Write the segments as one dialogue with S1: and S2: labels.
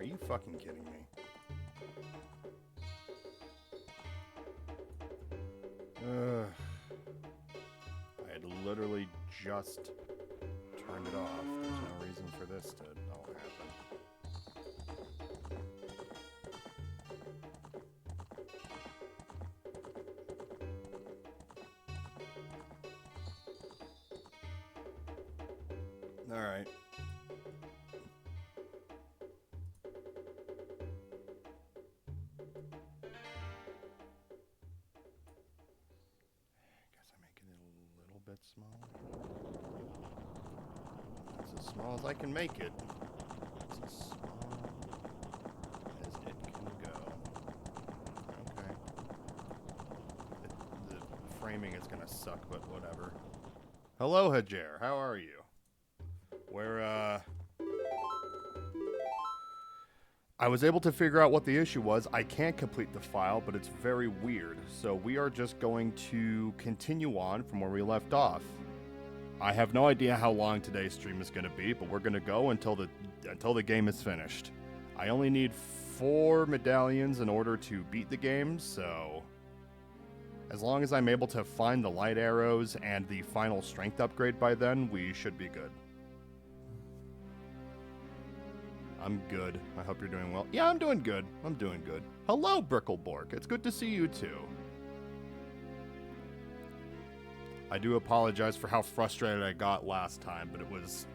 S1: Are you fucking kidding me? I had literally just turned it off. There's no reason for this to all happen. Alright. Bit small. It's as small as I can make it. It's as small as it can go. Okay. The framing is gonna suck, but whatever. Hello, Hajer. How are you? I was able to figure out what the issue was. I can't complete the file, but it's very weird. So we are just going to continue on from where we left off. I have no idea how long today's stream is going to be, but we're going to go until the game is finished. I only need 4 medallions in order to beat the game, so as long as I'm able to find the light arrows and the final strength upgrade by then, we should be good. I'm good. I hope you're doing well. Yeah, I'm doing good. I'm doing good. Hello, Bricklebork. It's good to see you, too. I do apologize for how frustrated I got last time, but it was...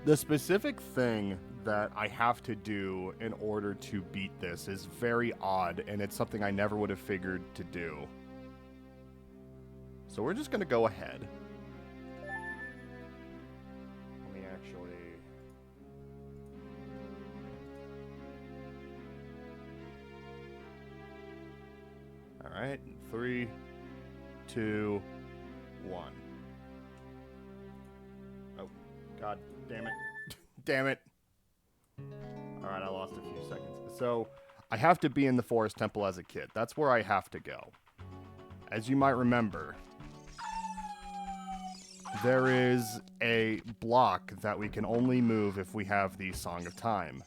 S1: The specific thing that I have to do in order to beat this is very odd, and it's something I never would have figured to do. So we're just going to go ahead. Let me actually... Alright, 3, 2, 1. Oh, god damn it. Damn it. Alright, I lost a few seconds. So, I have to be in the Forest Temple as a kid. That's where I have to go. As you might remember, there is a block that we can only move if we have the Song of Time.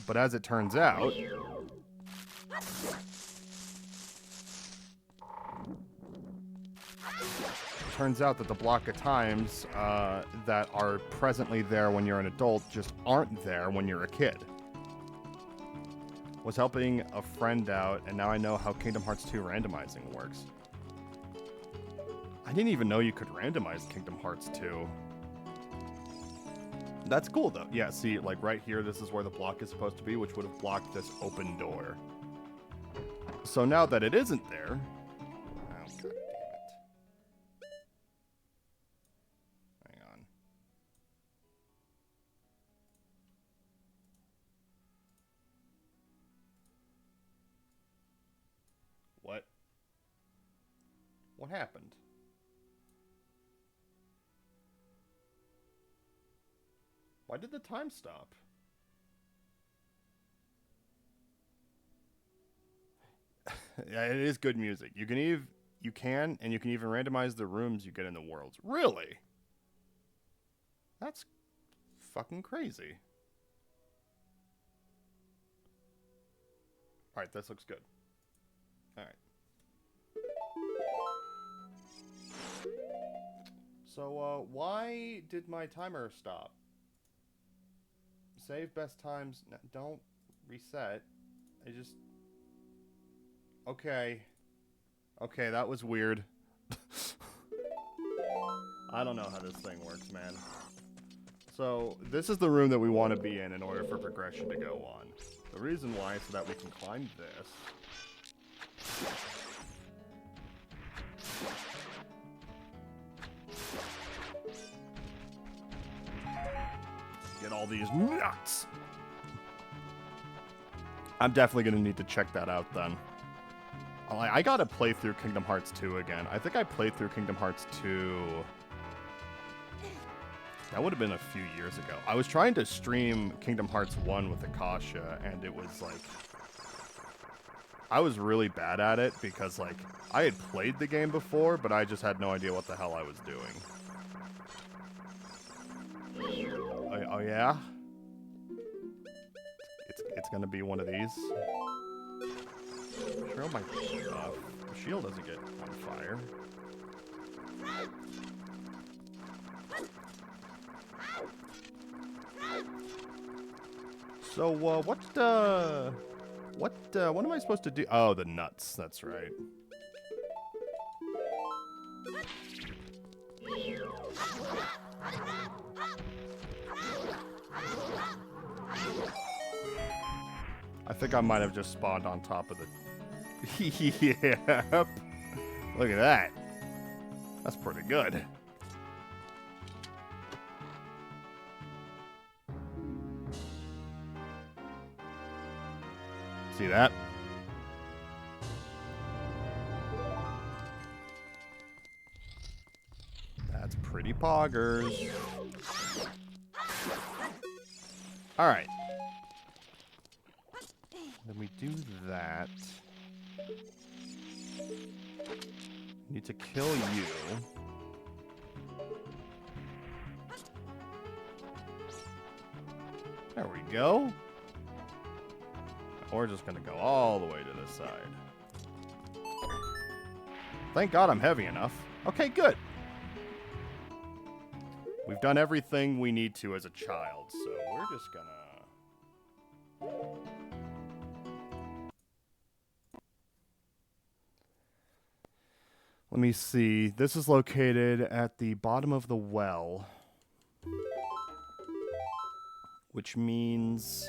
S1: But as it turns out... turns out that the block of times that are presently there when you're an adult just aren't there when you're a kid. Was helping a friend out, and now I know how Kingdom Hearts 2 randomizing works. I didn't even know you could randomize Kingdom Hearts 2. That's cool, though. Yeah, see, like right here, this is where the block is supposed to be, which would have blocked this open door. So now that it isn't there... What happened? Why did the time stop? Yeah, it is good music. You can even randomize the rooms you get in the worlds. Really? That's fucking crazy. All right, this looks good. All right. So, why did my timer stop? Save best times. No, don't reset. I just... Okay. Okay, that was weird. I don't know how this thing works, man. So, this is the room that we want to be in order for progression to go on. The reason why is so that we can climb this. Get all these nuts. I'm definitely going to need to check that out then. I got to play through Kingdom Hearts 2 again. I think I played through Kingdom Hearts 2... That would have been a few years ago. I was trying to stream Kingdom Hearts 1 with Akasha, and it was like... I was really bad at it because, like, I had played the game before, but I just had no idea what the hell I was doing. Oh yeah? It's gonna be one of these. Sure, my shield doesn't get on fire. So, what am I supposed to do? Oh, the nuts. That's right. I think I might have just spawned on top of the... Yep. Look at that. That's pretty good. See that? That's pretty poggers. Alright. Then we do that. Need to kill you. There we go. We're just gonna go all the way to this side. Thank God I'm heavy enough. Okay, good. We've done everything we need to as a child, so we're just gonna... Let me see. This is located at the bottom of the well. Which means...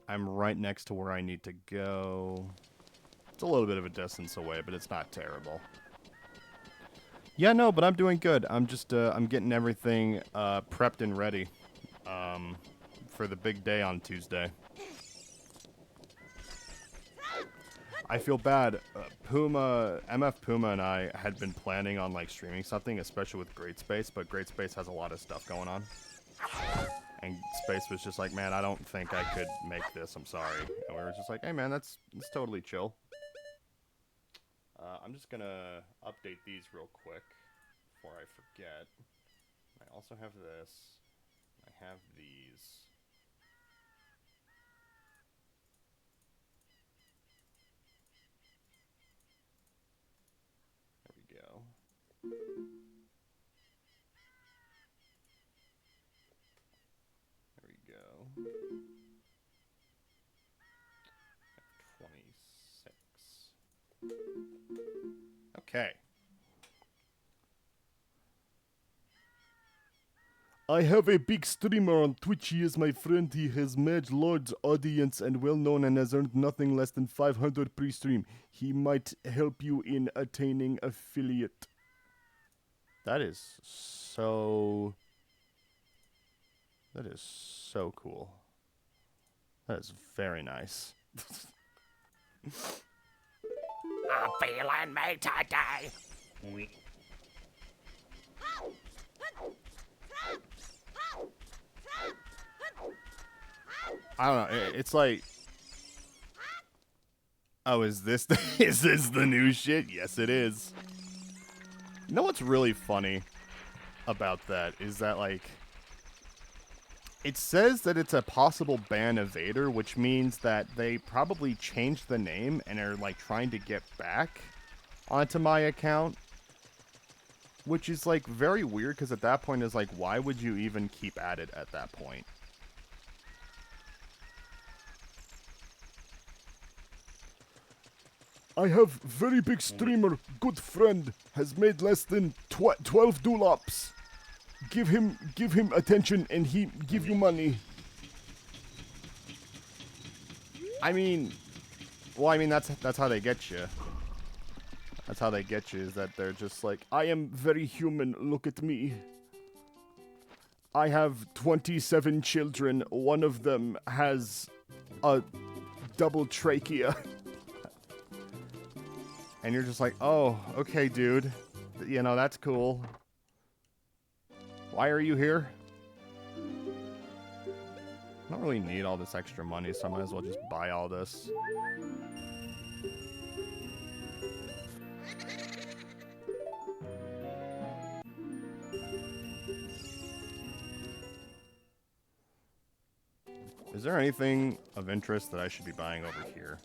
S1: I'm right next to where I need to go. It's a little bit of a distance away, but it's not terrible. Yeah, no, but I'm doing good. I'm just, I'm getting everything prepped and ready for the big day on Tuesday. I feel bad. MF Puma and I had been planning on like streaming something, especially with Great Space, but Great Space has a lot of stuff going on. And Space was just like, man, I don't think I could make this, I'm sorry. And we were just like, hey man, that's totally chill. I'm just gonna update these real quick before I forget. I also have this. I have these. There we go. There we go. 26. Okay. I have a big streamer on Twitch. He is my friend. He has mad large audience and well known and has earned nothing less than 500 pre-stream. He might help you in attaining affiliate. That is so cool. That is very nice.
S2: I'm feeling me today.
S1: I don't know. It's like, oh, is this the new shit? Yes, it is. You know what's really funny about that is that like, it says that it's a possible ban evader, which means that they probably changed the name and are like trying to get back onto my account. Which is like very weird because at that point is like, why would you even keep at it at that point? I have very big streamer, good friend, has made less than 12 dulaps. Give him attention and he give you money. I mean, well, I mean that's how they get you. That's how they get you, is that they're just like, I am very human, look at me. I have 27 children, one of them has a double trachea. And you're just like, oh, okay, dude. You know, that's cool. Why are you here? I don't really need all this extra money, so I might as well just buy all this. Is there anything of interest that I should be buying over here?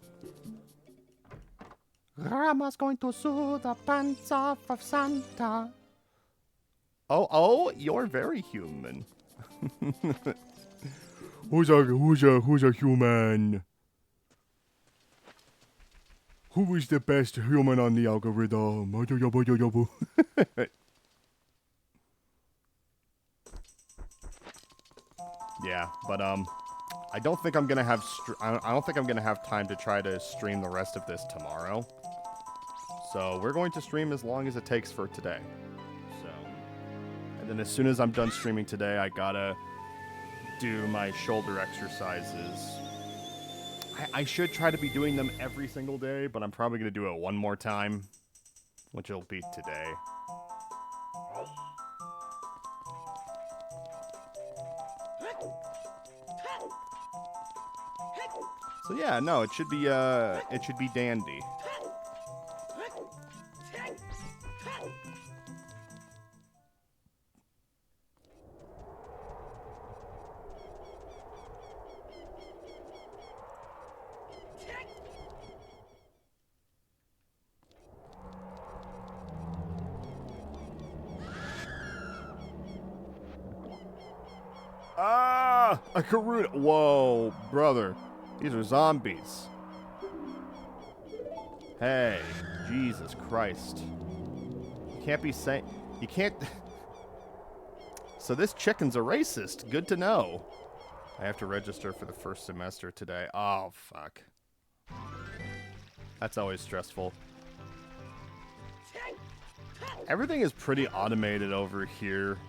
S2: Grandma's going to sew the pants off of Santa.
S1: Oh, you're very human. Who's a human? Who is the best human on the algorithm? Yeah, but I don't think I'm gonna have I don't think I'm gonna have time to try to stream the rest of this tomorrow. So we're going to stream as long as it takes for today. So, and then as soon as I'm done streaming today, I gotta do my shoulder exercises. I should try to be doing them every single day, but I'm probably gonna do it one more time, which will be today. So yeah, no, it should be dandy. Ah, a Garuda. Whoa, brother. These are zombies. Hey, Jesus Christ. You can't be saying... You can't... So this chicken's a racist. Good to know. I have to register for the first semester today. Oh, fuck. That's always stressful. Everything is pretty automated over here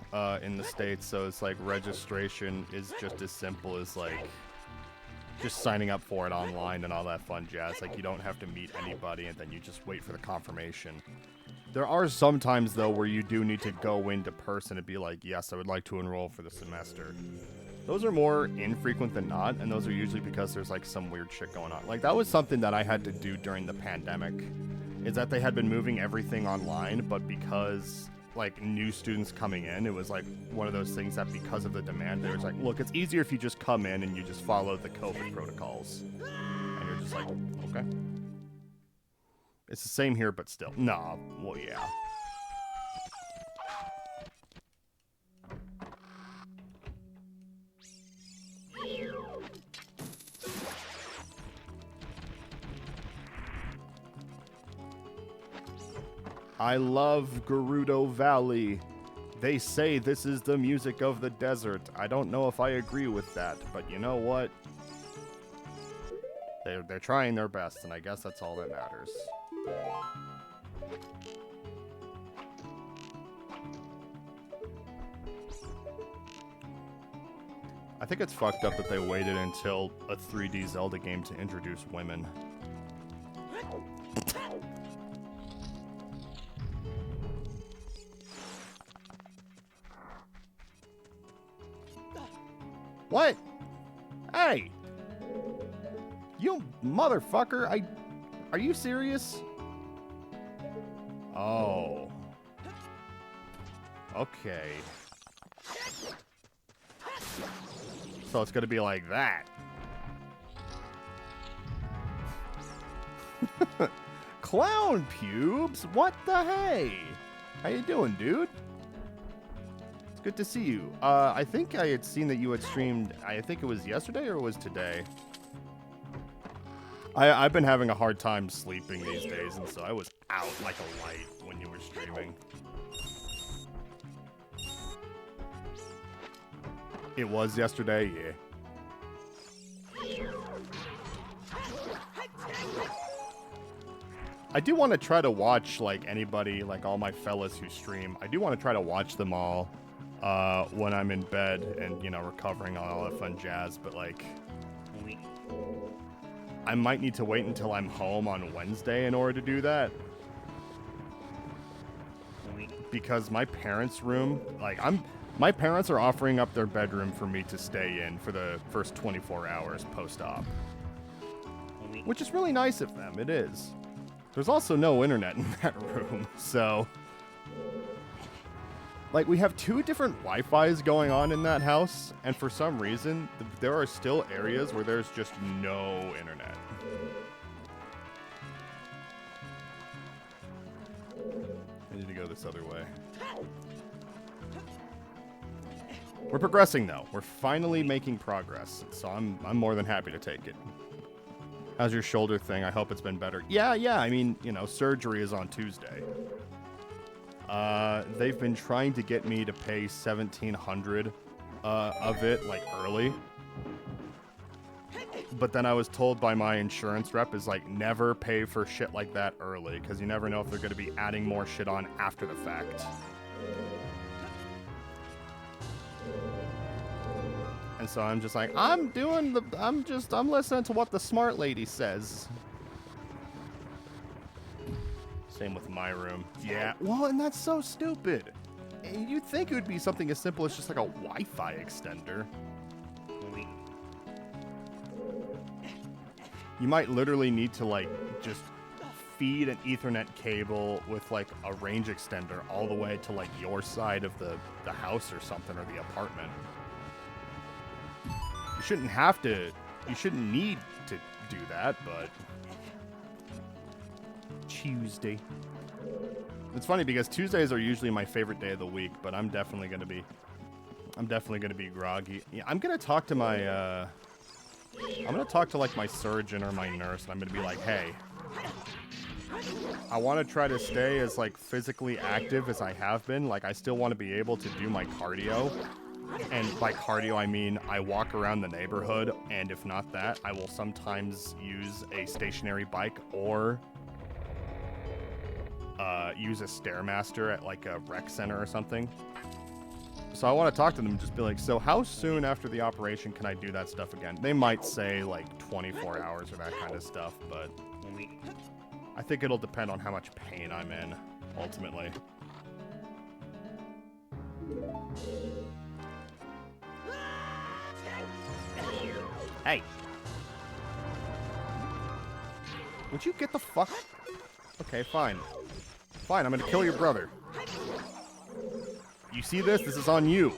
S1: in the States, so it's like registration is just as simple as like just signing up for it online and all that fun jazz. Like you don't have to meet anybody and then you just wait for the confirmation. There are some times though where you do need to go into person and be like, yes, I would like to enroll for the semester. Those are more infrequent than not, and those are usually because there's like some weird shit going on. Like that was something that I had to do during the pandemic, is that they had been moving everything online, but because like new students coming in, it was like one of those things that because of the demand, they was like, look, it's easier if you just come in and you just follow the COVID protocols. And you're just like, okay. It's the same here, but still. Nah, well, yeah. I love Gerudo Valley. They say this is the music of the desert. I don't know if I agree with that, but you know what? They're trying their best, and I guess that's all that matters. I think it's fucked up that they waited until a 3D Zelda game to introduce women. What? Hey! You motherfucker! Are you serious? Oh. Okay. So it's gonna be like that. Clown pubes? What the hey? How you doing, dude? It's good to see you. I think I had seen that you had streamed, I think it was yesterday or it was today. I've been having a hard time sleeping these days, and so I was out like a light when you were streaming. It was yesterday, yeah. I do want to try to watch, like, anybody, like all my fellas who stream. I do want to try to watch them all when I'm in bed and, you know, recovering on all that fun jazz, but, like, I might need to wait until I'm home on Wednesday in order to do that. Because my parents' room, like, my parents are offering up their bedroom for me to stay in for the first 24 hours post-op. Which is really nice of them, it is. There's also no internet in that room, so... Like, we have 2 different Wi-Fis going on in that house, and for some reason, there are still areas where there's just no internet. I need to go this other way. We're progressing, though. We're finally making progress, so I'm more than happy to take it. How's your shoulder thing? I hope it's been better. Yeah, I mean, you know, surgery is on Tuesday. They've been trying to get me to pay $1,700 of it, like, early. But then I was told by my insurance rep is, like, never pay for shit like that early, because you never know if they're going to be adding more shit on after the fact. And so I'm just like, I'm listening to what the smart lady says. Same with my room. Yeah, well, and that's so stupid. And you'd think it would be something as simple as just like a Wi-Fi extender. You might literally need to, like, just feed an Ethernet cable with, like, a range extender all the way to, like, your side of the house or something, or the apartment. You shouldn't have to, you shouldn't need to do that, but... Tuesday. It's funny because Tuesdays are usually my favorite day of the week, but I'm definitely gonna be groggy. Yeah, I'm gonna talk to my, I'm gonna talk to, like, my surgeon or my nurse, and I'm gonna be like, hey, I want to try to stay as, like, physically active as I have been. Like, I still want to be able to do my cardio. And by cardio, I mean I walk around the neighborhood, and if not that, I will sometimes use a stationary bike or use a Stairmaster at, like, a rec center or something. So I want to talk to them and just be like, so how soon after the operation can I do that stuff again? They might say, like, 24 hours or that kind of stuff, but I think it'll depend on how much pain I'm in, ultimately. Hey! Would you get the fuck... Okay, fine. Fine, I'm gonna kill your brother. You see this? This is on you.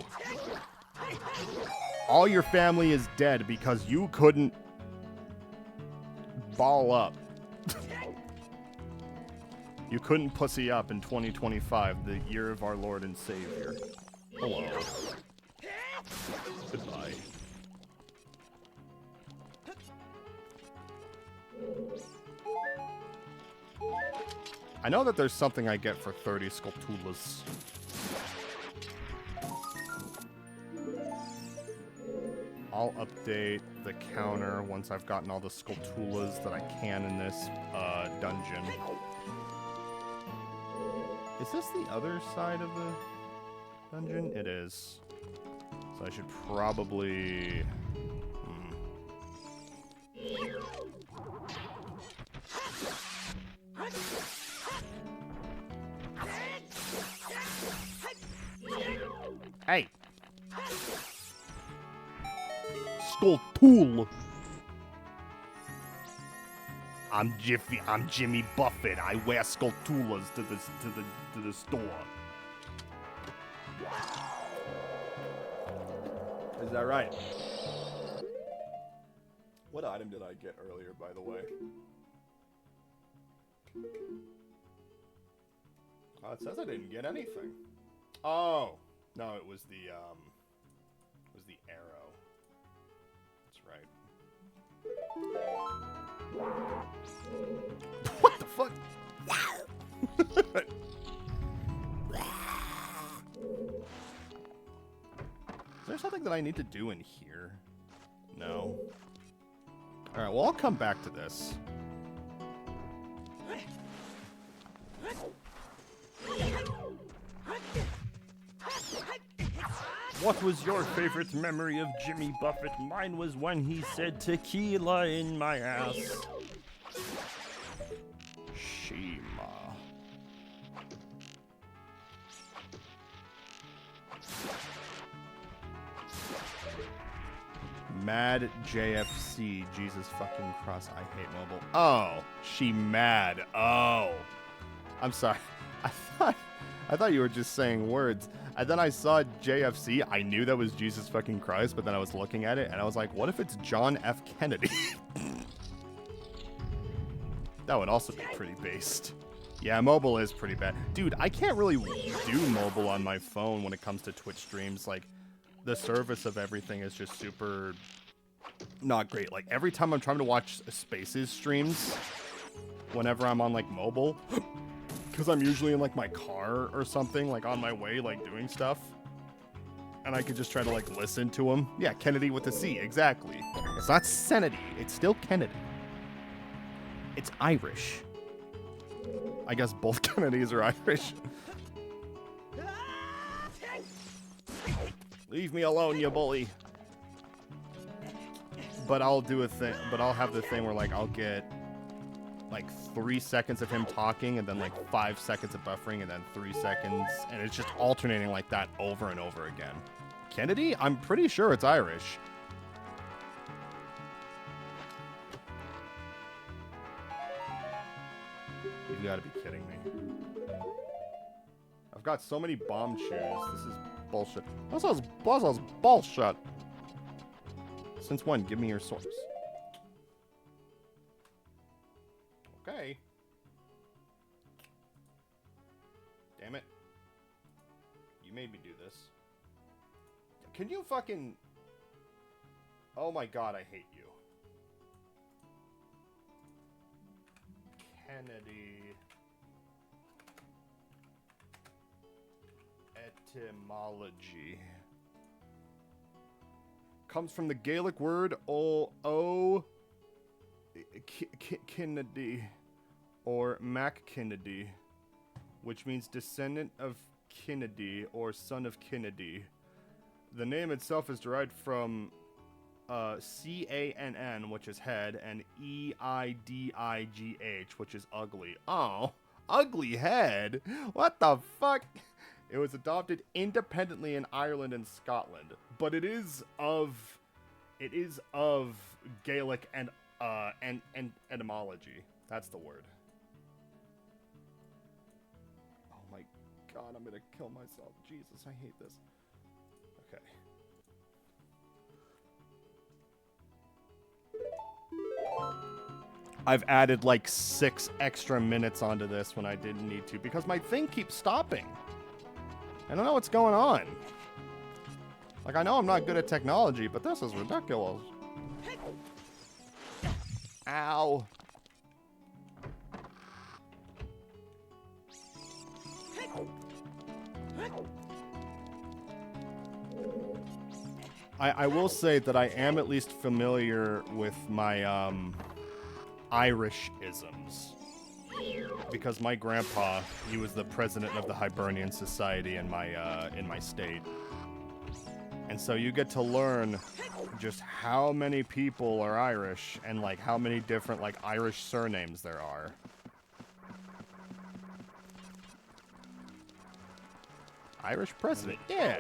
S1: All your family is dead because you couldn't ball up. You couldn't pussy up in 2025, the year of our Lord and Savior. Hello. Goodbye. I know that there's something I get for 30 Skulltulas. I'll update the counter once I've gotten all the Skulltulas that I can in this dungeon. Is this the other side of the dungeon? It is. So I should probably... Hey! Skulltula! I'm Jimmy Buffett. I wear Skulltulas to the store. Is that right? What item did I get earlier, by the way? Oh, it says I didn't get anything. Oh, no, it was the arrow. That's right. What the fuck? Is there something that I need to do in here? No. Alright, well, I'll come back to this. What was your favorite memory of Jimmy Buffett? Mine was when he said tequila in my ass. Shima. Mad JFC. Jesus fucking cross. I hate mobile. Oh, she mad. Oh. I'm sorry. I I thought you were just saying words. And then I saw JFC. I knew that was Jesus fucking Christ, but then I was looking at it and I was like, what if it's John F. Kennedy? That would also be pretty based. Yeah, mobile is pretty bad. Dude, I can't really do mobile on my phone when it comes to Twitch streams. Like, the service of everything is just super not great. Like, every time I'm trying to watch Spaces streams, whenever I'm on, like, mobile, because I'm usually in, like, my car or something, like, on my way, like, doing stuff, and I could just try to, like, listen to him. Yeah, Kennedy with a C, exactly. It's not Senedy, it's still Kennedy. It's Irish. I guess both Kennedys are Irish. Leave me alone, you bully. But I'll do a thing, but I'll have the thing where, like, I'll get, like, 3 seconds of him talking, and then, like, 5 seconds of buffering, and then 3 seconds, and it's just alternating like that over and over again. Kennedy? I'm pretty sure it's Irish. You gotta be kidding me. I've got so many bomb shoes. This is bullshit. This is bullshit. Since when? Give me your source. Okay. Damn it. You made me do this. Can you fucking... Oh my god, I hate you. Kennedy. Etymology. Comes from the Gaelic word Kennedy, or Mac Kennedy, which means descendant of Kennedy or son of Kennedy. The name itself is derived from C-A-N-N, which is head, and E-I-D-I-G-H, which is ugly. Oh, ugly head? What the fuck? It was adopted independently in Ireland and Scotland, but it is of Gaelic and etymology. That's the word. Oh my god, I'm gonna kill myself. Jesus, I hate this. Okay. I've added like 6 extra minutes onto this when I didn't need to because my thing keeps stopping. I don't know what's going on. Like, I know I'm not good at technology, but this is ridiculous. Ow. I will say that I am at least familiar with my Irish isms. Because my grandpa, he was the president of the Hibernian Society in my state. And so you get to learn just how many people are Irish and like how many different like Irish surnames there are. Irish president, yeah.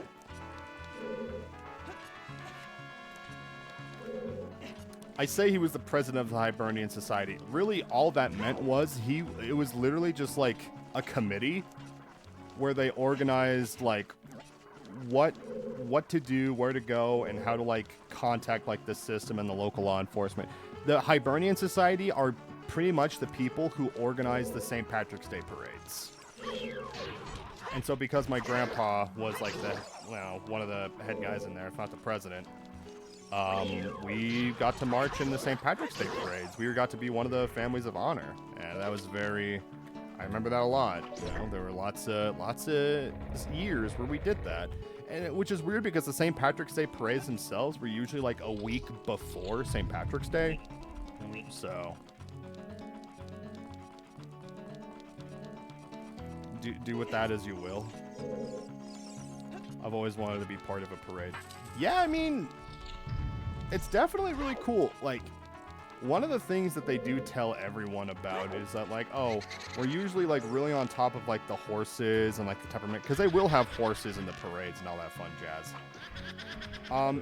S1: I say he was the president of the Hibernian Society. Really, all that meant was it was literally just like a committee where they organized like what to do, where to go, and how to like contact like the system and the local law enforcement. The Hibernian Society are pretty much the people who organize the St. Patrick's Day parades. And so because my grandpa was like one of the head guys in there, if not the president, we got to march in the St. Patrick's Day parades. We got to be one of the families of honor, and that was I remember that a lot. You know, there were lots of years where we did that, and which is weird because the St. Patrick's Day parades themselves were usually like a week before St. Patrick's Day. So do with that as you will. I've always wanted to be part of a parade. Yeah, I mean, it's definitely really cool. Like, one of the things that they do tell everyone about is that, like, oh, we're usually, like, really on top of, like, the horses and, like, the temperament, because they will have horses in the parades and all that fun jazz.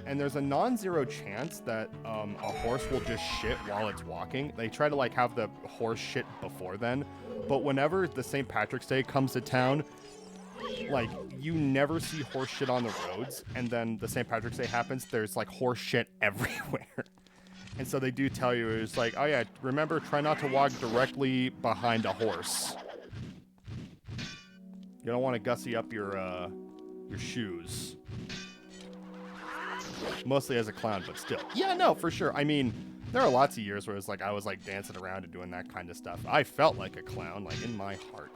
S1: And there's a non-zero chance that a horse will just shit while it's walking. They try to, like, have the horse shit before then, but whenever the St. Patrick's Day comes to town, like, you never see horse shit on the roads, and then the St. Patrick's Day happens, there's, like, horse shit everywhere. And so they do tell you, it's like, oh yeah, remember, try not to walk directly behind a horse. You don't want to gussy up your shoes. Mostly as a clown, but still. Yeah, no, for sure. I mean, there are lots of years where it's like I was like dancing around and doing that kind of stuff. I felt like a clown, like in my heart.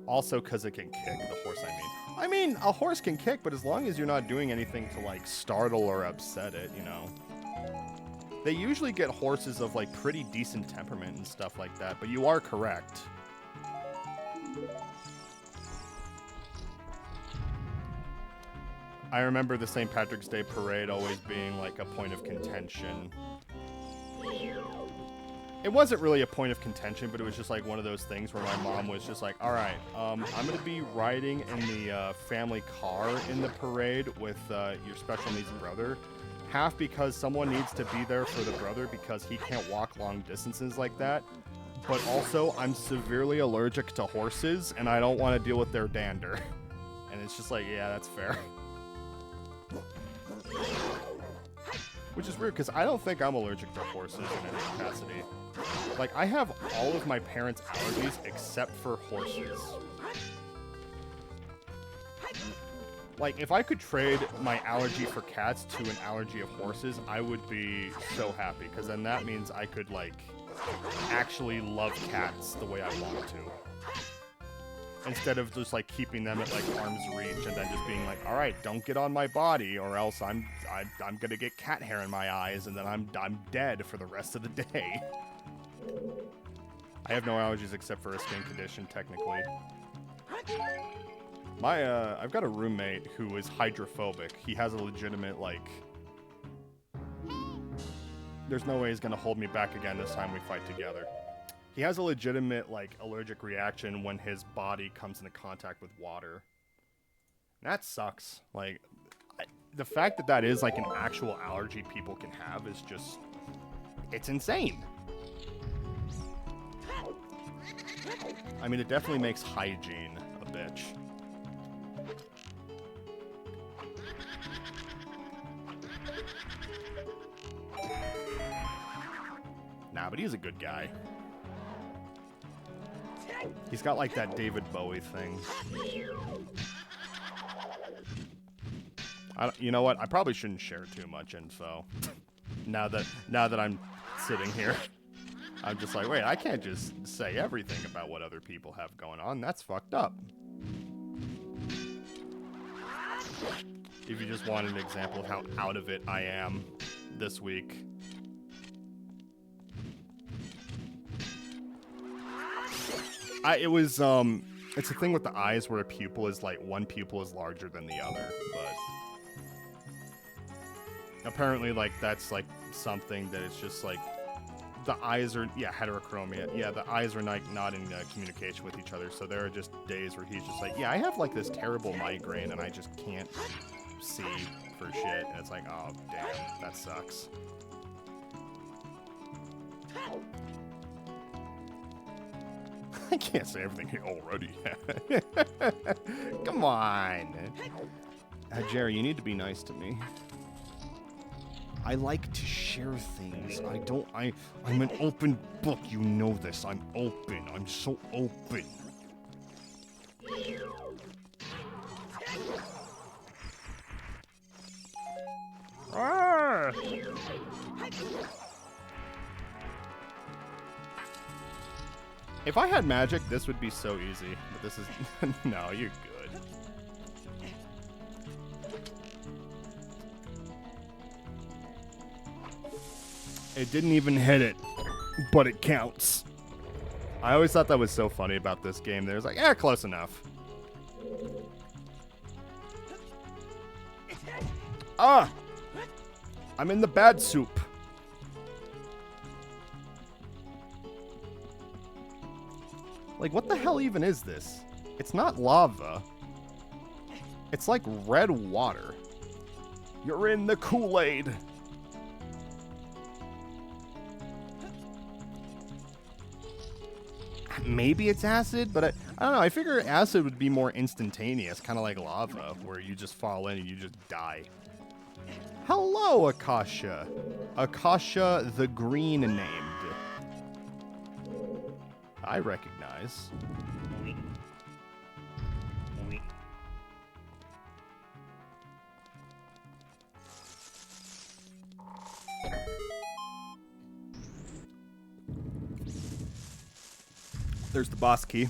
S1: Also because it can kick, the horse, I mean. I mean, a horse can kick, but as long as you're not doing anything to like startle or upset it, you know. They usually get horses of like pretty decent temperament and stuff like that, but you are correct. I remember the St. Patrick's Day parade always being like a point of contention. It wasn't really a point of contention, but it was just like one of those things where my mom was just like, all right, I'm going to be riding in the family car in the parade with your special needs brother. Half because someone needs to be there for the brother because he can't walk long distances like that. But also, I'm severely allergic to horses, and I don't want to deal with their dander. And it's just like, yeah, that's fair. Which is weird, because I don't think I'm allergic to horses in any capacity. Like, I have all of my parents' allergies except for horses. Like, if I could trade my allergy for cats to an allergy of horses, I would be so happy, because then that means I could, like, actually love cats the way I want to. Instead of just, like, keeping them at, like, arm's reach and then just being like, all right, don't get on my body, or else I'm gonna get cat hair in my eyes, and then I'm dead for the rest of the day. I have no allergies except for a skin condition, technically. I've got a roommate who is hydrophobic. He has a legitimate, like... There's no way he's gonna hold me back again this time we fight together. He has a legitimate, like, allergic reaction when his body comes into contact with water. That sucks. Like, the fact that that is, like, an actual allergy people can have is just... It's insane. I mean, it definitely makes hygiene a bitch. Nah, but he's a good guy. He's got like that David Bowie thing. You know what? I probably shouldn't share too much info. now that I'm sitting here, I'm just like, wait, I can't just say everything about what other people have going on. That's fucked up. If you just want an example of how out of it I am this week. It's a thing with the eyes where a pupil is like, one pupil is larger than the other, but apparently like that's like something that it's just like, the eyes are, yeah, heterochromia. Yeah, the eyes are not in communication with each other, so there are just days where he's just like, yeah, I have like this terrible migraine and I just can't see for shit, and it's like, oh, damn, that sucks. I can't say everything here already. Come on. Jerry, you need to be nice to me. I like to share things. I'm an open book. You know this. I'm open. I'm so open. Ah! If I had magic, this would be so easy. But this is... No, you're good. It didn't even hit it, but it counts. I always thought that was so funny about this game. There's like, yeah, close enough. Ah! I'm in the bad soup. Like, what the hell even is this? It's not lava. It's like red water. You're in the Kool-Aid. maybe it's acid, but I don't know. I figure acid would be more instantaneous, kind of like lava, where you just fall in and you just die. Hello, Akasha. Akasha the Green named. I recognize. There's the boss key.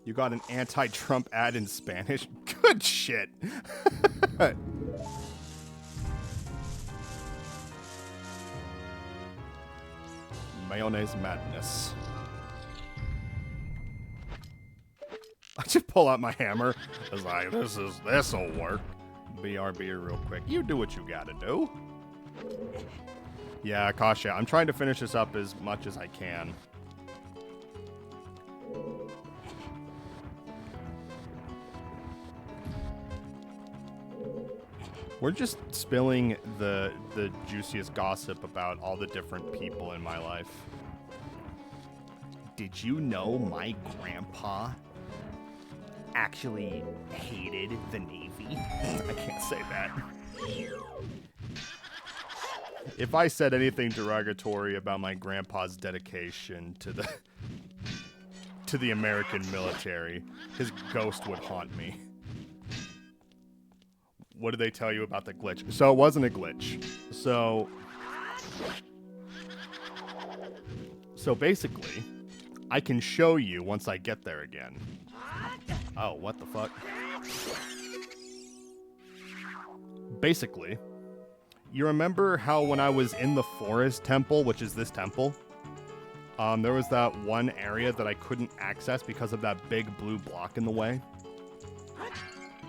S1: You got an anti-Trump ad in Spanish? Good shit. Mayonnaise madness. I just pull out my hammer. I was like, this'll work. BRB real quick. You do what you gotta do. Yeah, Akasha, I'm trying to finish this up as much as I can. We're just spilling the juiciest gossip about all the different people in my life. Did you know my grandpa actually hated the Navy? I can't say that. If I said anything derogatory about my grandpa's dedication to the American military, his ghost would haunt me. What did they tell you about the glitch? So it wasn't a glitch. So basically, I can show you once I get there again. Oh, what the fuck? Basically, you remember how when I was in the forest temple, which is this temple, there was that one area that I couldn't access because of that big blue block in the way?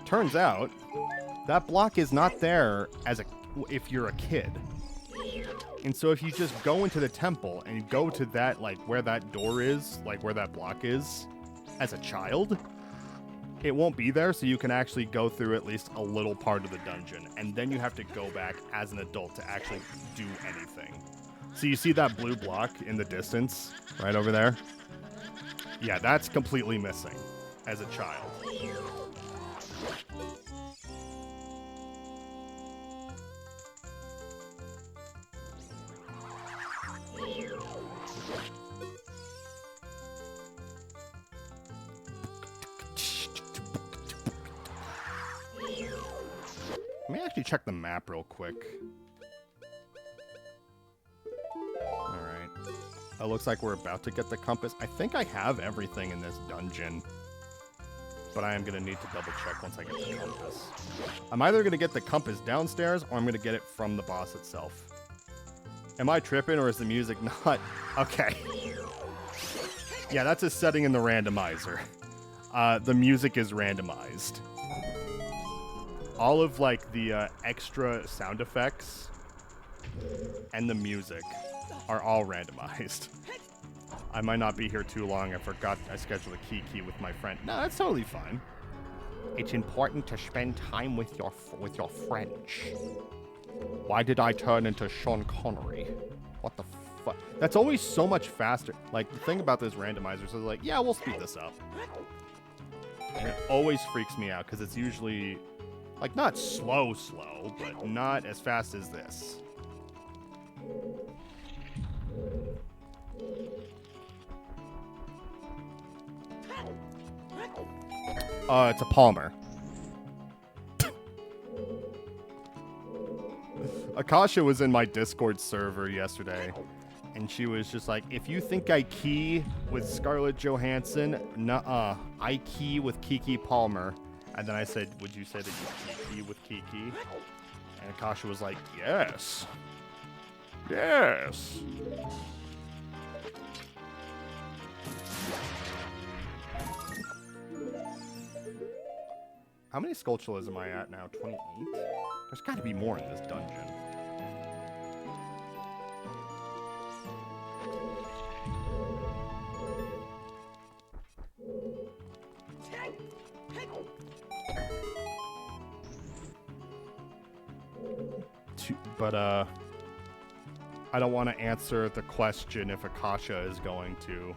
S1: Turns out, that block is not there if you're a kid. And so if you just go into the temple and you go to that, like, where that door is, like, where that block is, as a child, it won't be there, so you can actually go through at least a little part of the dungeon. And then you have to go back as an adult to actually do anything. So you see that blue block in the distance, right over there? Yeah, that's completely missing as a child. Let me actually check the map real quick. Alright. It looks like we're about to get the compass. I think I have everything in this dungeon. But I am going to need to double check once I get the compass. I'm either going to get the compass downstairs or I'm going to get it from the boss itself. Am I tripping or is the music not? Okay. Yeah, that's a setting in the randomizer. The music is randomized. All of, like, the extra sound effects and the music are all randomized. I might not be here too long. I forgot I scheduled a key with my friend. No, that's totally fine. It's important to spend time with your friends. Why did I turn into Sean Connery? What the fuck? That's always so much faster. Like, the thing about those randomizers is like, yeah, we'll speed this up. And it always freaks me out because it's usually, like, not slow, but not as fast as this. It's a Palmer. Akasha was in my Discord server yesterday, and she was just like, if you think I key with Scarlett Johansson, nuh-uh. I key with Kiki Palmer. And then I said, would you say that you key with Kiki? And Akasha was like, yes. Yes. How many Skulltulas am I at now? 28? There's got to be more in this dungeon. But, I don't want to answer the question if Akasha is going to.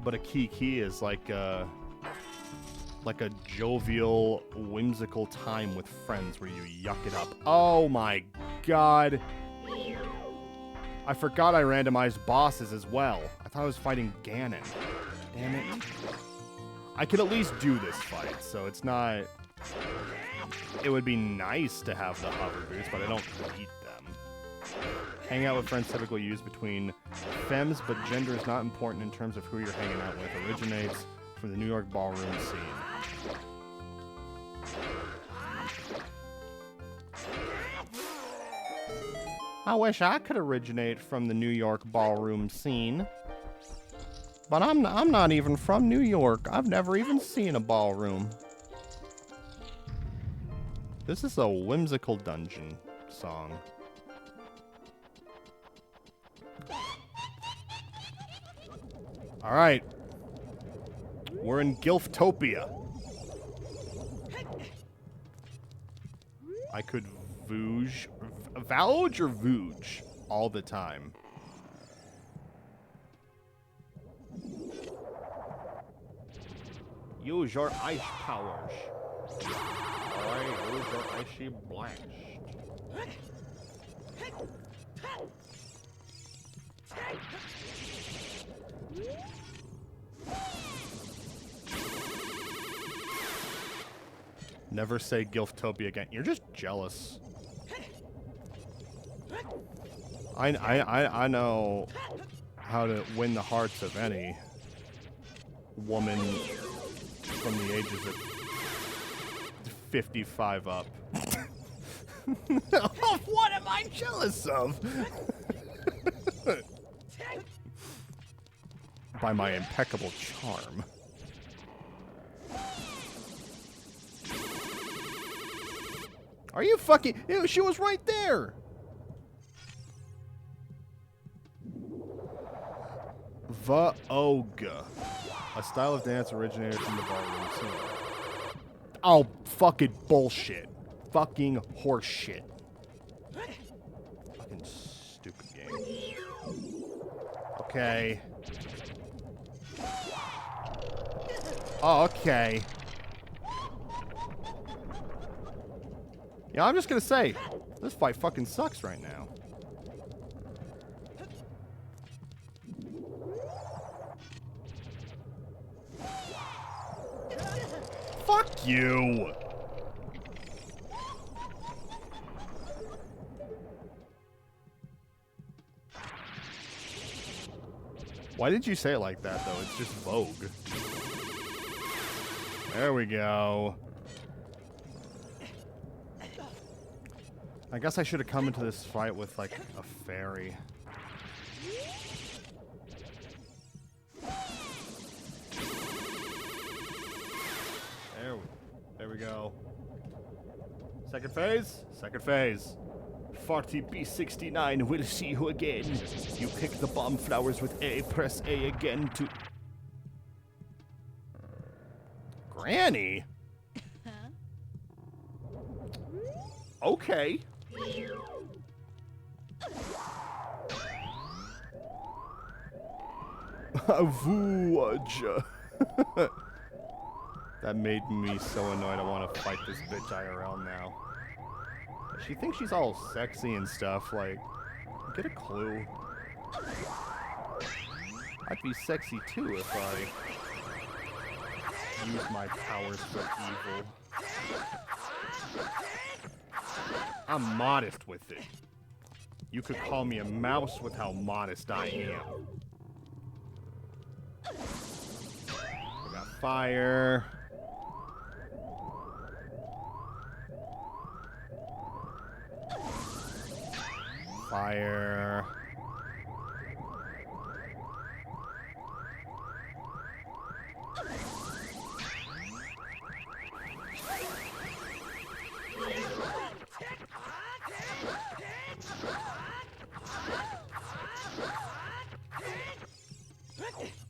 S1: But a kiki is like a jovial, whimsical time with friends where you yuck it up. Oh my god. I forgot I randomized bosses as well. I thought I was fighting Ganon. Damn it. I could at least do this fight, so it's not... It would be nice to have the hover boots, but I don't need them. Hang out with friends typically used between femmes, but gender is not important in terms of who you're hanging out with. Originates from the New York ballroom scene. I wish I could originate from the New York ballroom scene. But I'm not even from New York. I've never even seen a ballroom. This is a whimsical dungeon song. Alright. We're in Gilftopia. I could vouge or vouge all the time. Use your ice powers. I use your icy blast. Never say Gilftopia again. You're just jealous. I know how to win the hearts of any woman from the ages of 55 up. What am I jealous of? By my impeccable charm. Are you fucking... Ew, she was right there! Vaoga. A style of dance originated from the ballroom scene. Oh, fucking bullshit. Fucking horseshit. Fucking stupid game. Okay. Oh, okay. Yeah, I'm just gonna say, this fight fucking sucks right now. Fuck you! Why did you say it like that, though? It's just Vogue. There we go. I guess I should have come into this fight with, like, a fairy. There we go. Second phase? Second phase. 40B69 will see you again. You pick the bomb flowers with A, press A again to... Granny? Okay. Avouage. That made me so annoyed I want to fight this bitch IRL now. She thinks she's all sexy and stuff, like, get a clue. I'd be sexy too if I used my powers for evil. I'm modest with it. You could call me a mouse with how modest I am. We got fire. Fire.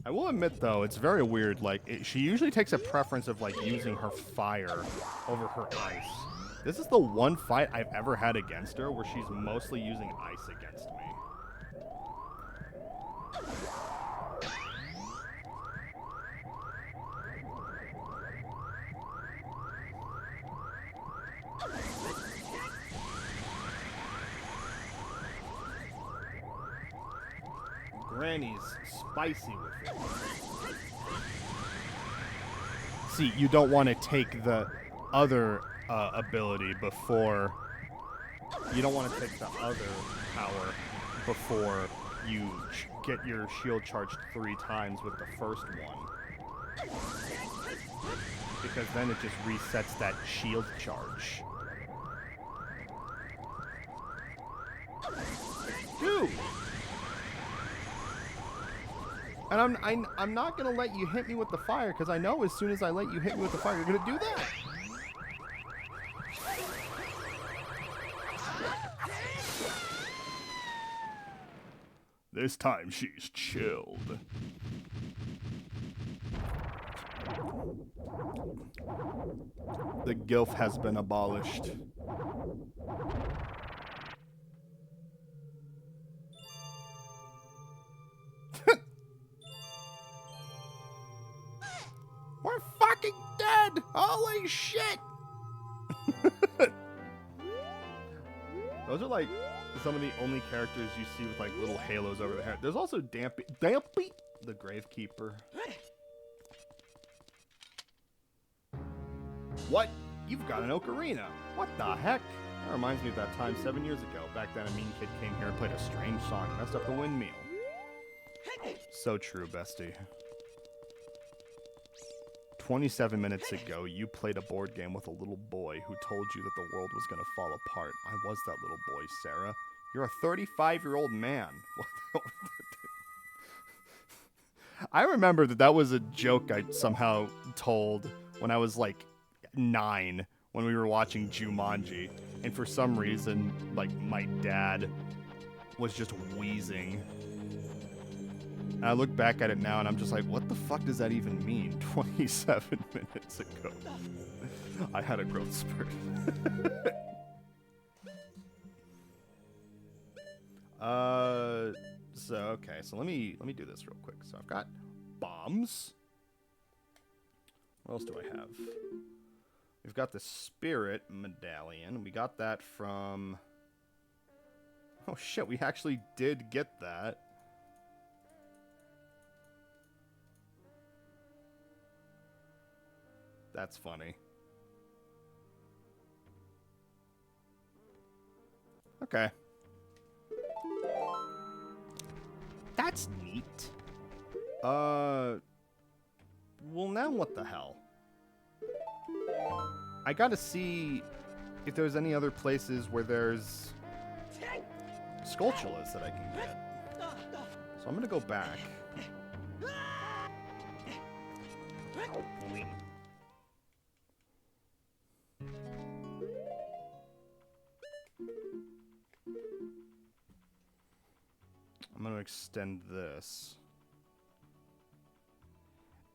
S1: I will admit, though, it's very weird. Like, she usually takes a preference of, like, using her fire over her ice. This is the one fight I've ever had against her where she's mostly using ice against me. Granny's spicy with it. See, you don't want to take the other ability before... You don't want to take the other power before you get your shield charged 3 times with the first one. Because then it just resets that shield charge. Dude! And I'm not gonna let you hit me with the fire, because I know as soon as I let you hit me with the fire, you're gonna do that. This time she's chilled. The gilf has been abolished. We're fucking dead! Holy shit! Those are like some of the only characters you see with like little halos over their head. There's also Dampy, the Gravekeeper. What? You've got an ocarina. What the heck? That reminds me of that time 7 years ago. Back then a mean kid came here and played a strange song, messed up the windmill. So true, bestie. 27 minutes ago, you played a board game with a little boy who told you that the world was going to fall apart. I was that little boy, Sarah. You're a 35-year-old man. I remember that was a joke I somehow told when I was like 9 when we were watching Jumanji. And for some reason, like, my dad was just wheezing. And I look back at it now and I'm just like, what the fuck does that even mean? 27 minutes ago. I had a growth spurt. Okay, so let me do this real quick. So I've got bombs. What else do I have? We've got the spirit medallion. We got that from... Oh shit, we actually did get that. That's funny. Okay. That's neat. Well, now what the hell? I gotta see if there's any other places where there's Skulltulas that I can get. So I'm gonna go back. I'm going to extend this.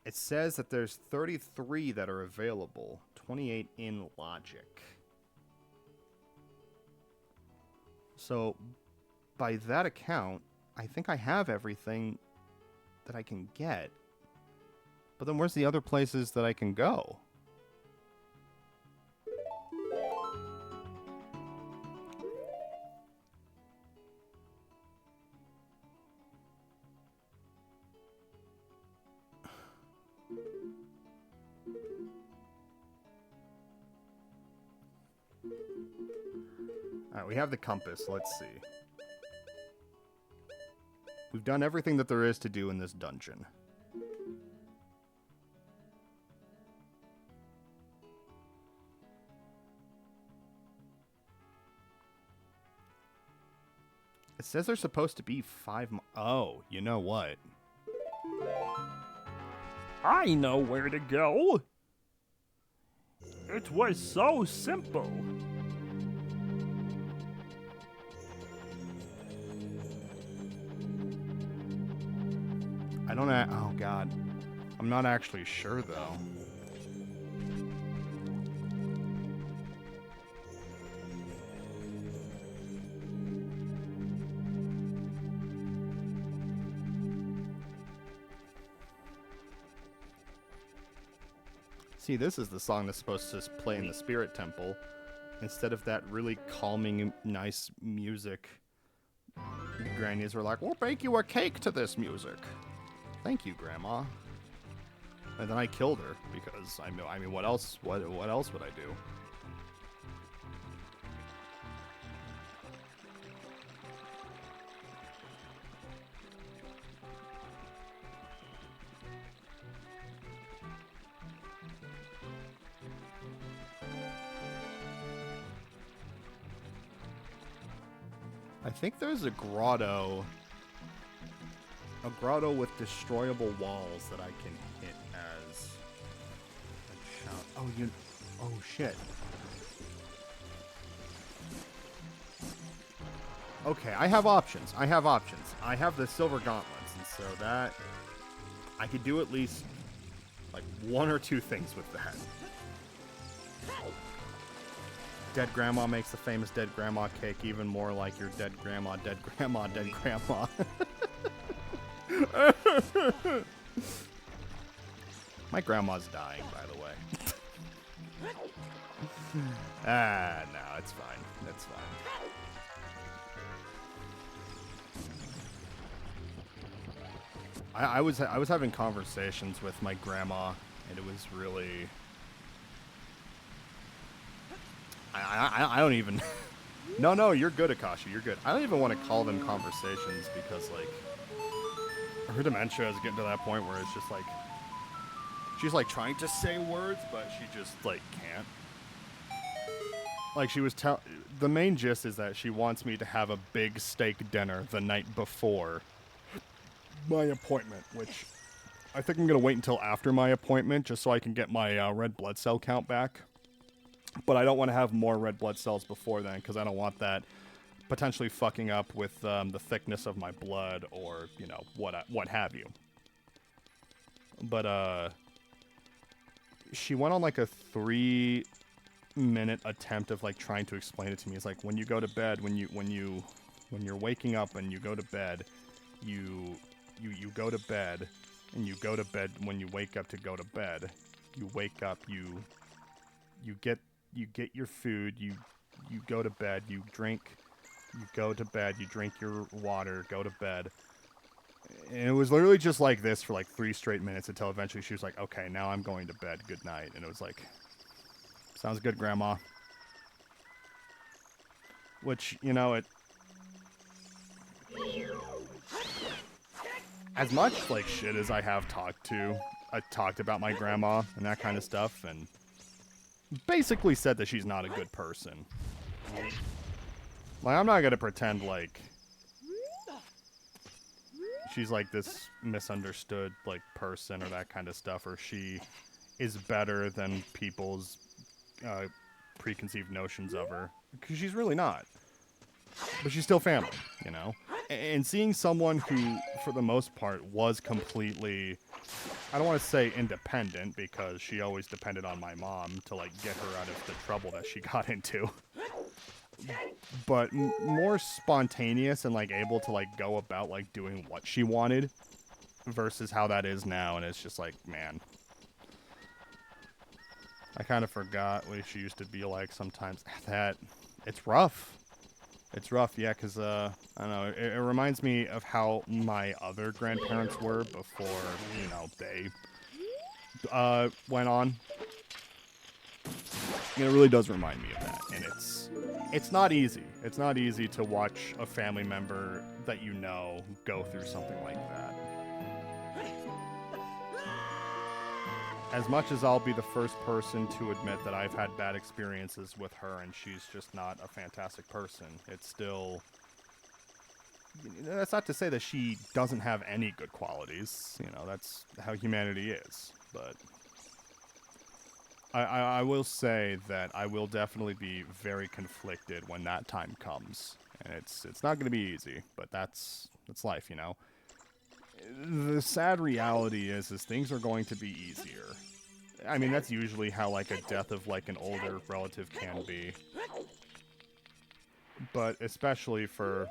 S1: It says that there's 33 that are available, 28 in logic. So, by that account, I think I have everything that I can get. But then where's the other places that I can go? Alright, we have the compass. Let's see. We've done everything that there is to do in this dungeon. It says there's supposed to be 5 Oh, you know what?
S3: I know where to go. It was so simple.
S1: I don't know. Oh, God. I'm not actually sure, though. See, this is the song that's supposed to play in the spirit temple. Instead of that really calming, nice music. The grannies were like, we'll bake you a cake to this music. Thank you, Grandma. And then I killed her because I mean, what else? What else would I do? I think there's a grotto with destroyable walls that I can hit as a shout. Oh shit. Okay, I have options. I have the silver gauntlets, and so that I could do at least like one or two things with that. Dead grandma makes the famous dead grandma cake even more like your dead grandma, dead grandma, dead grandma. My grandma's dying, by the way. No, it's fine. It's fine. I was having conversations with my grandma, and it was really. I don't even. No, you're good, Akashi. You're good. I don't even want to call them conversations because, like, her dementia is getting to that point where it's just like she's like trying to say words, but she just like can't. Like she was the main gist is that she wants me to have a big steak dinner the night before my appointment, which I think I'm gonna wait until after my appointment just so I can get my red blood cell count back. But I don't want to have more red blood cells before then because I don't want that potentially fucking up with the thickness of my blood or, you know, what have you. But she went on like a 3-minute attempt of like trying to explain it to me. It's like when you go to bed, when you're waking up and you go to bed, you go to bed and you go to bed when you wake up to go to bed. You wake up, you get your food, you go to bed, you drink, you go to bed, you drink your water, go to bed. And it was literally just like this for like 3 straight minutes until eventually she was like, okay, now I'm going to bed, good night. And it was like, sounds good, Grandma. Which, you know, it... As much, like, shit as I have talked about my grandma and that kind of stuff, and basically said that she's not a good person. Like, I'm not gonna pretend like she's like this misunderstood like person or that kind of stuff, or she is better than people's preconceived notions of her, because she's really not. But she's still family, you know? And seeing someone who, for the most part, was completely, I don't want to say independent, because she always depended on my mom to, like, get her out of the trouble that she got into. But more spontaneous and, like, able to, like, go about, like, doing what she wanted versus how that is now. And it's just like, man, I kind of forgot what she used to be like sometimes. It's rough. It's rough, yeah, because, I don't know, it reminds me of how my other grandparents were before, you know, they went on. And it really does remind me of that, and it's not easy. It's not easy to watch a family member that you know go through something like that. As much as I'll be the first person to admit that I've had bad experiences with her and she's just not a fantastic person, it's still... That's not to say that she doesn't have any good qualities. You know, that's how humanity is. But I will say that I will definitely be very conflicted when that time comes. And it's not going to be easy, but that's life, you know? The sad reality is things are going to be easier. I mean, that's usually how, like, a death of, like, an older relative can be. But especially for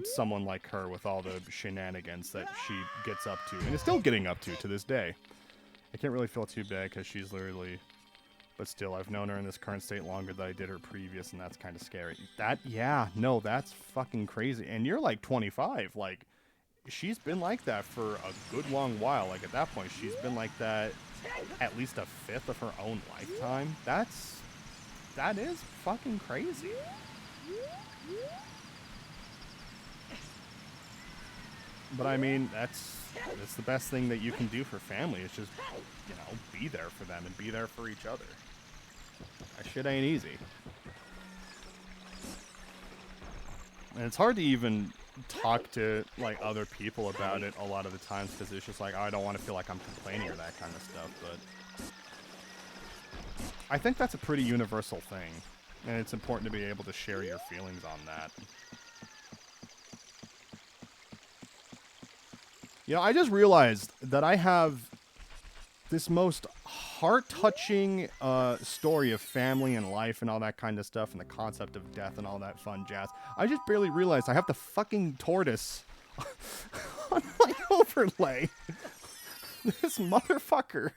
S1: someone like her with all the shenanigans that she gets up to, and is still getting up to this day. I can't really feel too bad because she's literally... But still, I've known her in this current state longer than I did her previous, and that's kind of scary. Yeah, no, that's fucking crazy. And you're like 25. Like, she's been like that for a good long while. Like, at that point, she's been like that at least a fifth of her own lifetime. That is fucking crazy. But I mean, that's the best thing that you can do for family. Is just, you know, be there for them and be there for each other. That shit ain't easy. And it's hard to even talk to, like, other people about it a lot of the times because it's just like, oh, I don't want to feel like I'm complaining or that kind of stuff, but I think that's a pretty universal thing, and it's important to be able to share your feelings on that. You know, I just realized that I have this most heart-touching story of family and life and all that kind of stuff and the concept of death and all that fun jazz. I just barely realized I have the fucking tortoise on my overlay. This motherfucker.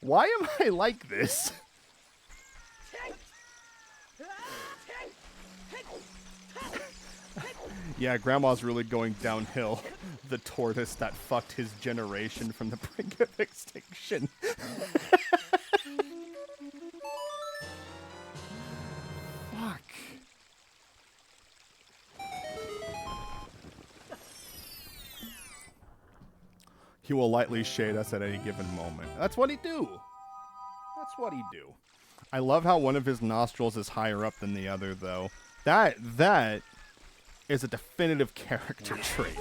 S1: Why am I like this? Yeah, Grandma's really going downhill. The tortoise that fucked his generation from the brink of extinction. Fuck. He will lightly shade us at any given moment. That's what he do. That's what he do. I love how one of his nostrils is higher up than the other, though. That is a definitive character trait.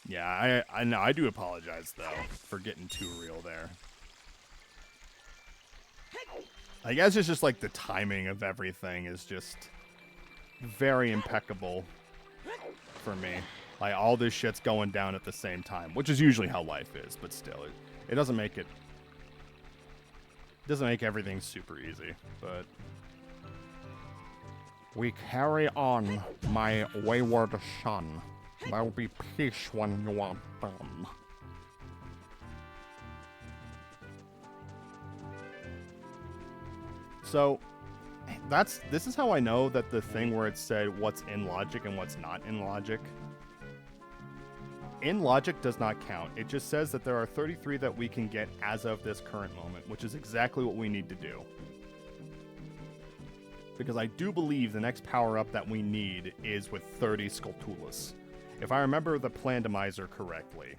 S1: Yeah, I know. I do apologize, though, for getting too real there. I guess it's just like the timing of everything is just very impeccable for me. Like, all this shit's going down at the same time, which is usually how life is, but still, it doesn't make it... doesn't make everything super easy, but...
S2: We carry on, my wayward son. There'll be peace when you are done.
S1: So, this is how I know that the thing where it said what's in logic and what's not in logic. In logic does not count. It just says that there are 33 that we can get as of this current moment, which is exactly what we need to do. Because I do believe the next power-up that we need is with 30 Skulltulas. If I remember the Randomizer correctly,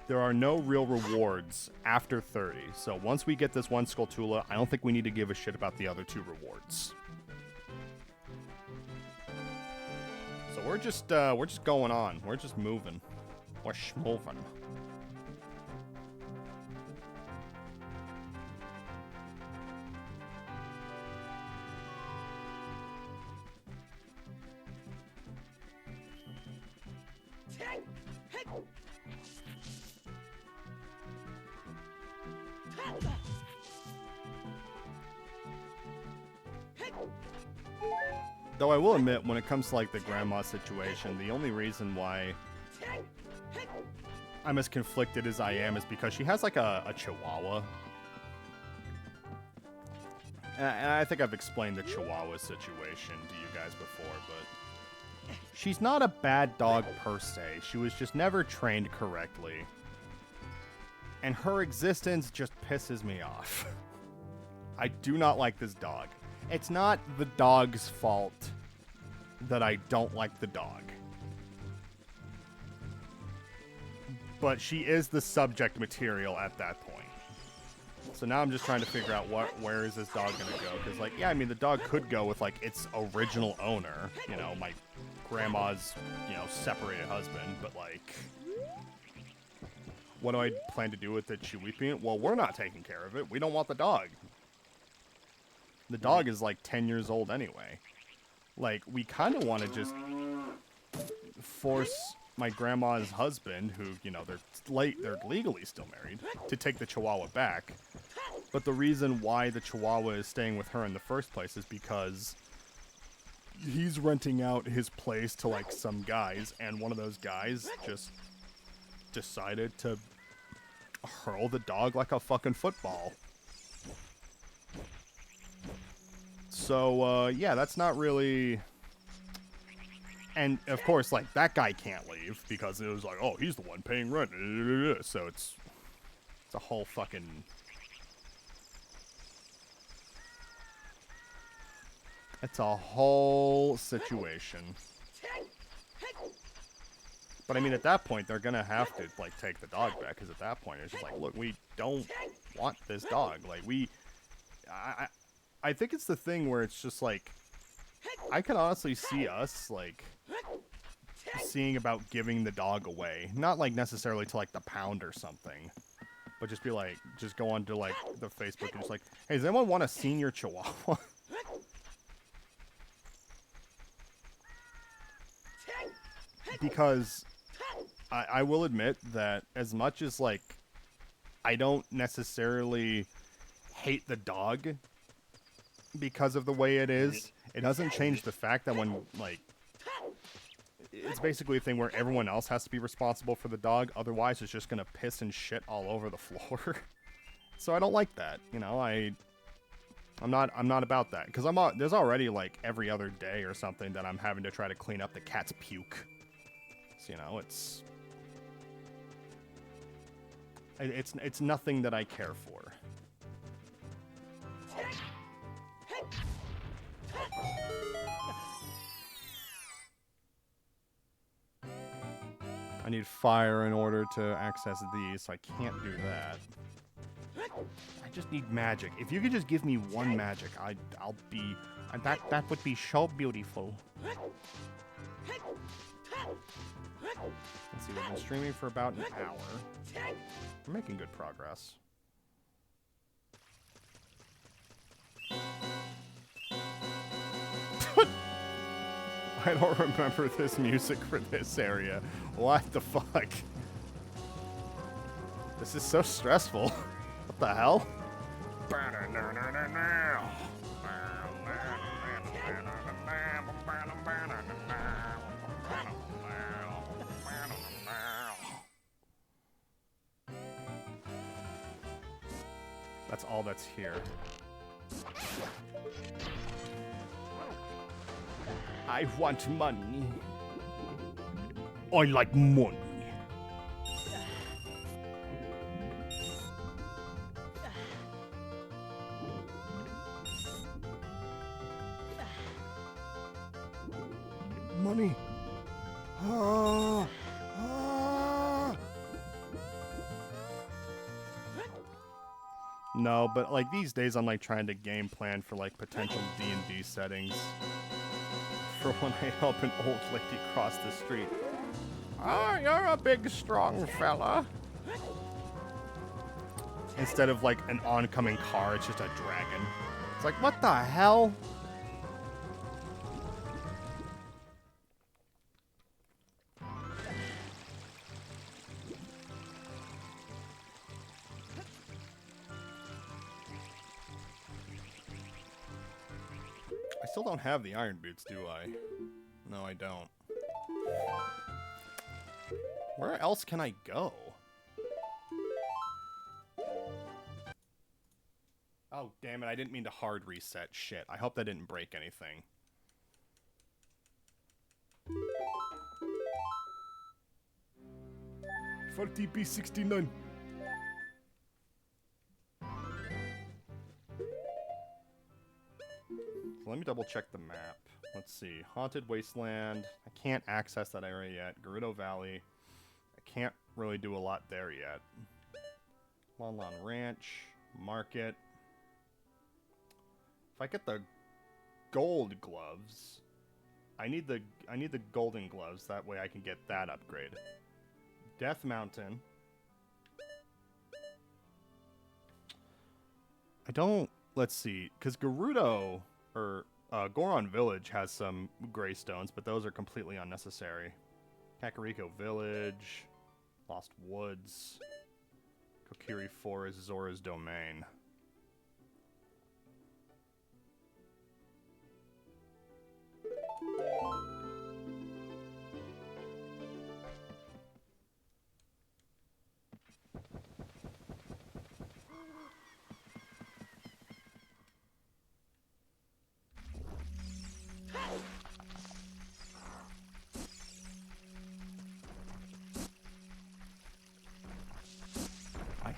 S1: there are no real rewards after 30. So once we get this one Skulltula, I don't think we need to give a shit about the other two rewards. So we're just going on. We're just moving. We're schmoving. Though I will admit, when it comes to like the grandma situation, the only reason why I'm as conflicted as I am is because she has like a chihuahua. And I think I've explained the chihuahua situation to you guys before, but she's not a bad dog per se. She was just never trained correctly. And her existence just pisses me off. I do not like this dog. It's not the dog's fault that I don't like the dog. But she is the subject material at that point. So now I'm just trying to figure out where is this dog gonna go? Because, like, yeah, I mean, the dog could go with, like, its original owner. You know, my grandma's, you know, separated husband. But, like, what do I plan to do with the Chiweepian? Well, we're not taking care of it. We don't want the dog. The dog is like 10 years old anyway. Like, we kind of want to just force my grandma's husband, who, you know, they're legally still married, to take the Chihuahua back. But the reason why the Chihuahua is staying with her in the first place is because he's renting out his place to like some guys, and one of those guys just decided to hurl the dog like a fucking football. So yeah, that's not really. And of course, like, that guy can't leave because it was like, oh, he's the one paying rent. So it's a whole fucking. It's a whole situation. But I mean, at that point, they're gonna have to like take the dog back, because at that point, it's just like, look, we don't want this dog. Like, I think it's the thing where it's just like, I can honestly see us like seeing about giving the dog away, not like necessarily to like the pound or something, but just be like, just go on to like the Facebook and just like, hey, does anyone want a senior Chihuahua? Because I will admit that as much as like I don't necessarily hate the dog because of the way it is, it doesn't change the fact that when like it's basically a thing where everyone else has to be responsible for the dog, otherwise it's just gonna piss and shit all over the floor. So I don't like that, you know. I'm not about that, because there's already like every other day or something that I'm having to try to clean up the cat's puke. So, you know, it's nothing that I care for. I need fire in order to access these, so I can't do that. I just need magic. If you could just give me one magic, I'll be... That would be so beautiful. Let's see, we've been streaming for about an hour. We're making good progress. I don't remember this music for this area. What the fuck? This is so stressful. What the hell? That's all that's here. I want money. I like money. Money. Ah, ah. No, but like these days I'm like trying to game plan for like potential D&D settings. For when I help an old lady cross the street. Oh, you're a big, strong fella. Instead of like an oncoming car, it's just a dragon. It's like, what the hell? I still don't have the iron boots, do I? No, I don't. Where else can I go? Oh, damn it, I didn't mean to hard reset. Shit, I hope that didn't break anything. For TP69. Let me double check the map. Let's see. Haunted Wasteland. I can't access that area yet. Gerudo Valley. I can't really do a lot there yet. Lon Lon Ranch. Market. If I get the gold gloves, I need the golden gloves. That way I can get that upgrade. Death Mountain. I don't... Let's see. Because Gerudo... Or Goron Village has some gray stones, but those are completely unnecessary. Kakariko Village, Lost Woods, Kokiri Forest, Zora's Domain.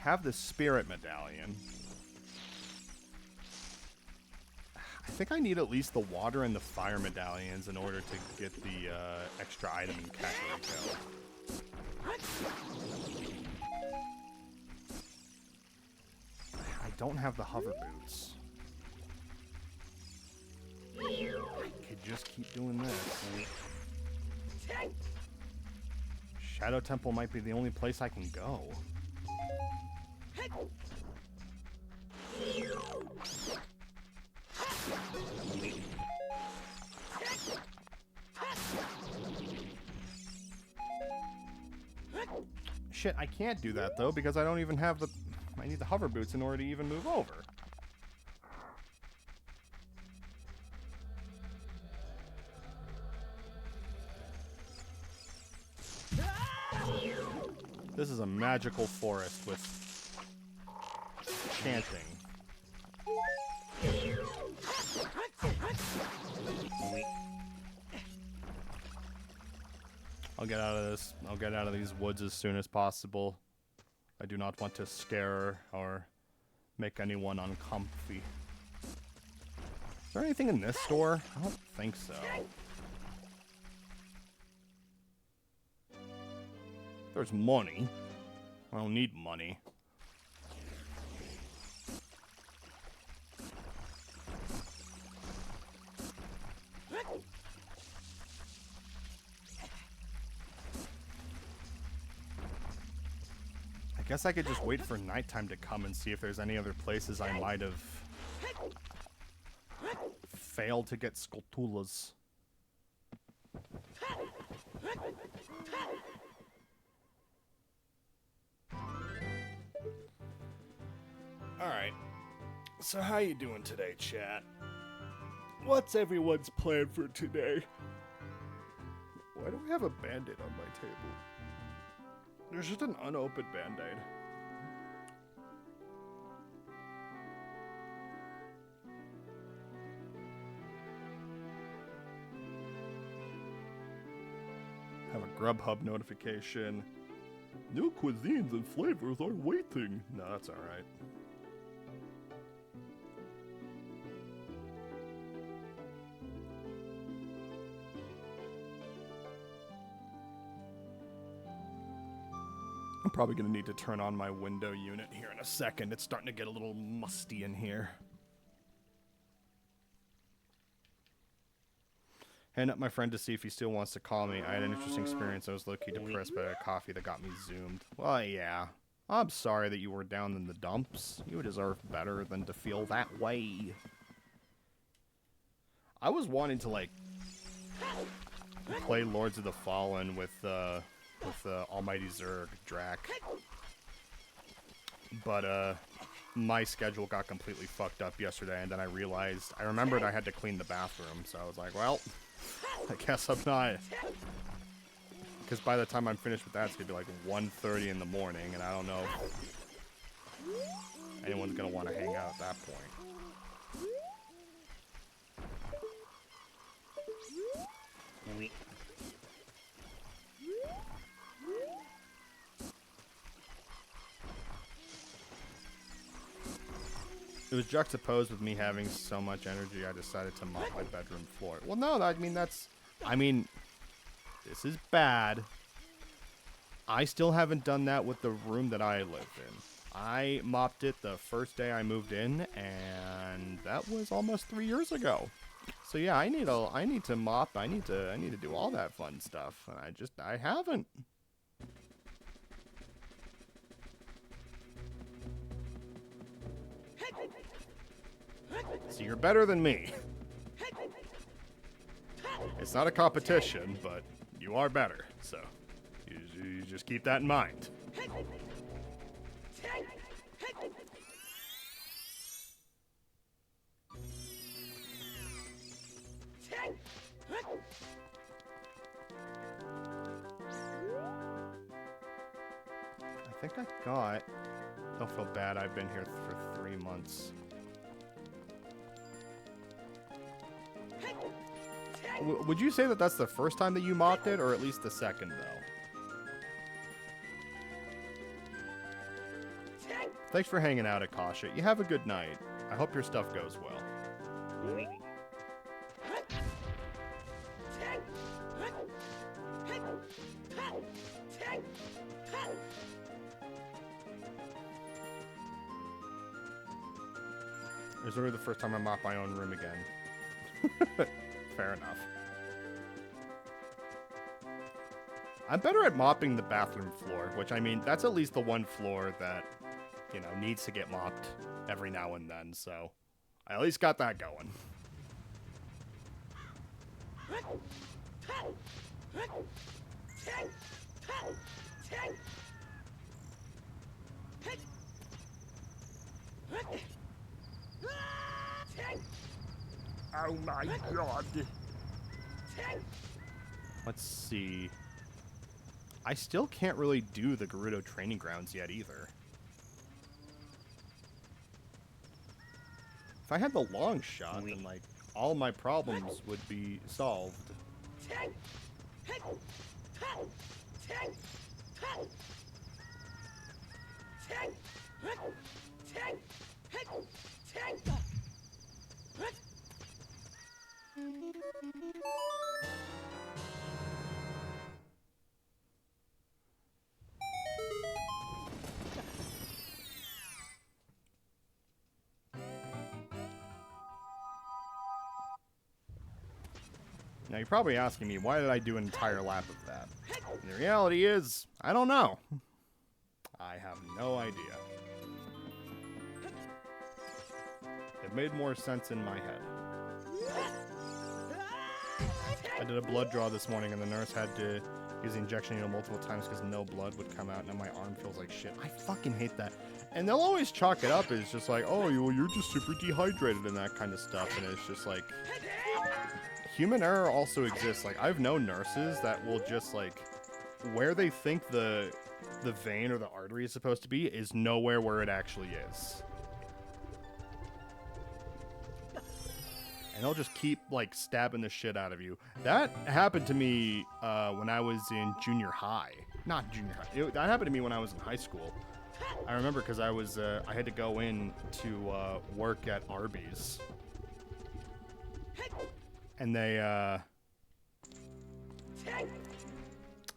S1: have the spirit medallion. I think I need at least the water and the fire medallions in order to get the extra item in Kakariko. I don't have the hover boots. I could just keep doing this. Shadow Temple might be the only place I can go. Shit, I can't do that though because I don't even have the... I need the hover boots in order to even move over. This is a magical forest with chanting. I'll get out of this. I'll get out of these woods as soon as possible. I do not want to scare or make anyone uncomfy. Is there anything in this store? I don't think so. There's money. I don't need money. I guess I could just wait for nighttime to come and see if there's any other places I might have failed to get Skulltulas. Alright, so how you doing today, chat? What's everyone's plan for today? Why do we have a Band-Aid on my table? There's just an unopened Band-Aid. Have a Grubhub notification. New cuisines and flavors are waiting. No, that's alright. I'm probably going to need to turn on my window unit here in a second. It's starting to get a little musty in here. Hitting up my friend to see if he still wants to call me. I had an interesting experience. I was low-key depressed by a coffee that got me zoomed. Well, yeah. I'm sorry that you were down in the dumps. You deserve better than to feel that way. I was wanting to, like, play Lords of the Fallen with Almighty Zerg, Drac. But, my schedule got completely fucked up yesterday, and then I remembered I had to clean the bathroom, so I was like, well, I guess I'm not. Because by the time I'm finished with that, it's going to be like 1:30 in the morning, and I don't know if anyone's going to want to hang out at that point. It was juxtaposed with me having so much energy, I decided to mop my bedroom floor. Well, no, I mean, this is bad. I still haven't done that with the room that I live in. I mopped it the first day I moved in, and that was almost 3 years ago. So yeah, I need to mop. I need to do all that fun stuff, and I haven't. So you're better than me. It's not a competition, but you are better. So you just keep that in mind. I think I got... Don't feel bad, I've been here for 3 months. Would you say that that's the first time that you mopped it, or at least the second, though? Thanks for hanging out, Akasha. You have a good night. I hope your stuff goes well. It's really the first time I mop my own room again. Fair enough. I'm better at mopping the bathroom floor, which, I mean, that's at least the one floor that, you know, needs to get mopped every now and then, so I at least got that going.
S3: Oh my god.
S1: Let's see. I still can't really do the Gerudo training grounds yet either. If I had the long shot, then, like, all my problems would be solved. Now, you're probably asking me, why did I do an entire lap of that? And the reality is, I don't know. I have no idea. It made more sense in my head. I did a blood draw this morning, and the nurse had to use the injection needle multiple times because no blood would come out, and now my arm feels like shit. I fucking hate that. And they'll always chalk it up as just like, oh, you're just super dehydrated and that kind of stuff, and it's just like... Human error also exists. Like, I've known nurses that will just, like, where they think the vein or the artery is supposed to be is nowhere where it actually is. And they'll just keep, like, stabbing the shit out of you. That happened to me when I was in junior high. Not junior high. That happened to me when I was in high school. I remember because I had to go in to work at Arby's. And they,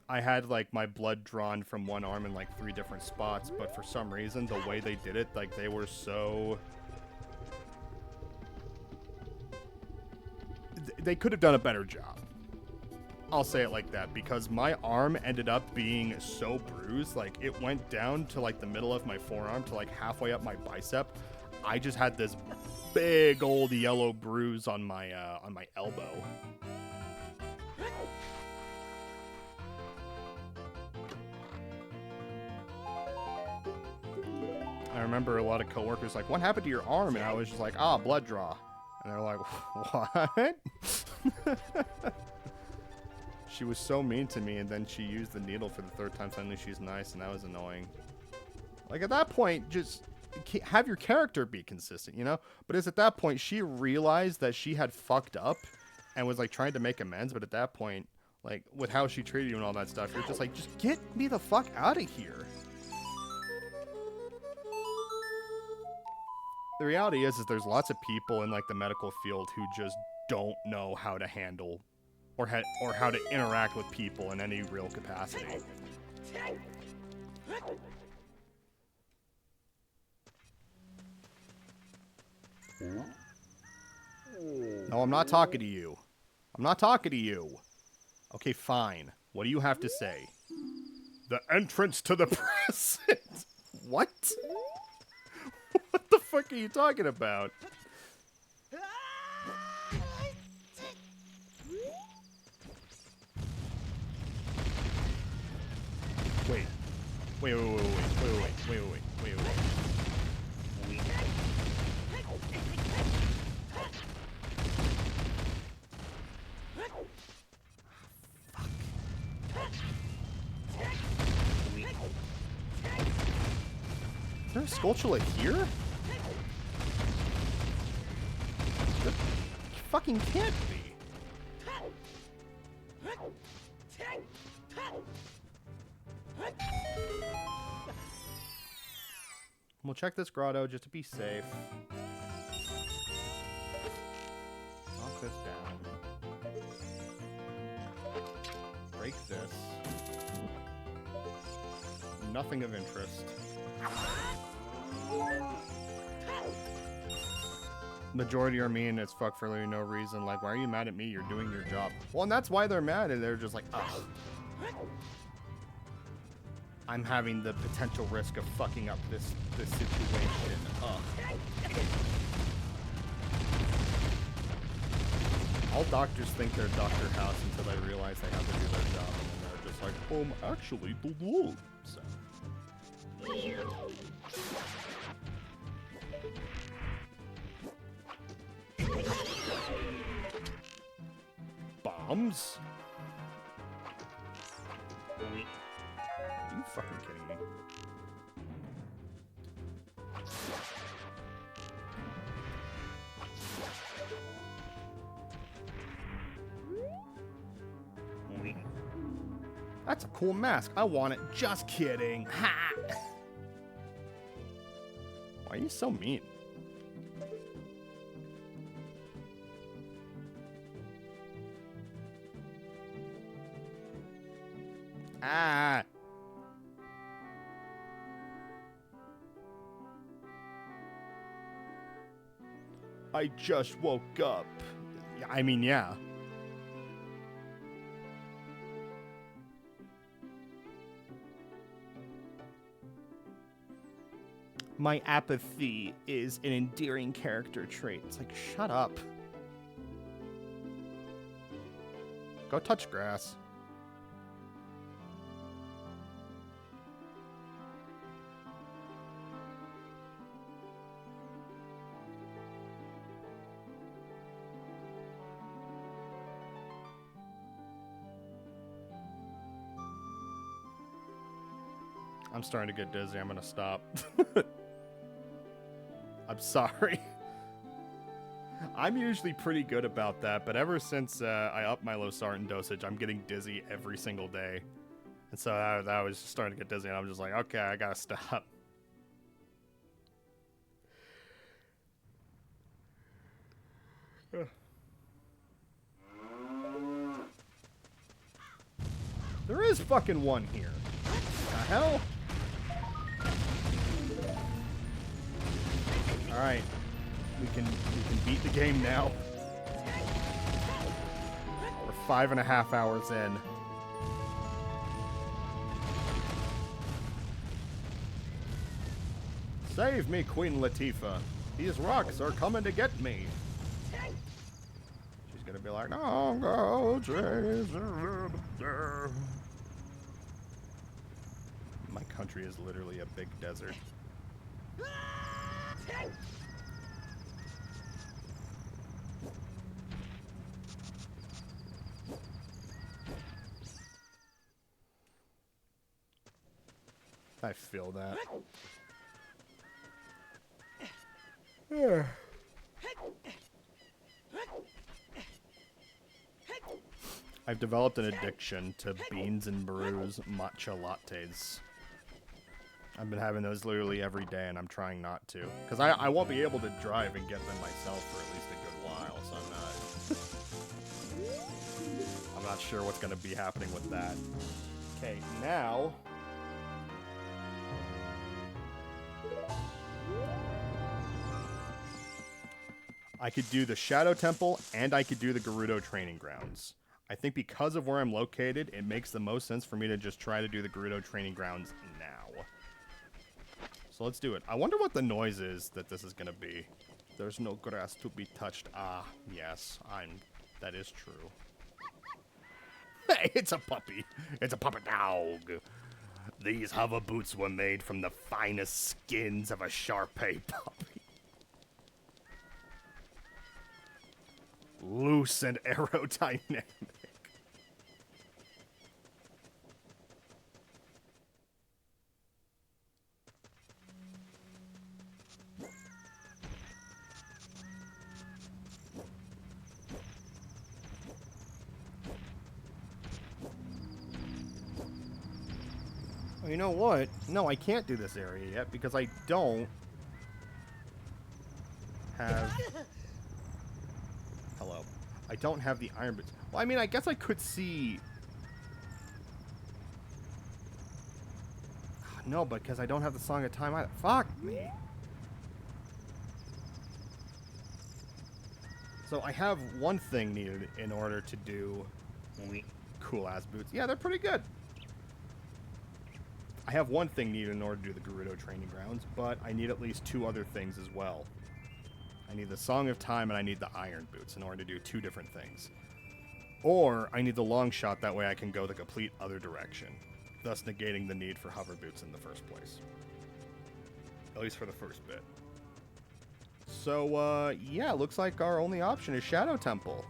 S1: I had, like, my blood drawn from one arm in, like, 3 different spots, but for some reason, the way they did it, like, they were so... They could have done a better job. I'll say it like that, because my arm ended up being so bruised, like, it went down to, like, the middle of my forearm to, like, halfway up my bicep. I just had this big old yellow bruise on my elbow. I remember a lot of coworkers like, "What happened to your arm?" And I was just like, "Ah, blood draw." And they're like, "What?" She was so mean to me, and then she used the needle for the 3rd time. Suddenly she's nice, and that was annoying. Like, at that point, just have your character be consistent, you know? But it's at that point she realized that she had fucked up and was, like, trying to make amends. But at that point, like, with how she treated you and all that stuff, you're just like, just get me the fuck out of here. The reality is there's lots of people in, like, the medical field who just don't know how to handle or how to interact with people in any real capacity. No, I'm not talking to you. I'm not talking to you. Okay, fine. What do you have to say? The entrance to the present. What? What the fuck are you talking about? Wait. Wait. Is there a Skulltula here? There fucking can't be. We'll check this grotto just to be safe. Knock this down. Break this. Nothing of interest. Majority are mean as fuck for literally no reason. Like, why are you mad at me? You're doing your job. Well, and that's why they're mad, and they're just like, ugh. I'm having the potential risk of fucking up this situation. Ugh. All doctors think they're Dr. House until they realize they have to do their job, and then they're just like, actually, so. Bombs? Are you fucking kidding me? That's a cool mask. I want it. Just kidding. Ha! Why are you so mean? Ah! I just woke up. I mean, yeah. My apathy is an endearing character trait. It's like, shut up. Go touch grass. I'm starting to get dizzy. I'm gonna stop. I'm sorry. I'm usually pretty good about that, but ever since I upped my losartan dosage, I'm getting dizzy every single day. And so I was just starting to get dizzy, and I'm just like, okay, I gotta stop. There is fucking one here. What the hell? Alright. We can beat the game now. We're 5.5 hours in. Save me, Queen Latifah. These rocks are coming to get me. She's gonna be like, no, go, my country is literally a big desert. I feel that. I've developed an addiction to beans and brews matcha lattes. I've been having those literally every day, and I'm trying not to. Because I won't be able to drive and get them myself for at least a good while, so I'm not sure what's going to be happening with that. Okay, now... I could do the Shadow Temple, and I could do the Gerudo Training Grounds. I think because of where I'm located, it makes the most sense for me to just try to do the Gerudo Training Grounds now. So let's do it. I wonder what the noise is that this is going to be. There's no grass to be touched. Ah, yes, that is true. Hey, it's a puppy. It's a puppet dog. These hover boots were made from the finest skins of a Shar-Pei puppy. Loose and aerodynamic. You know what? No, I can't do this area yet because I don't have... Hello. I don't have the iron boots. Well, I mean, I guess I could see... No, because I don't have the Song of Time either. Fuck me. So I have one thing needed in order to do cool-ass boots. Yeah, they're pretty good. I have one thing needed in order to do the Gerudo Training Grounds, but I need at least 2 other things as well. I need the Song of Time and I need the Iron Boots in order to do 2 different things. Or I need the long shot, that way I can go the complete other direction, thus negating the need for hover boots in the first place. At least for the first bit. So, yeah, looks like our only option is Shadow Temple.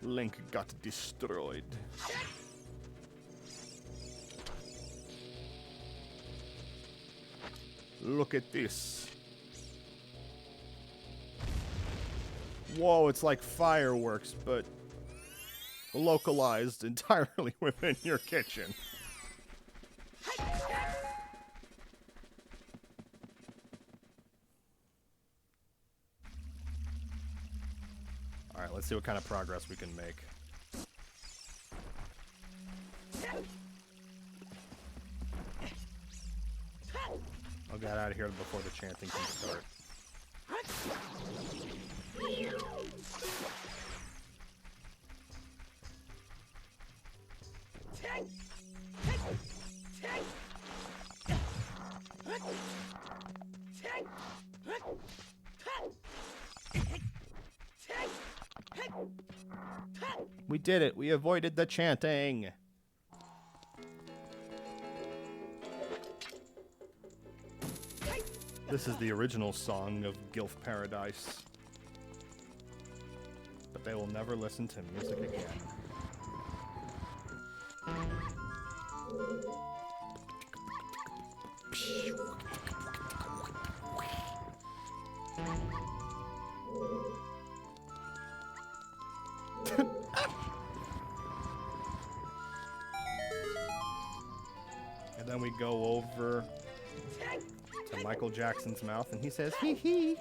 S1: Link got destroyed. Look at this. Whoa, it's like fireworks, but localized entirely within your kitchen. Alright, let's see what kind of progress we can make. I'll get out of here before the chanting can start. We did it! We avoided the chanting! This is the original song of Gilf Paradise. But they will never listen to music again. And then we go over to Michael Jackson's mouth and he says, hee hee.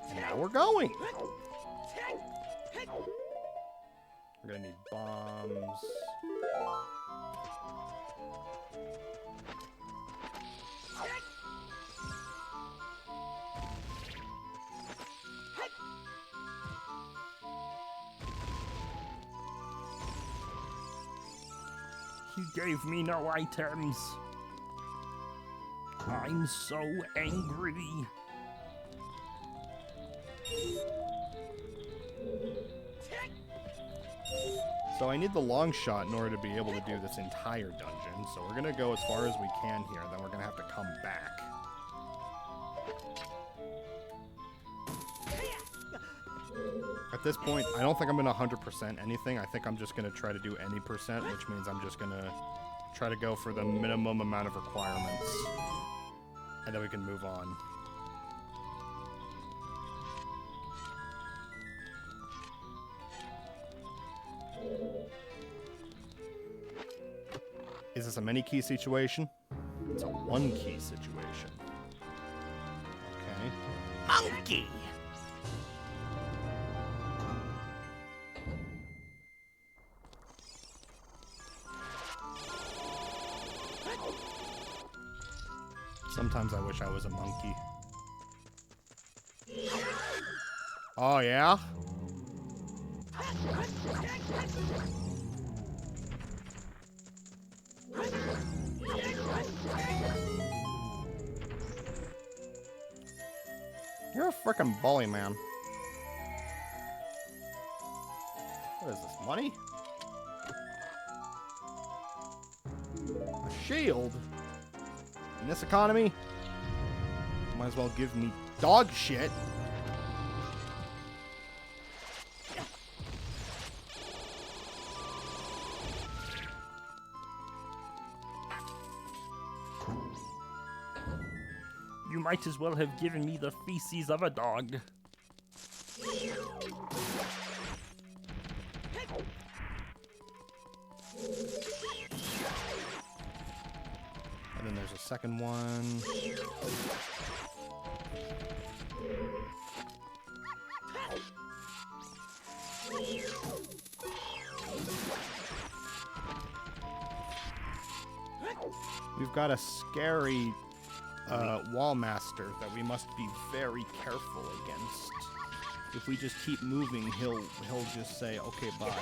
S1: And now we're going. We're gonna need bombs. He gave me no items. I'm so angry. So I need the long shot in order to be able to do this entire dungeon. So we're gonna go as far as we can here, then we're gonna have to come back. At this point, I don't think I'm gonna 100% anything. I think I'm just gonna try to do any percent, which means I'm just gonna try to go for the minimum amount of requirements. And then we can move on. Is this a many key situation? It's a 1 key situation. Okay. Monkey! Sometimes I wish I was a monkey. Oh, yeah? You're a frickin' bully, man. What is this, money? A shield? In this economy? Might as well give me dog shit. You
S4: might as well have given me the feces of a dog.
S1: And then there's a second one. We've got a scary wall master that we must be very careful against. If we just keep moving, he'll just say, okay, bye.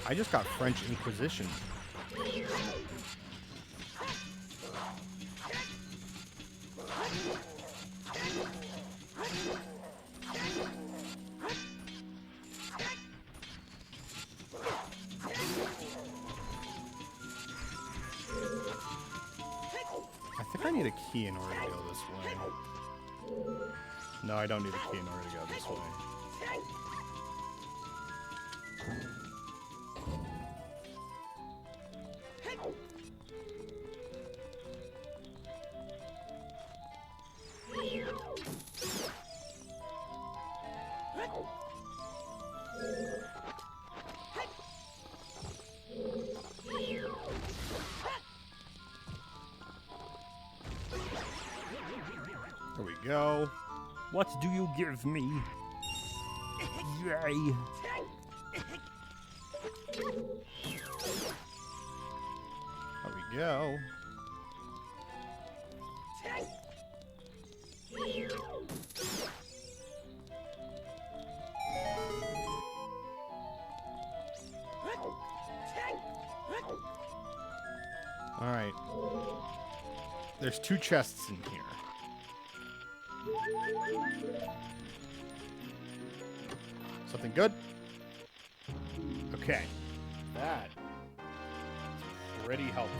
S1: I just got French Inquisition. I think I need a key in order to go this way. No, I don't need a key in order to go this way. There we go.
S4: What do you give me? Yay.
S1: There we go. All right. There's 2 chests in here. Something good? Okay. That is pretty helpful.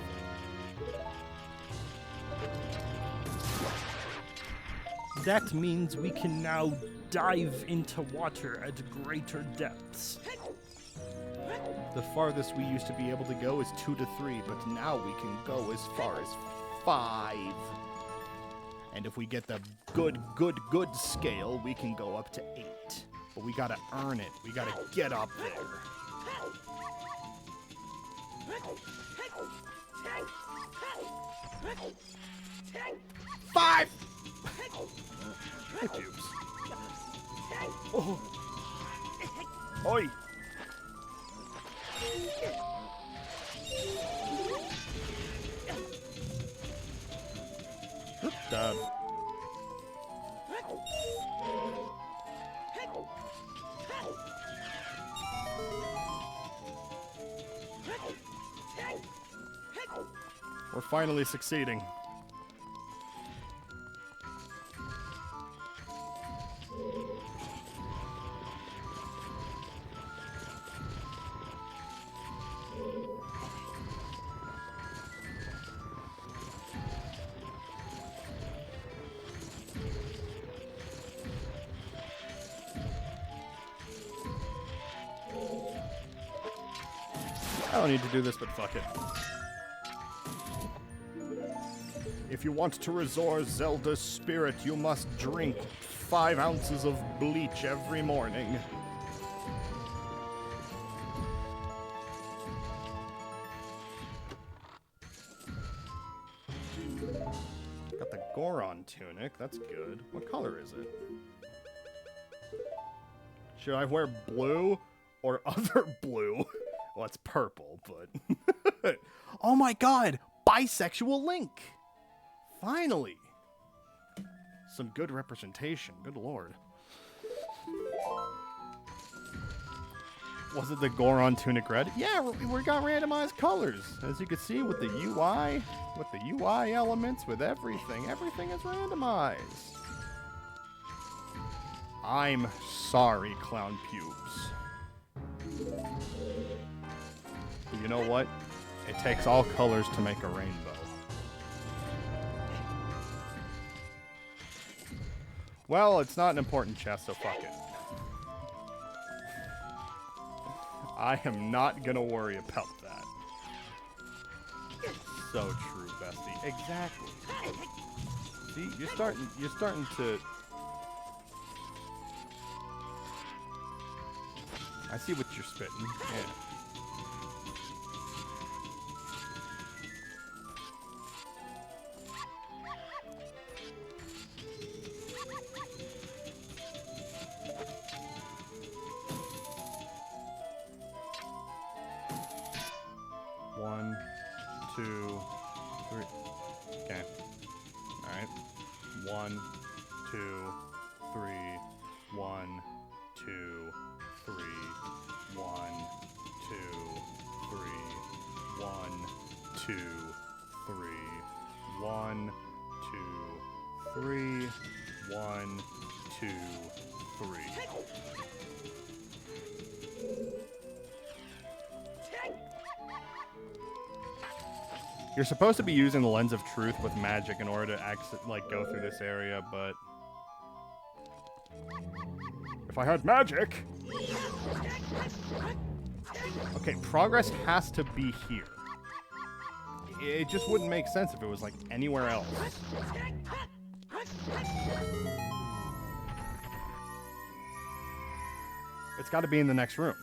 S4: That means we can now dive into water at greater depths.
S1: The farthest we used to be able to go is 2 to 3, but now we can go as far as 5. And if we get the good scale, we can go up to 8. But we gotta earn it. We gotta get up there. 5! Hey, pubes.
S4: Oh. Oi!
S1: We're finally succeeding. I don't need to do this, but fuck it. If you want to restore Zelda's spirit, you must drink 5 ounces of bleach every morning. Got the Goron tunic, that's good. What color is it? Should I wear blue or other blue? Well, it's purple, but... Oh my god! Bisexual Link! Finally! Some good representation, good lord. Was it the Goron tunic red? Yeah, we got randomized colors. As you can see with the UI elements, with everything is randomized. I'm sorry, Clown Pubes. But you know what? It takes all colors to make a rainbow. Well, it's not an important chest, so fuck it. I am not gonna worry about that. So true. bestie. Exactly. See, you're starting to... I see what you're spitting. Yeah. One, two, three. Okay. All right. 1, 2, 3. 1, 2, 3. 1, 2, 3. 1, 2, 3. 1, 2, 3. 1, 2, 3. You're supposed to be using the lens of truth with magic in order to go through this area, but if I had magic. Okay, progress has to be here. It just wouldn't make sense if it was like anywhere else. It's got to be in the next room.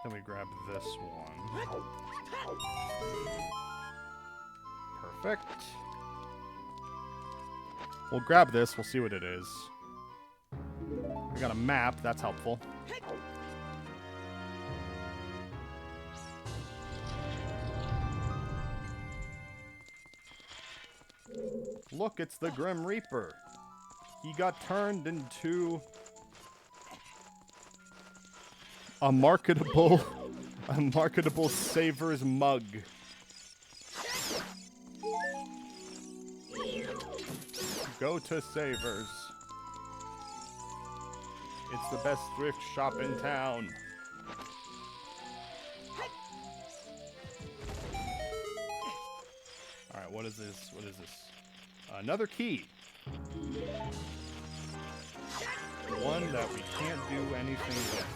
S1: Then we grab this one. Perfect. We'll grab this, we'll see what it is. We got a map, that's helpful. Look, it's the Grim Reaper. He got turned into a marketable Savers mug. Go to Savers. It's the best thrift shop in town. Alright, what is this? What is this? Another key. One that we can't do anything with.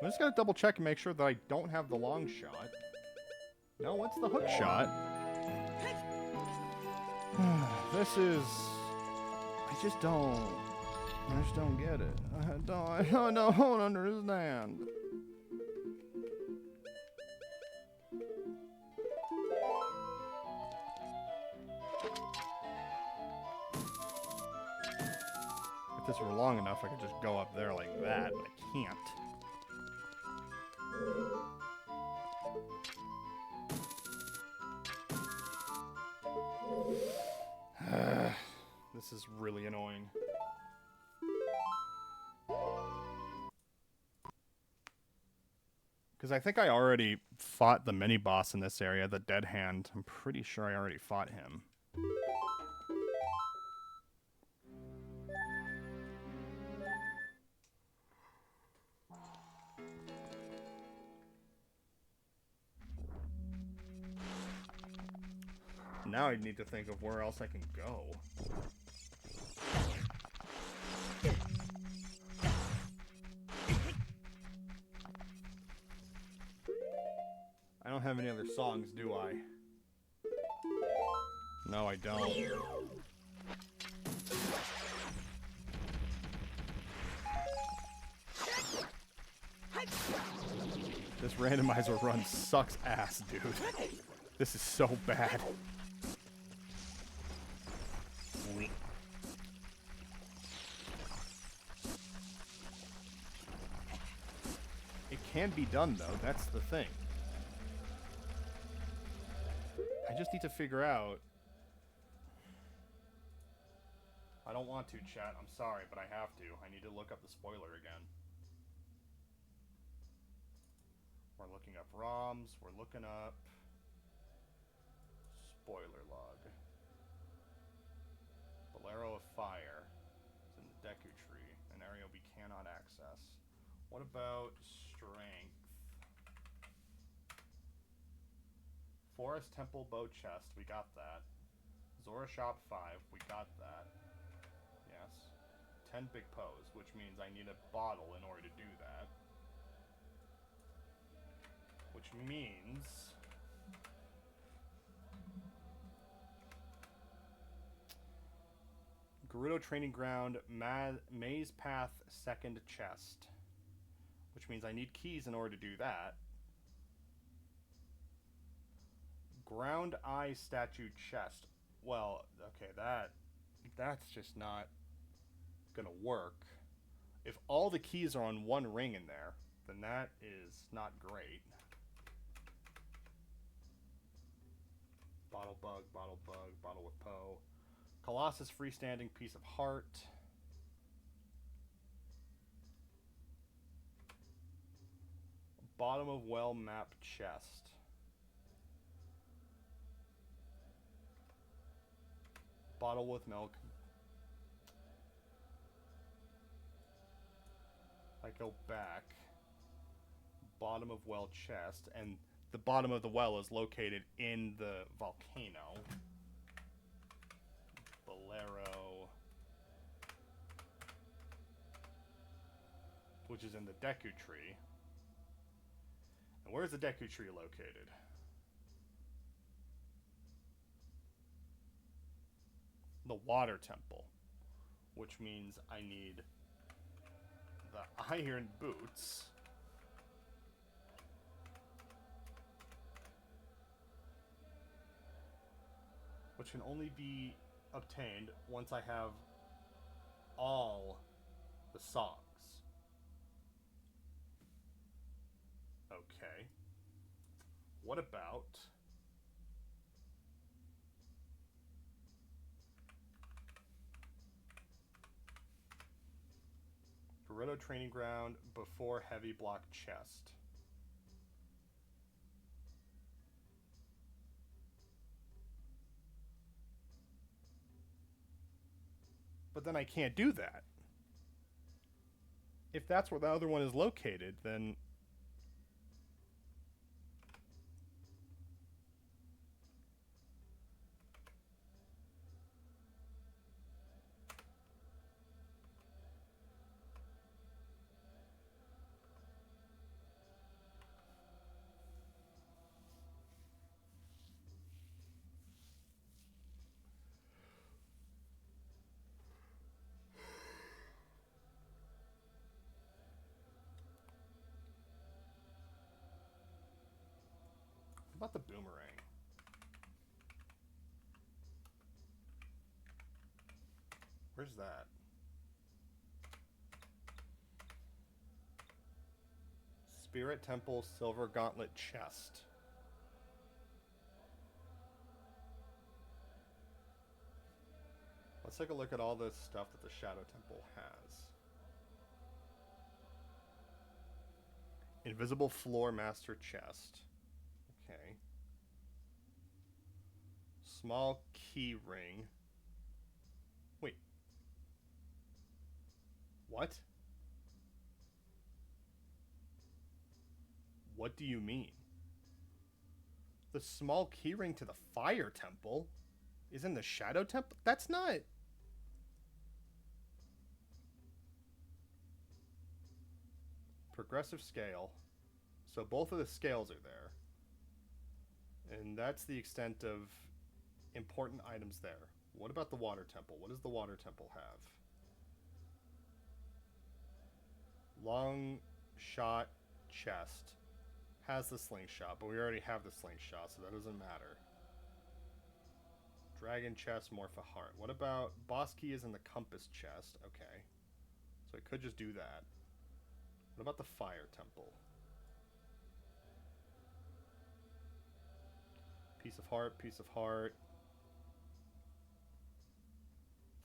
S1: I'm just gonna double check and make sure that I don't have the long shot. No, what's the hook shot? This is... I just don't get it. I don't understand. If this were long enough, I could just go up there like that, but I can't. This is really annoying. Because I think I already fought the mini-boss in this area, the Dead Hand. I'm pretty sure I already fought him. Now I need to think of where else I can go. I don't have any other songs, do I? No, I don't. This randomizer run sucks ass, dude. This is so bad. It can be done, though. That's the thing. I just need to figure out... I don't want to, chat. I'm sorry, but I have to. I need to look up the spoiler again. We're looking up ROMs. We're looking up spoiler log. Bolero of Fire. It's in the Deku Tree, an area we cannot access. What about Strength? Forest Temple Bow Chest, we got that. Zora Shop 5, we got that. Yes. 10 Big Pose, which means I need a bottle in order to do that. Which means... Gerudo Training Ground, Maze Path, second chest. Which means I need keys in order to do that. Ground Eye Statue Chest. Well, okay, that's just not gonna work. If all the keys are on one ring in there, then that is not great. Bottle Bug, Bottle with Poe. Colossus Freestanding Piece of Heart. Bottom of Well Map Chest. Bottle with milk. I go back. Bottom of well chest, and the bottom of the well is located in the volcano. Bolero, which is in the Deku Tree. And where's the Deku Tree located? The Water Temple, which means I need the iron boots. Which can only be obtained once I have all the songs. Okay. What about... Gerudo Training Ground before Heavy Block Chest. But then I can't do that. If that's where the other one is located, then... What about the boomerang? Where's that? Spirit Temple Silver Gauntlet Chest. Let's take a look at all the stuff that the Shadow Temple has. Invisible Floor Master Chest. Okay. Small key ring. Wait. What? What do you mean? The small keyring to the Fire Temple is in the Shadow Temple? That's not... Progressive scale. So both of the scales are there. And that's the extent of important items there. What about the Water Temple? What does the Water Temple have? Long shot chest. Has the slingshot, but we already have the slingshot, so that doesn't matter. Dragon chest, Morpha heart. What about... Boss key is in the compass chest. Okay. So I could just do that. What about the Fire Temple? Piece of heart, piece of heart.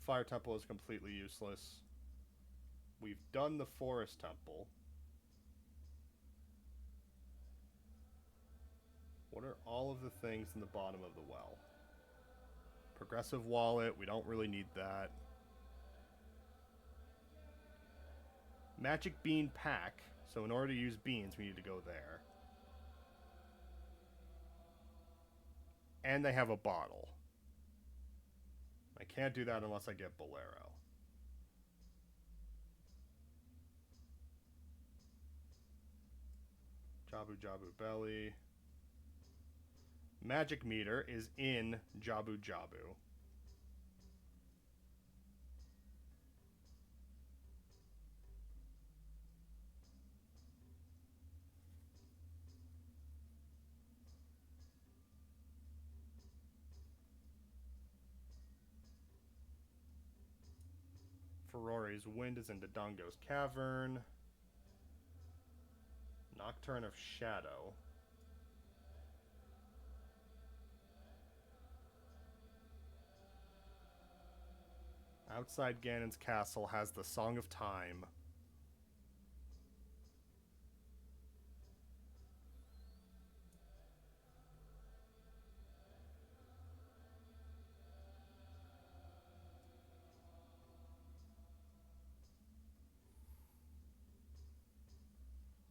S1: Fire Temple is completely useless. We've done the Forest Temple. What are all of the things in the bottom of the well? Progressive wallet, we don't really need that. Magic bean pack. So in order to use beans, we need to go there. And they have a bottle. I can't do that unless I get Bolero. Jabu Jabu Belly. Magic meter is in Jabu Jabu. Ferrari's wind is in Dodongo's cavern. Nocturne of Shadow. Outside Ganon's castle has the Song of Time.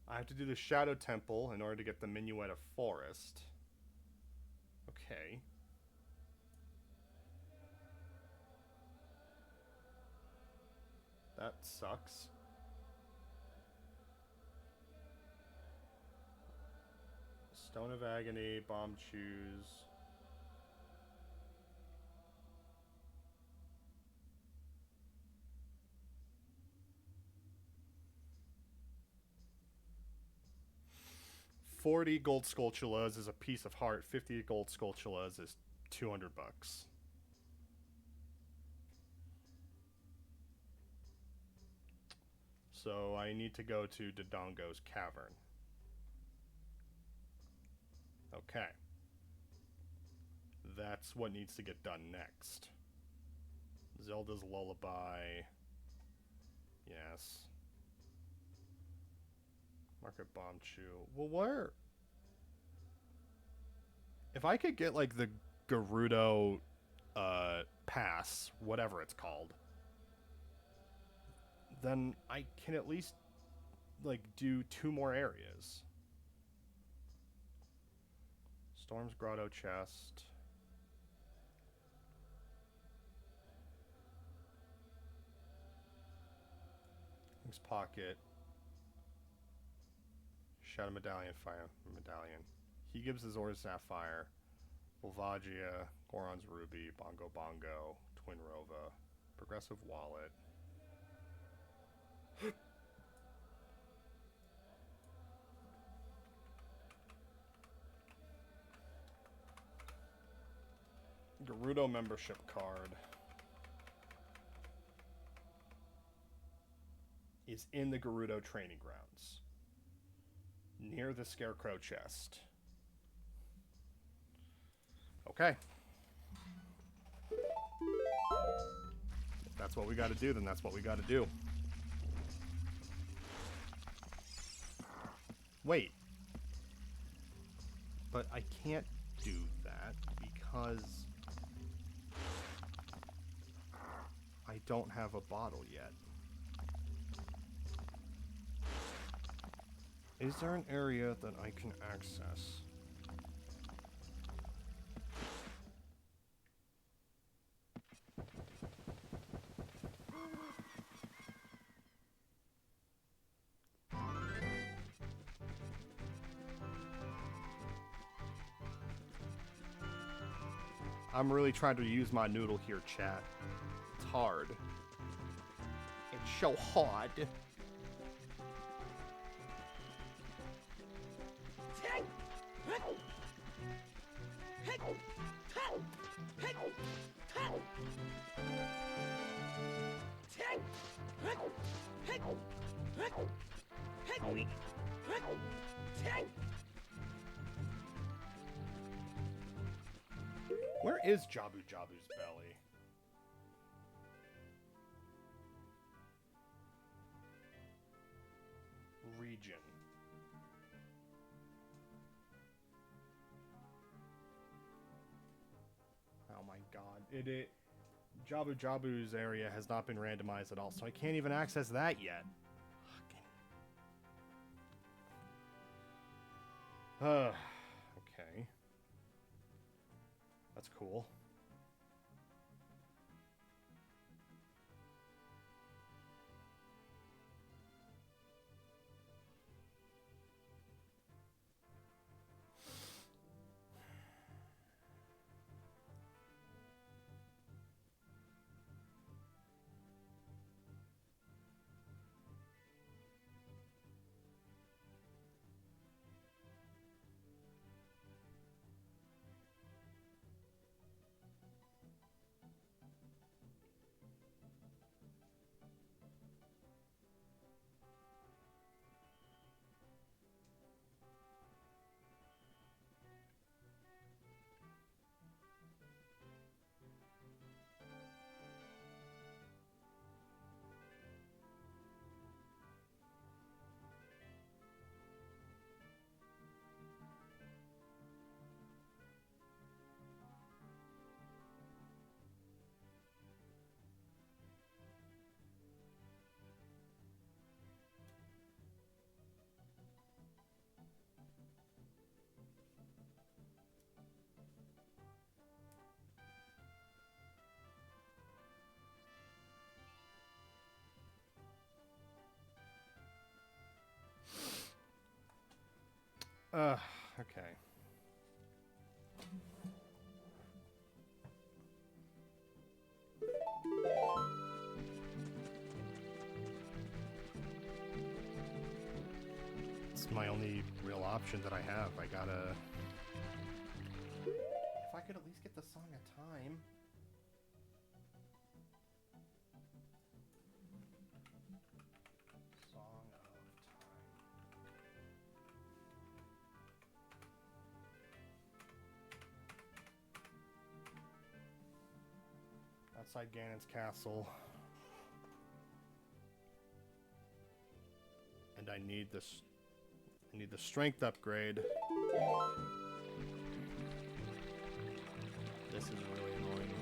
S1: I have to do the Shadow Temple in order to get the Minuet of Forest. Okay. That sucks. Stone of Agony, Bomb Choose. $40 gold Skulltulas is a piece of heart. 50 gold Skulltulas is $200. So I need to go to Dodongo's cavern. Okay. That's what needs to get done next. Zelda's Lullaby. Yes. Market Bomb Chew. Well, where? If I could get, like, the Gerudo pass, whatever it's called, then I can at least, like, do 2 more areas. Storm's Grotto chest. King's Pocket. Shadow Medallion, Fire Medallion. He gives his Ore Sapphire. Volvagia, Goron's Ruby, Bongo Bongo, Twin Rova, Progressive Wallet. Gerudo membership card is in the Gerudo training grounds, near the Scarecrow chest. Okay. If that's what we gotta do, then that's what we gotta do. Wait. But I can't do that because I don't have a bottle yet. Is there an area that I can access? I'm really trying to use my noodle here, chat. It's hard. It's so hard. Where is Jabu Jabu's belly? Region. Jabu Jabu's area has not been randomized at all, so I can't even access that yet. Okay. That's cool. Okay. It's my only real option that I have. I gotta... If I could at least get the song a time. Song of time. Outside Ganon's castle. And I need this. I need the strength upgrade. This is really annoying.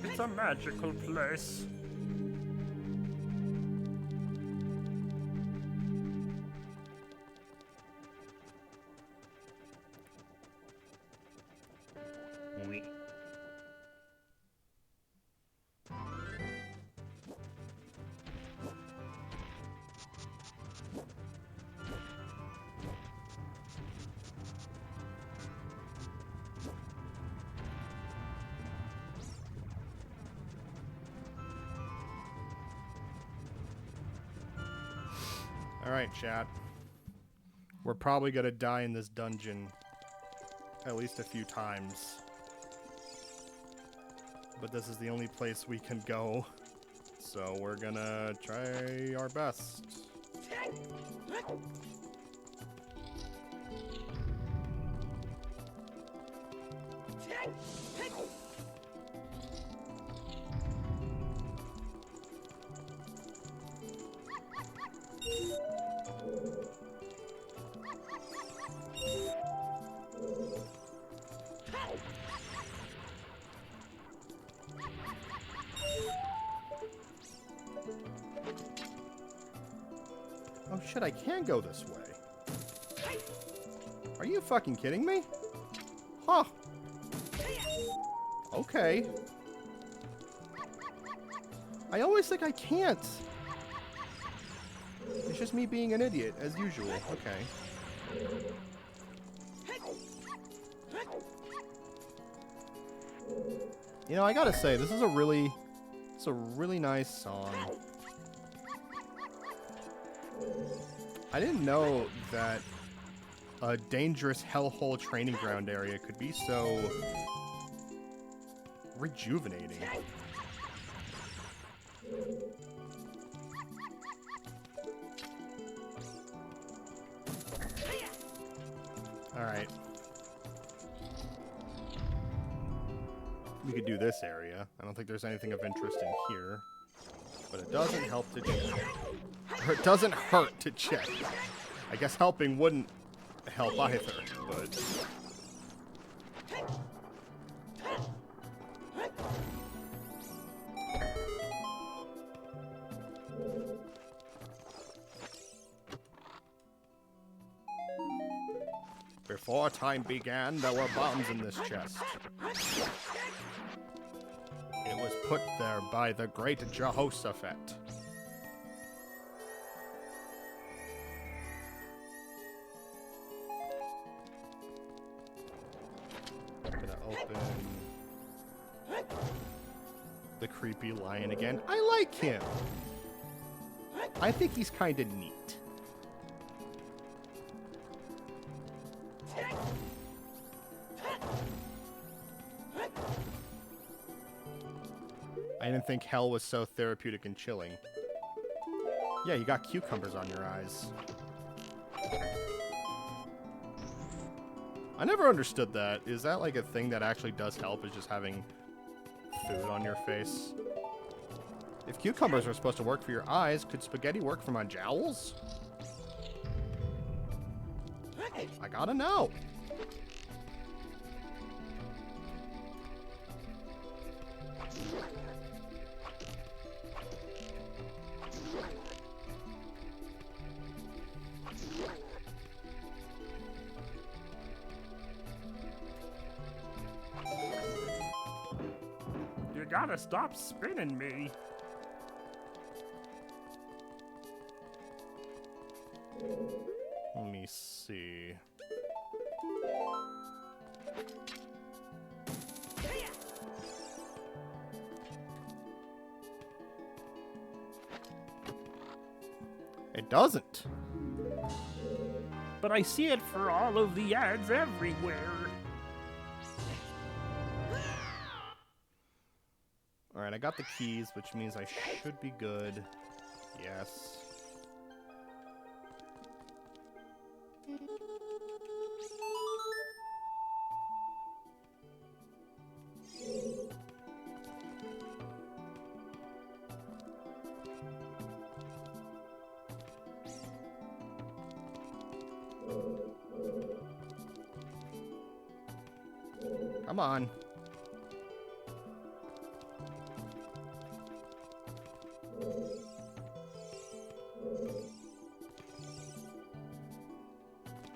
S4: It's a magical place.
S2: Oui.
S1: Alright, chat. We're probably gonna die in this dungeon at least a few times. But this is the only place we can go. So we're gonna try our best. Oh shit, I can go this way. Are you fucking kidding me? Huh. Okay. I always think I can't. It's just me being an idiot, as usual. Okay. You know, I gotta say, this is a really nice song. I didn't know that a dangerous hellhole training ground area could be so rejuvenating. Alright. We could do this area. I don't think there's anything of interest in here. But it doesn't help to check. Or it doesn't hurt to check. I guess helping wouldn't help either, but... Before time began, there were bombs in this chest. It was put there by the great Jehoshaphat. I'm gonna open the creepy lion again. I like him. I think he's kind of neat. I didn't think hell was so therapeutic and chilling. Yeah, you got cucumbers on your eyes. I never understood that. Is that like a thing that actually does help, is just having food on your face? If cucumbers are supposed to work for your eyes, could spaghetti work for my jowls? I gotta know.
S4: You gotta stop spinning me.
S1: Let me see. It doesn't.
S4: But I see it for all of the ads everywhere.
S1: Alright, I got the keys, which means I should be good. Yes. Come on.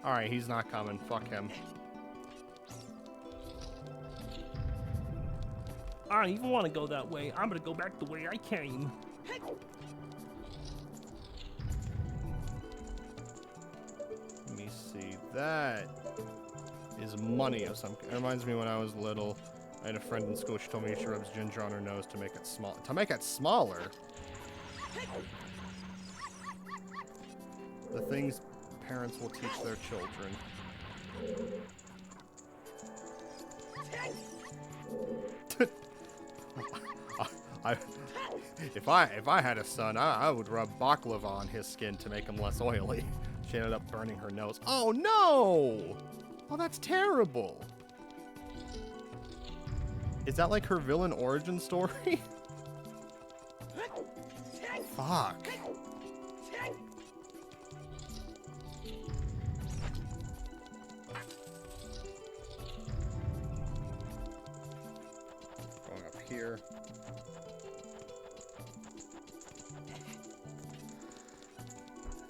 S1: Alright, he's not coming. Fuck him.
S4: I don't even want to go that way. I'm gonna go back the way I came.
S1: Let me see. That is money of some. It reminds me when I was little. I had a friend in school. She told me she rubs ginger on her nose to make it small. To make it smaller. The things parents will teach their children. If I had a son, I would rub baklava on his skin to make him less oily. She ended up burning her nose. Oh no! Oh, that's terrible. Is that like her villain origin story? Fuck. Going up here.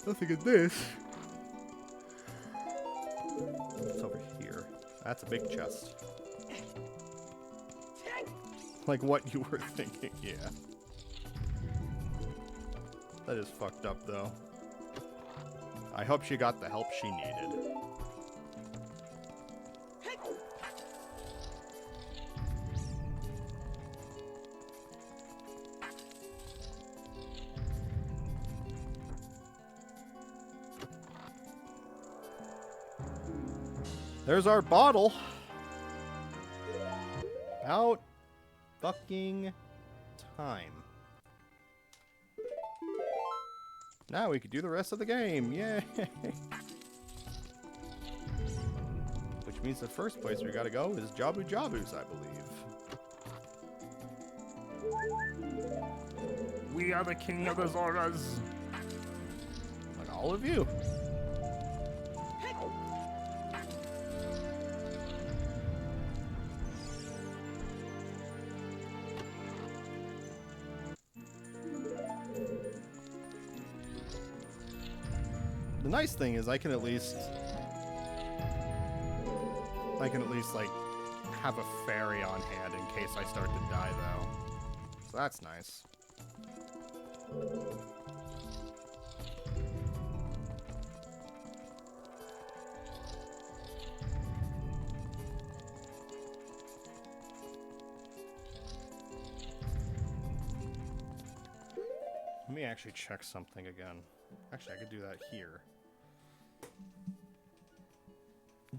S1: Nothing in this. What's over here? That's a big chest. Like what you were thinking, yeah. That is fucked up, though. I hope she got the help she needed. There's our bottle. Out fucking time. Now we could do the rest of the game. Yay! Which means the first place we gotta go is Jabu Jabu's, I believe.
S4: We are the king of the Zoras.
S1: Like all of you. The nice thing is I can at least like have a fairy on hand in case I start to die though. So that's nice. Let me actually check something again. Actually, I could do that here.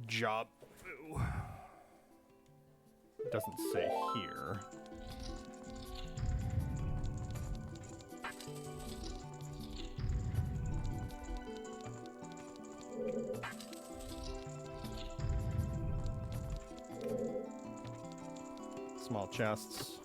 S1: Job. It doesn't say here. Small chests.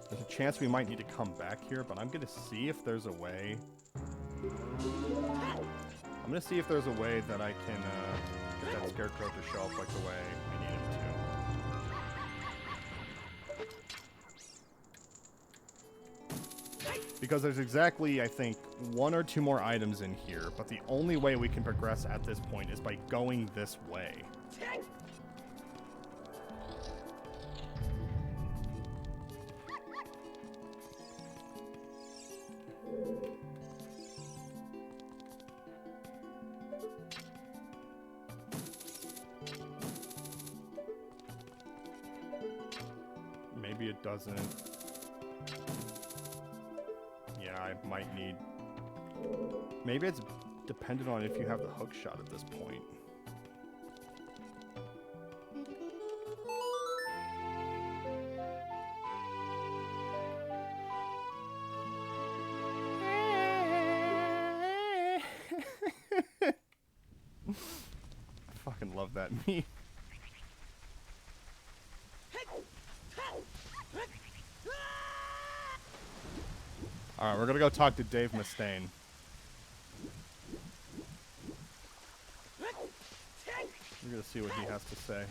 S1: There's a chance we might need to come back here, but I'm gonna see if there's a way. I'm gonna see if there's a way that I can get that scarecrow to show up like the way I need him to. Because there's exactly, I think, 1 or 2 more items in here, but the only way we can progress at this point is by going this way. Maybe it doesn't. Yeah, I might need... Maybe it's dependent on if you have the hook shot at this point. I fucking love that meme. Alright, we're gonna go talk to Dave Mustaine. We're gonna see what he has to say.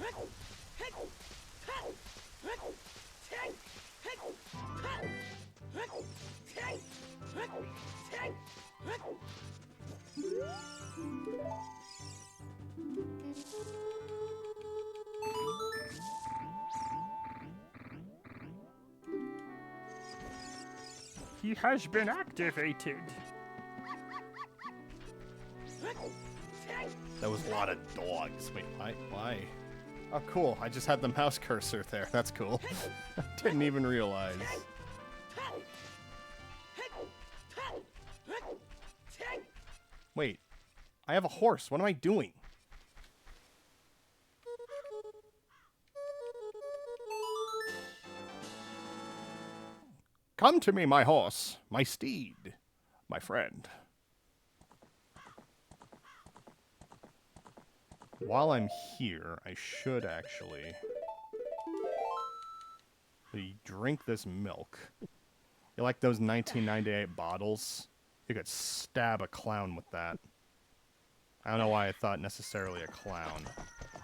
S4: He has been activated.
S1: That was a lot of dogs. Wait, why? Oh, cool. I just had the mouse cursor there. That's cool. Didn't even realize. Wait. I have a horse. What am I doing? Come to me, my horse, my steed, my friend. While I'm here, I should actually drink this milk. You like those 1998 bottles? You could stab a clown with that. I don't know why I thought necessarily a clown.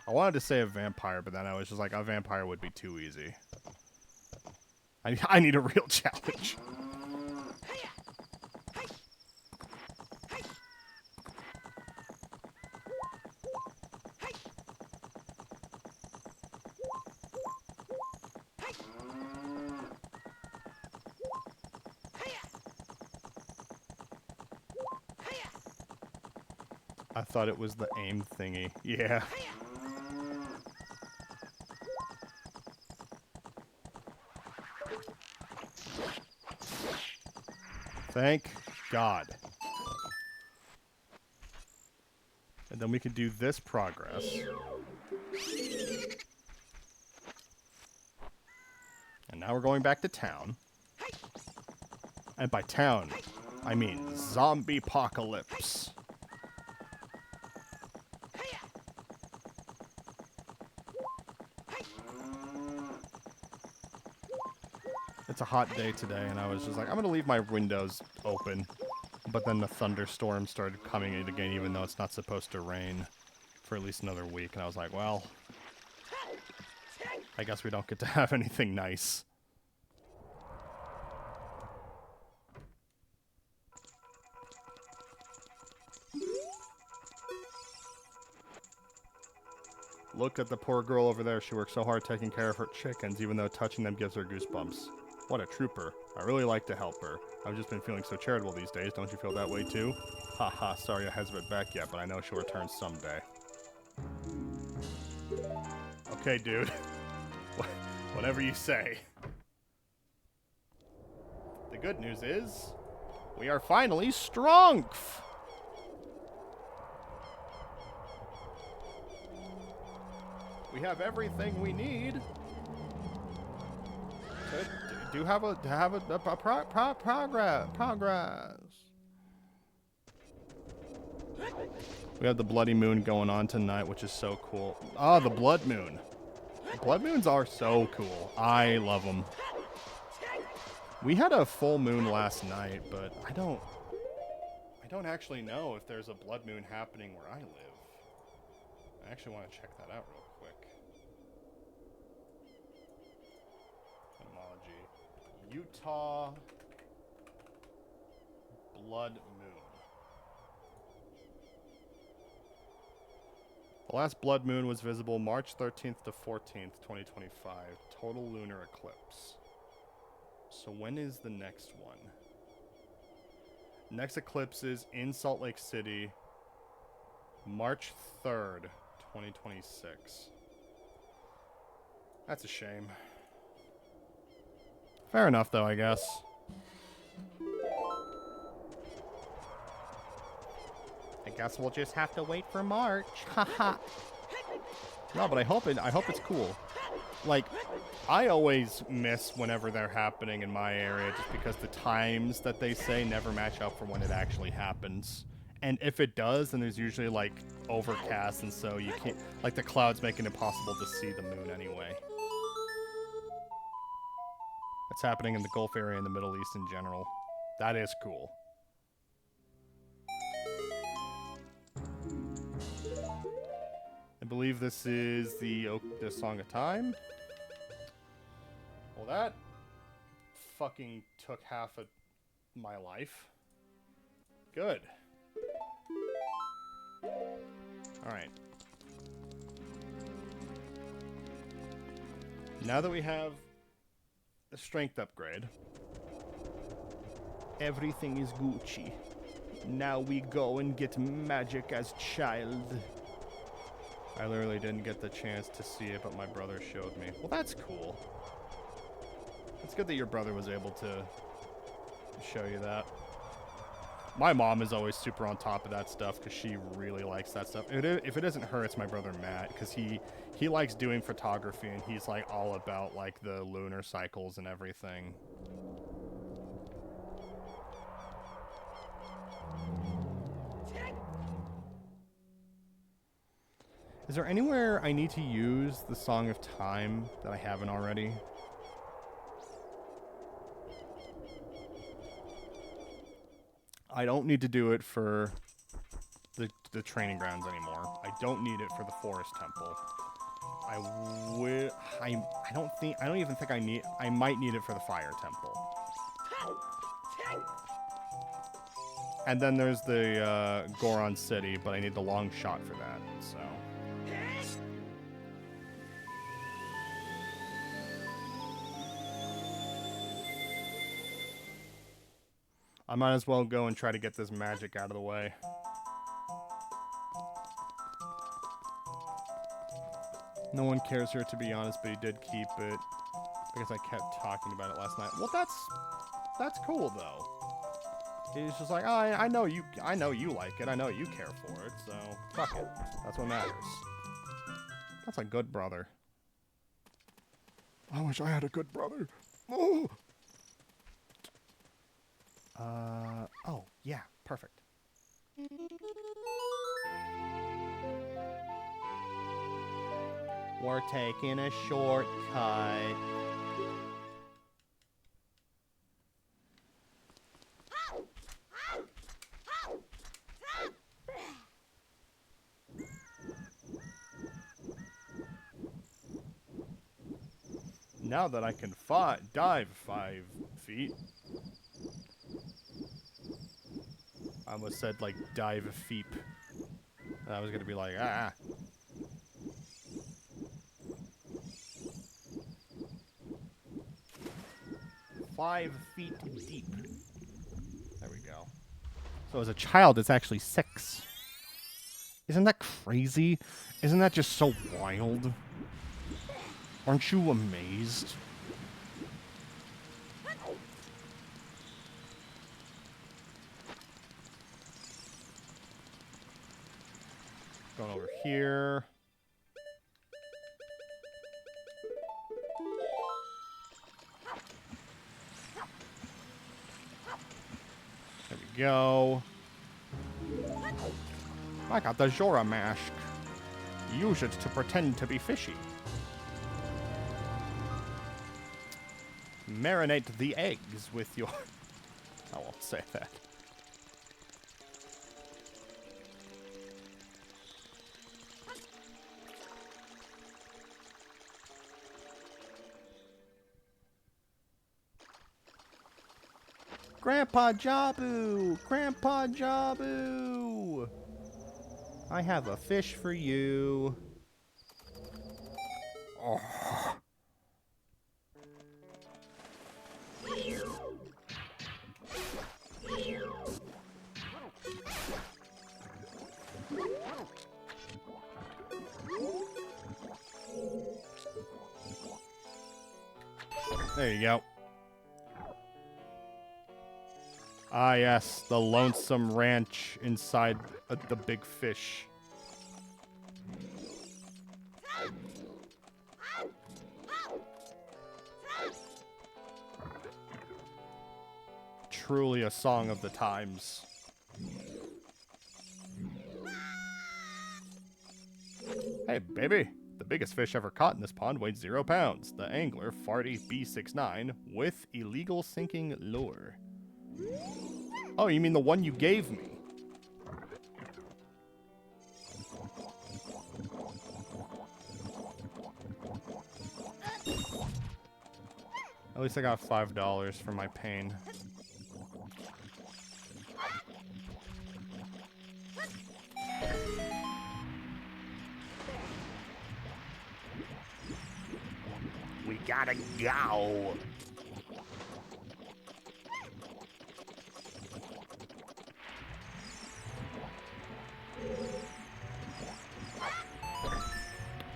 S1: I wanted to say a vampire, but then I was just like, a vampire would be too easy. I need a real challenge. I thought it was the aim thingy. Yeah. Thank God. And then we can do this progress. And now we're going back to town. And by town, I mean zombie apocalypse. It's a hot day today, and I was just like, I'm gonna leave my windows open. But then the thunderstorm started coming in again, even though it's not supposed to rain for at least another week. And I was like, well, I guess we don't get to have anything nice. Look at the poor girl over there. She works so hard taking care of her chickens, even though touching them gives her goosebumps. What a trooper. I really like to help her. I've just been feeling so charitable these days. Don't you feel that way too? Haha, sorry I hasn't been back yet, but I know she'll return someday. Okay, dude. Whatever you say. The good news is, we are finally strong. We have everything we need to have a progress. We have the bloody moon going on tonight, which is so cool. Ah, the blood moon. Blood moons are so cool. I love them. We had a full moon last night, but I don't actually know if there's a blood moon happening where I live. I actually want to check that out real quick. Etymology. Utah blood moon. The last blood moon was visible March 13th to 14th, 2025. Total lunar eclipse. So when is the next one? Next eclipse is in Salt Lake City, March 3rd, 2026. That's a shame. Fair enough, though, I guess. I guess we'll just have to wait for March. Haha. No, but I hope it's cool. Like, I always miss whenever they're happening in my area just because the times that they say never match up for when it actually happens. And if it does, then there's usually, like, overcast, and so you can't... Like, the clouds make it impossible to see the moon anyway. It's happening in the Gulf area and the Middle East in general. That is cool. I believe this is the Song of Time. Well, that fucking took half of my life. Good. Alright. Now that we have a strength upgrade, everything is Gucci. Now we go and get magic as child. I literally didn't get the chance to see it, but my brother showed me. Well, that's cool. It's good that your brother was able to show you that. My mom is always super on top of that stuff because she really likes that stuff. If it isn't her, it's my brother Matt, because he likes doing photography, and he's like all about like the lunar cycles and everything. Is there anywhere I need to use the Song of Time that I haven't already? I don't need to do it for the training grounds anymore. I don't need it for the Forest Temple. I don't even think I might need it for the Fire Temple. And then there's the Goron City, but I need the long shot for that, so. I might as well go and try to get this magic out of the way. No one cares here, to be honest, but he did keep it. because I kept talking about it last night. Well, that's cool though. He's just like, oh, I know you like it. I know you care for it. So fuck it. That's what matters. That's a good brother.
S3: I wish I had a good brother. Oh.
S1: Oh yeah, perfect. We're taking a shortcut. Now that I can dive 5 feet. I almost said like dive a feep. I was gonna be like, ah. 5 feet deep. There we go. So as a child, it's actually 6. Isn't that crazy? Isn't that just so wild? Aren't you amazed? Going over here. There we go. I got the Jora mask. Use it to pretend to be fishy. Marinate the eggs with your... I won't say that. Grandpa Jabu! Grandpa Jabu! I have a fish for you. Oh. There you go. Ah, yes, the lonesome ranch inside the big fish. Truly a song of the times. Hey, baby. The biggest fish ever caught in this pond weighed 0 pounds. The angler, Farty B69, with illegal sinking lure. Oh, you mean the one you gave me? At least I got $5 for my pain. We gotta go.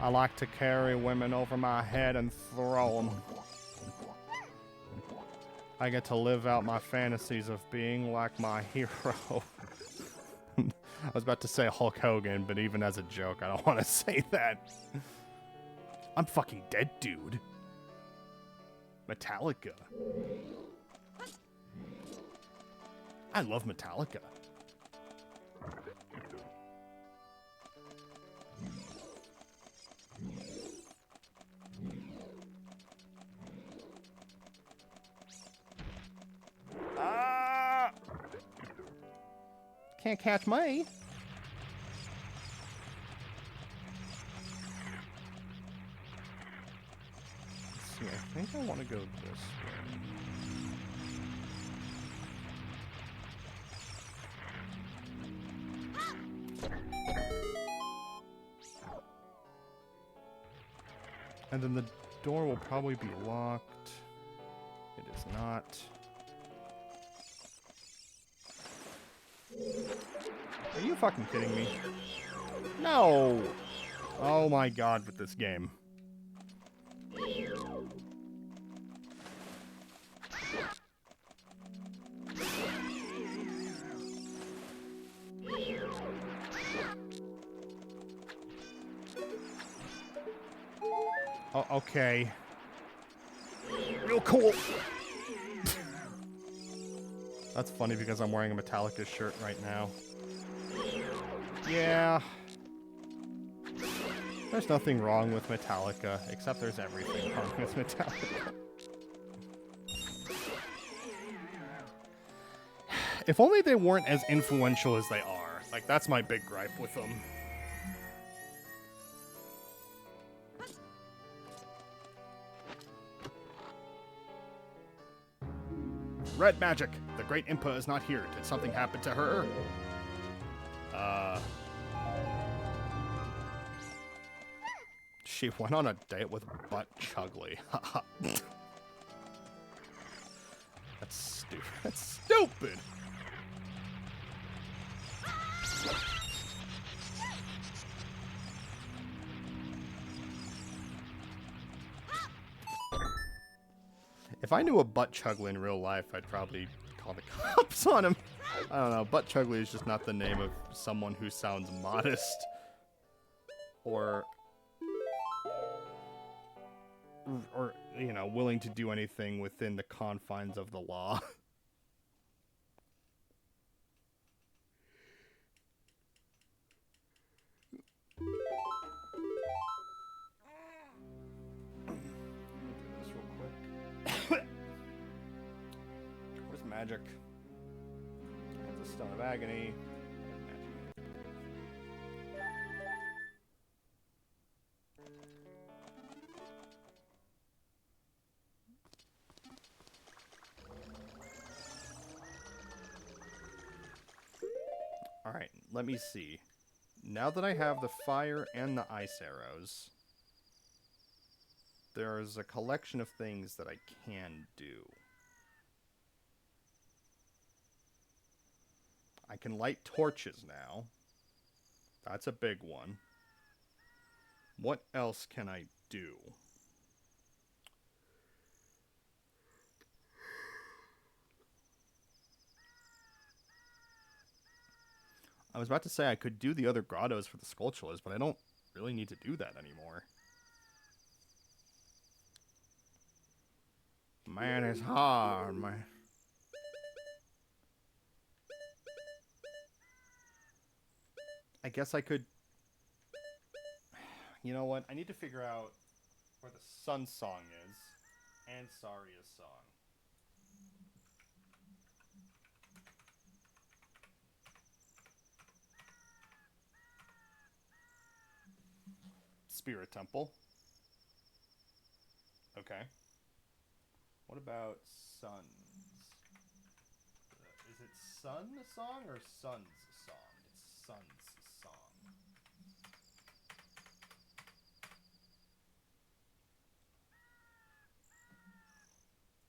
S1: I like to carry women over my head and throw them. I get to live out my fantasies of being like my hero. I was about to say Hulk Hogan, but even as a joke, I don't want to say that. I'm fucking dead, dude. Metallica. I love Metallica. Can't catch me. Let's see, I think I want to go this way. And then the door will probably be locked. It is not. Are you fucking kidding me? No! Oh my god, with this game. Okay. Real cool. That's funny because I'm wearing a Metallica shirt right now. Yeah. There's nothing wrong with Metallica, except there's everything wrong with Metallica. If only they weren't as influential as they are. Like, that's my big gripe with them. Red magic. The great Impa is not here. Did something happen to her? She went on a date with Butt Chugly. That's stupid. That's stupid! If I knew a Butt Chugly in real life, I'd probably call the cops on him. I don't know. Butt Chugly is just not the name of someone who sounds modest. Or, you know, willing to do anything within the confines of the law. This real quick. Where's magic? That's a Stone of Agony. Alright, let me see. Now that I have the fire and the ice arrows, there's a collection of things that I can do. I can light torches now. That's a big one. What else can I do? I was about to say I could do the other grottos for the Skulltulas, but I don't really need to do that anymore. Man, it's hard, man. I guess I could... You know what? I need to figure out where the Sun Song is and Saria's song. Spirit Temple. Okay. What about Suns? Is it Sun Song or Sun's Song? It's Sun's Song.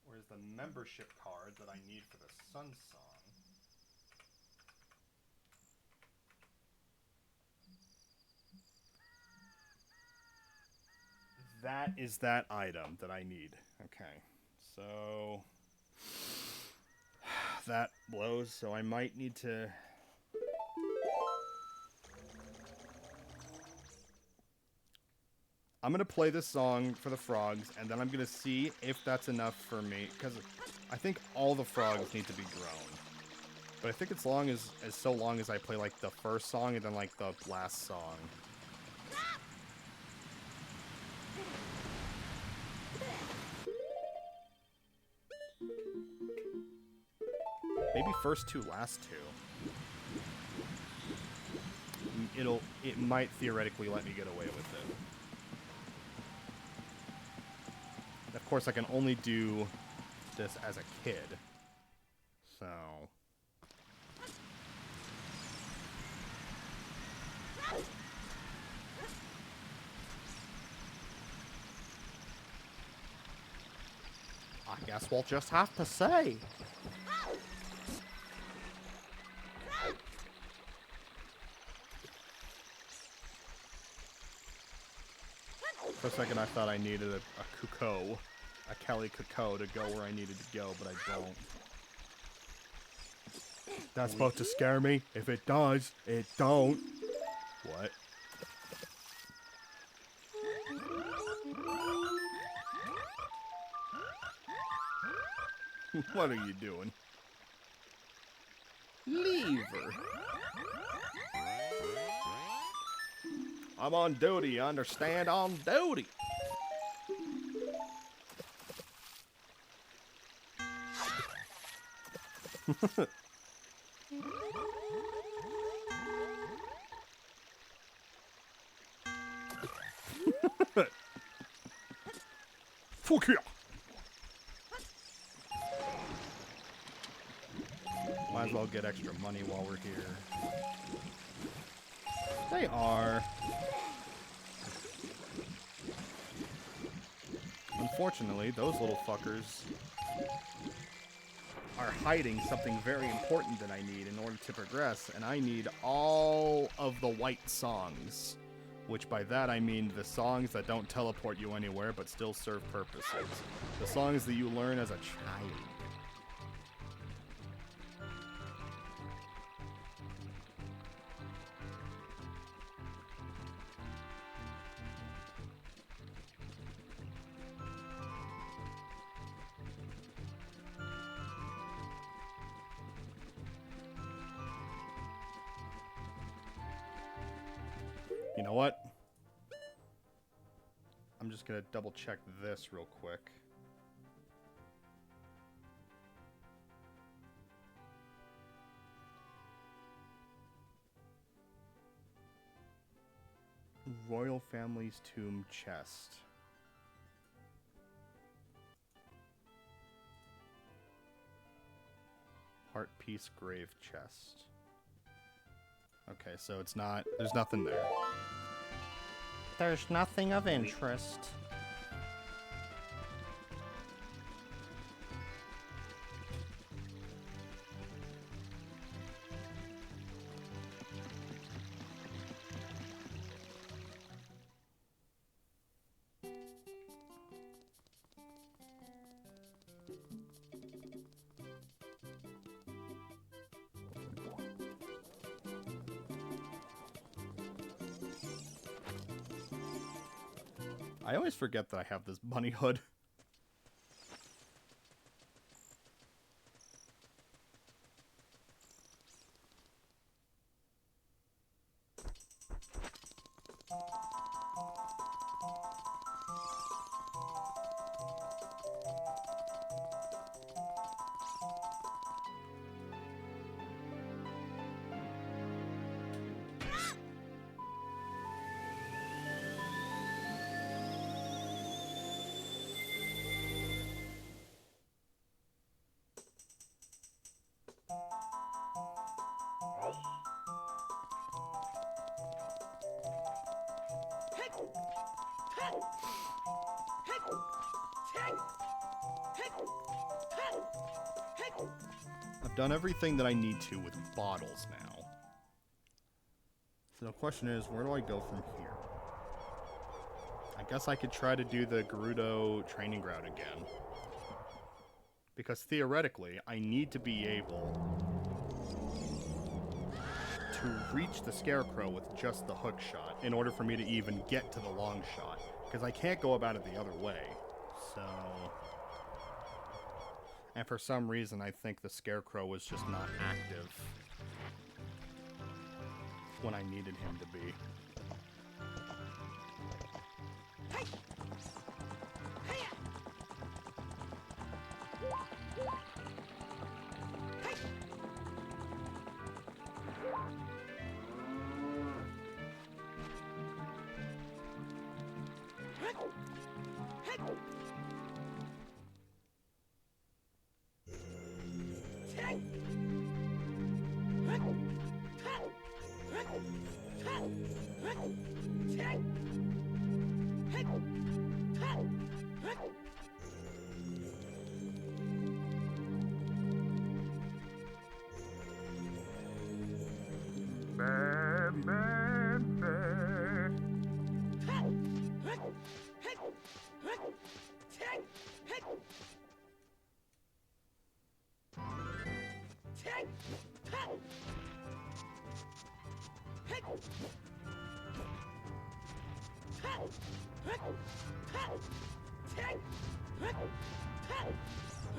S1: Where's the membership card that I need for the Sun Song? That is that item that I need. Okay. So that blows, so I might need to... I'm going to play this song for the frogs, and then I'm going to see if that's enough for me, because I think all the frogs need to be grown. But I think it's so long as I play, like, the first song and then, like, the last song. Maybe first two, last two. It might theoretically let me get away with it. Of course, I can only do this as a kid. So... I guess we'll just have to say. For a second, I thought I needed a Kuko, a Kelly Kuko to go where I needed to go, but I don't. That's supposed to scare me. If it does, it don't. What? What are you doing? Lever. I'm on duty, you understand? On duty.
S3: Fuck yeah.
S1: Might as well get extra money while we're here. They are. Unfortunately, those little fuckers are hiding something very important that I need in order to progress, and I need all of the white songs. Which by that I mean the songs that don't teleport you anywhere but still serve purposes. The songs that you learn as a child. You know what? I'm just gonna double check this real quick. Royal Family's Tomb Chest. Heart Piece Grave Chest. Okay, so it's not... There's nothing there.
S2: There's nothing of interest.
S1: I always forget that I have this bunny hood. I've done everything that I need to with bottles now. So the question is, where do I go from here? I guess I could try to do the Gerudo training ground again. Because theoretically, I need to be able to reach the Scarecrow with just the hook shot in order for me to even get to the long shot. Because I can't go about it the other way. So... And for some reason, I think the Scarecrow was just not active when I needed him to be.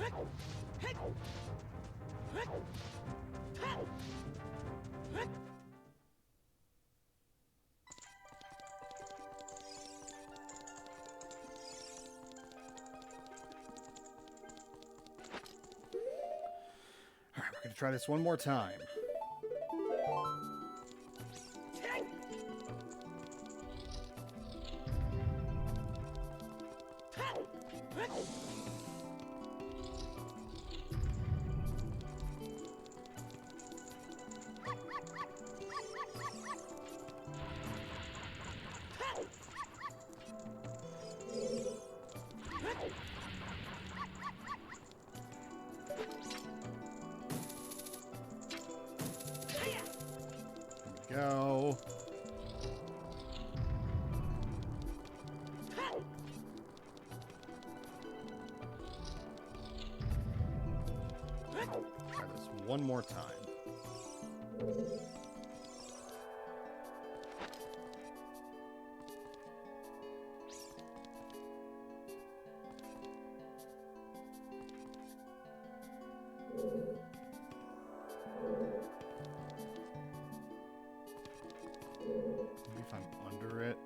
S1: Alright, we're gonna try this one more time. Go. Try this one more time. Maybe if I'm under it.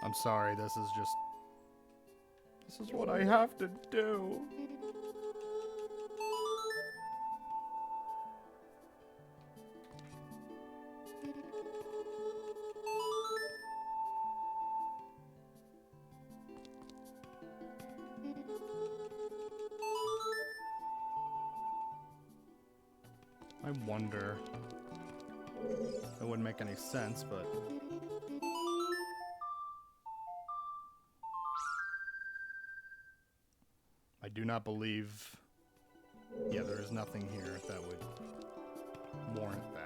S1: I'm sorry, this is what I have to do. I wonder. It wouldn't make any sense, but I do not believe. Yeah, there is nothing here that would warrant that.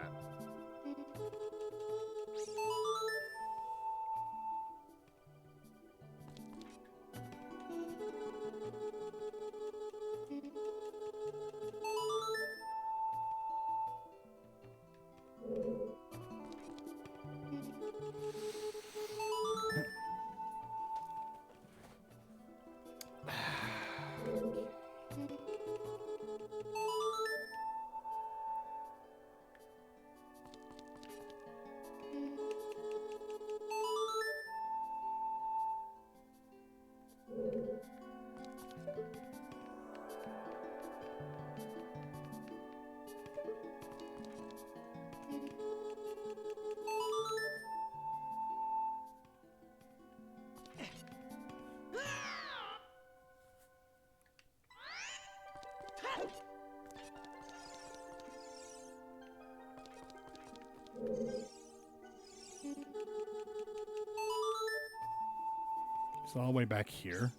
S1: It's all the way back here.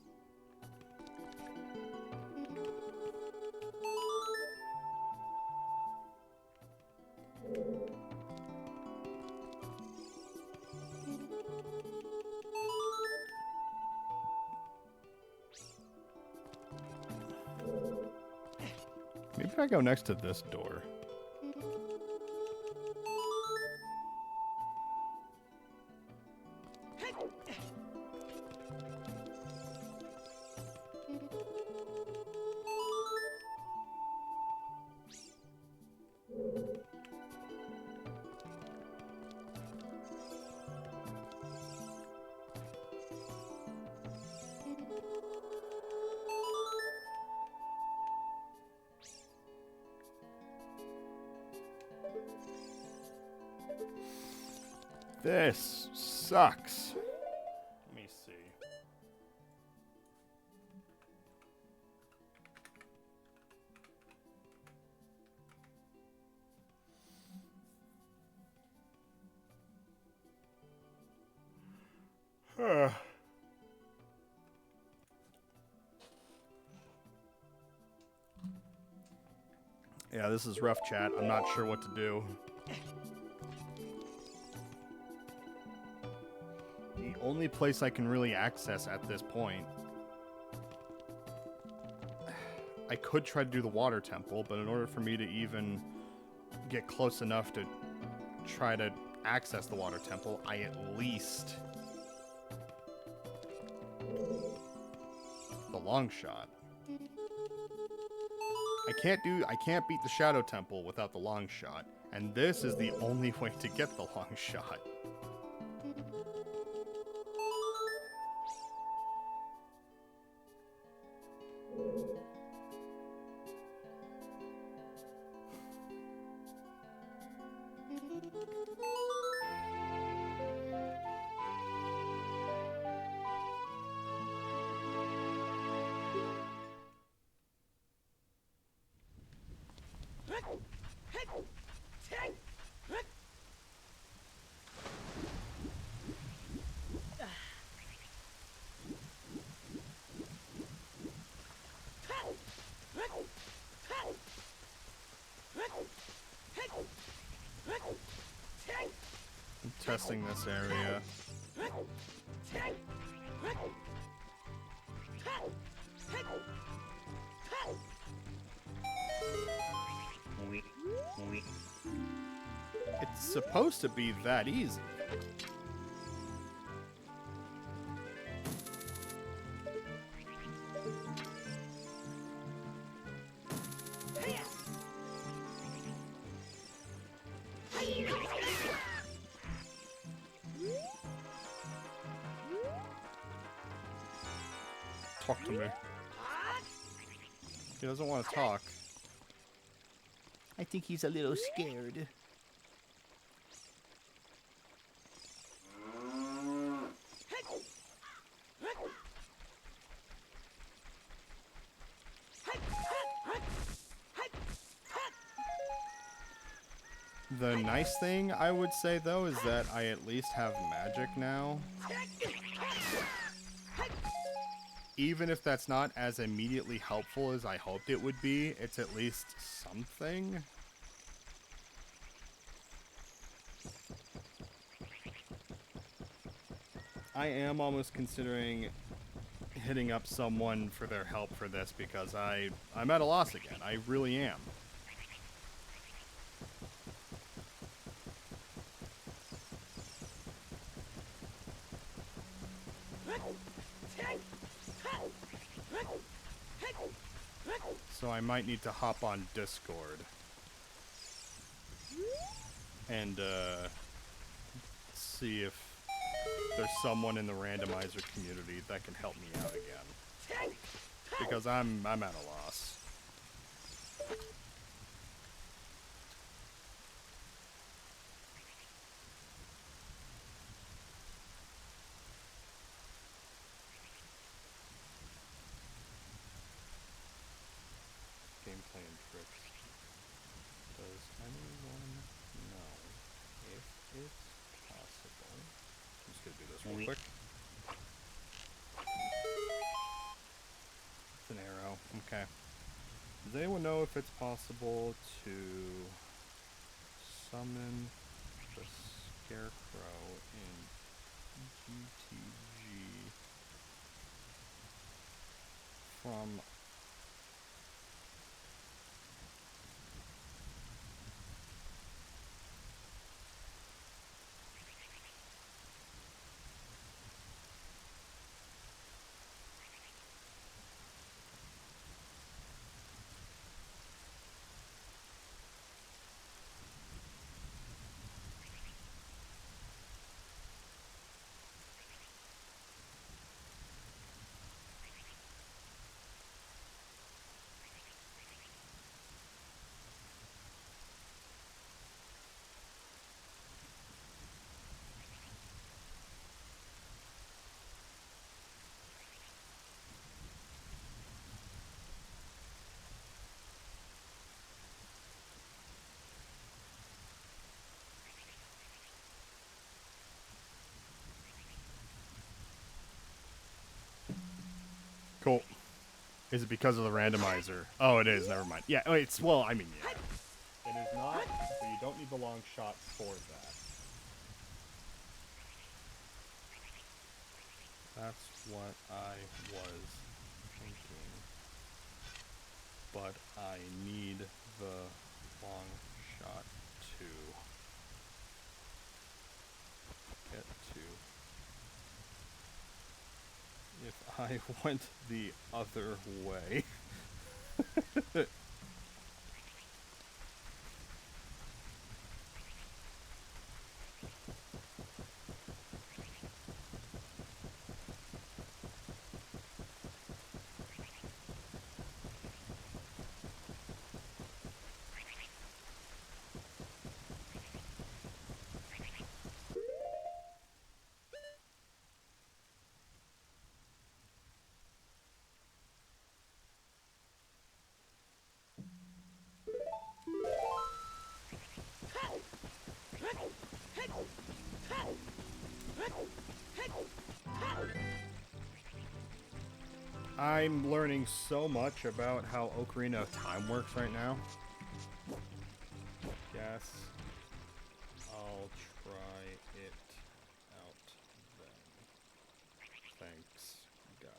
S1: Maybe if I go next to this door. This sucks. Let me see. Yeah, this is rough, chat. I'm not sure what to do. The only place I can really access at this point... I could try to do the water temple, but in order for me to even get close enough to try to access the water temple, I at least... the long shot. I can't beat the Shadow Temple without the long shot, and this is the only way to get the long shot. I'm testing this area. It's supposed to be that easy. Talk to me. He doesn't want to talk.
S4: I think he's a little scared.
S1: The nice thing, I would say, though, is that I at least have magic now. Even if that's not as immediately helpful as I hoped it would be, it's at least something. I am almost considering hitting up someone for their help for this because I'm at a loss again. I really am. So I might need to hop on Discord and see if there's someone in the Randomizer community that can help me out again, because I'm at a loss. Gameplay and tricks. Does anyone know if it's possible? I'm just gonna do this real quick. It's an arrow. Okay. Does anyone know if it's possible to summon the Scarecrow in GTG from Cool. Is it because of the randomizer? Oh, it is. Never mind. Yeah, it's, well, I mean, yeah. It is not, but you don't need the long shot for that. That's what I was thinking. But I need the long shot to get to. If I went the other way. I'm learning so much about how Ocarina of Time works right now. Guess I'll try it out then. Thanks, guys.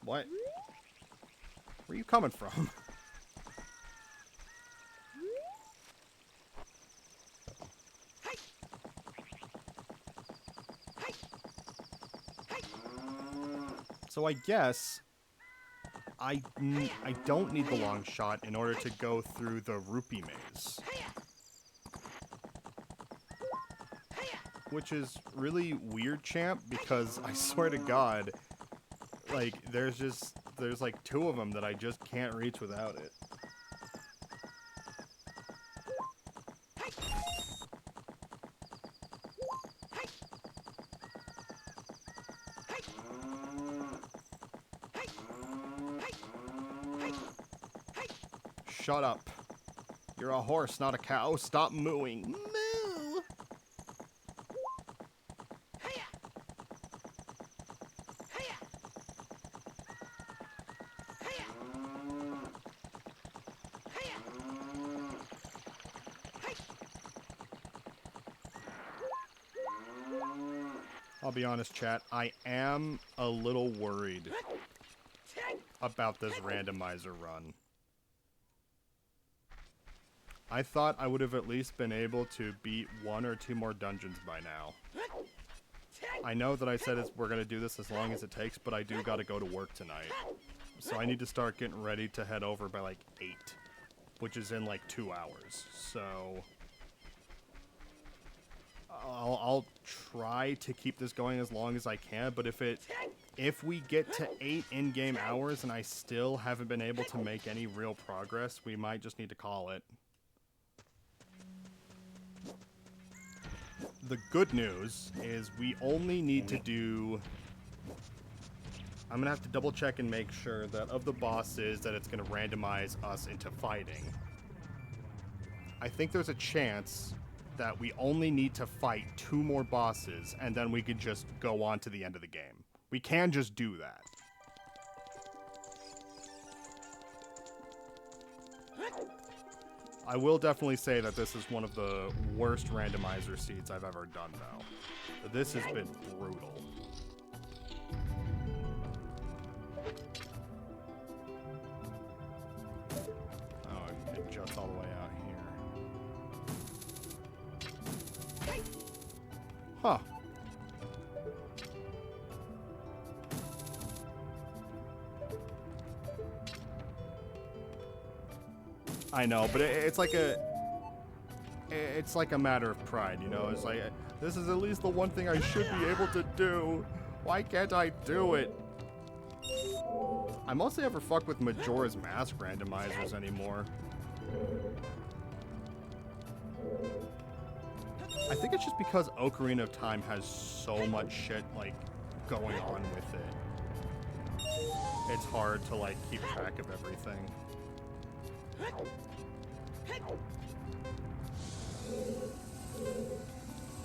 S1: What? Where are you coming from? So I guess I don't need the long shot in order to go through the rupee maze. Which is really weird, champ, because I swear to God, like, there's like 2 of them that I just can't reach without it. Shut up. You're a horse, not a cow. Stop mooing. Moo! I'll be honest, chat. I am a little worried about this randomizer run. I thought I would have at least been able to beat 1 or 2 more dungeons by now. I know that I said we're going to do this as long as it takes, but I do got to go to work tonight. So I need to start getting ready to head over by like 8, which is in like 2 hours. So I'll try to keep this going as long as I can, but if we get to 8 in-game hours and I still haven't been able to make any real progress, we might just need to call it. The good news is we only need to do... I'm going to have to double check and make sure that of the bosses that it's going to randomize us into fighting. I think there's a chance that we only need to fight 2 more bosses and then we could just go on to the end of the game. We can just do that. I will definitely say that this is one of the worst randomizer seeds I've ever done, though. This has been brutal. Oh, it juts all the way out here. Huh. I know, but it's like a matter of pride, you know? It's like, this is at least the one thing I should be able to do. Why can't I do it? I mostly ever fuck with Majora's Mask randomizers anymore. I think it's just because Ocarina of Time has so much shit, like, going on with it. it's hard to, like, keep track of everything.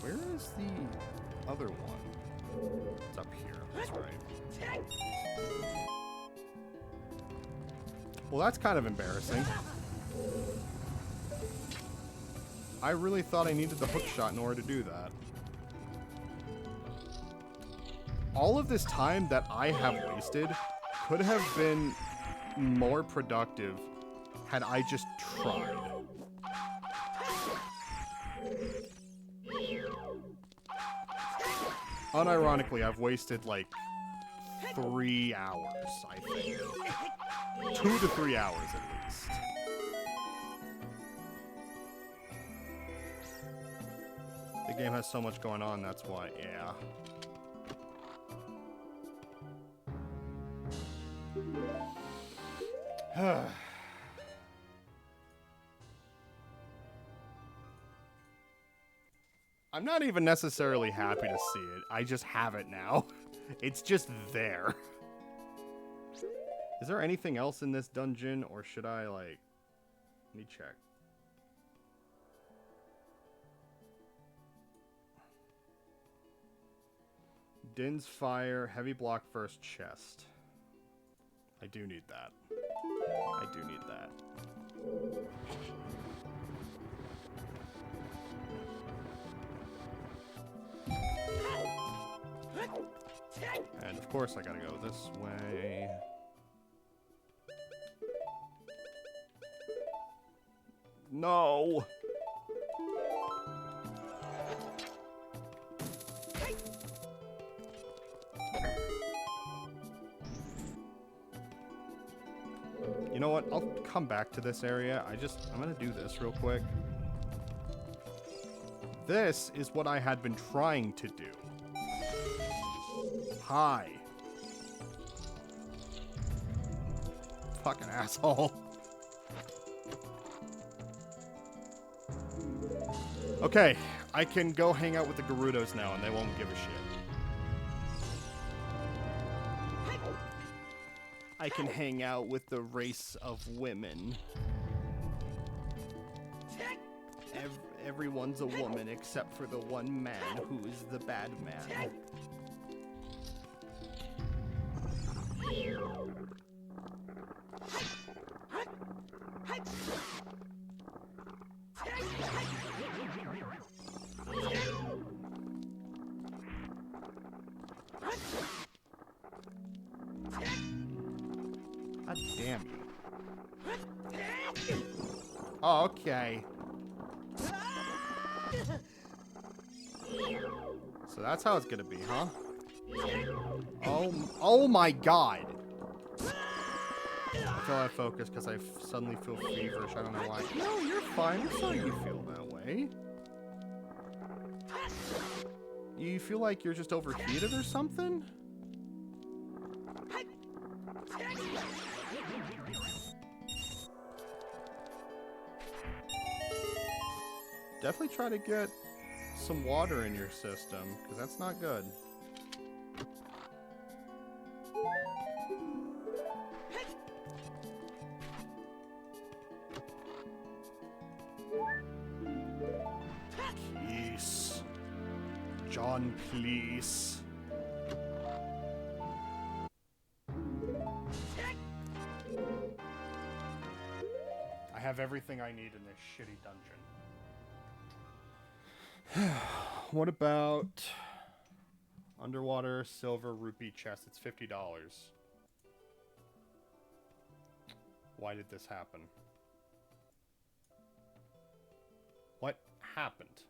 S1: Where is the other one? It's up here, that's right. Well, that's kind of embarrassing. I really thought I needed the hook shot in order to do that. All of this time that I have wasted could have been more productive had I just tried. Unironically, I've wasted like 3 hours, I think. 2 to 3 hours at least. The game has so much going on, that's why, yeah. I'm not even necessarily happy to see it. I just have it now. It's just there. Is there anything else in this dungeon, or should I, like... Let me check. Din's Fire, Heavy Block First Chest. I do need that. I do need that. And of course I gotta go this way. No! You know what? I'll come back to this area. I'm gonna do this real quick. This is what I had been trying to do. Hi. Fucking asshole. Okay, I can go hang out with the Gerudos now and they won't give a shit. I can hang out with the race of women. Everyone's a woman except for the one man who is the bad man. God damn you. Oh, okay. So that's how it's gonna be, huh? Oh my god! I feel out of focus because I suddenly feel feverish. I don't know why. No, you're fine. I saw you feel that way. You feel like you're just overheated or something? Definitely try to get some water in your system, because that's not good. Please. John, please. I have everything I need in this shitty dungeon. What about underwater silver rupee chest? It's $50. Why did this happen? What happened?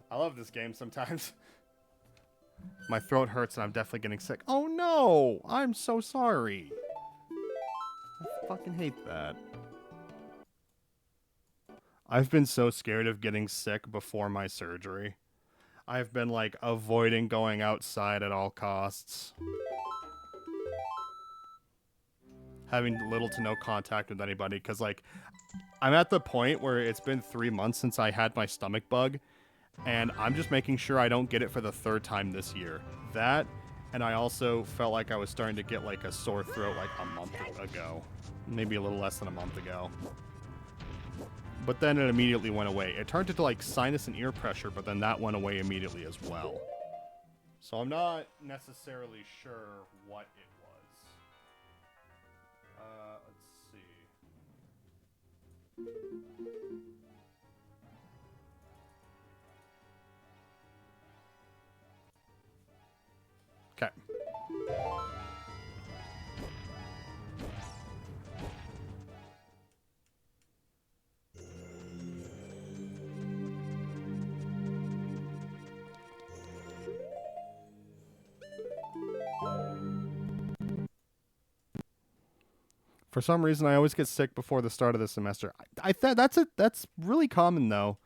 S1: I love this game sometimes. My throat hurts and I'm definitely getting sick. Oh no! I'm so sorry. I fucking hate that. I've been so scared of getting sick before my surgery. I've been, like, avoiding going outside at all costs. Having little to no contact with anybody, because, like, I'm at the point where it's been 3 months since I had my stomach bug, And I'm just making sure I don't get it for the third time this year. That, and I also felt like I was starting to get like a sore throat like a month ago. Maybe a little less than a month ago. But then it immediately went away. It turned into like sinus and ear pressure, but then that went away immediately as well. So I'm not necessarily sure what it was. Let's see. Okay. For some reason, I always get sick before the start of the semester. I thought that's really common though.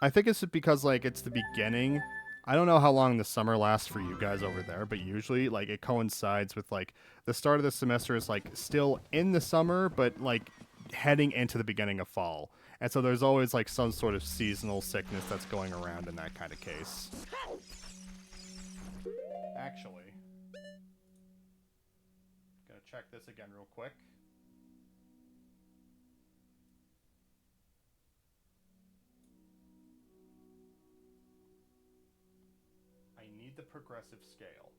S1: I think it's because like it's the beginning. I don't know how long the summer lasts for you guys over there, but usually like it coincides with like the start of the semester is like still in the summer, but like heading into the beginning of fall. And so there's always like some sort of seasonal sickness that's going around in that kind of case. Actually, gonna check this again real quick. I need the progressive scale.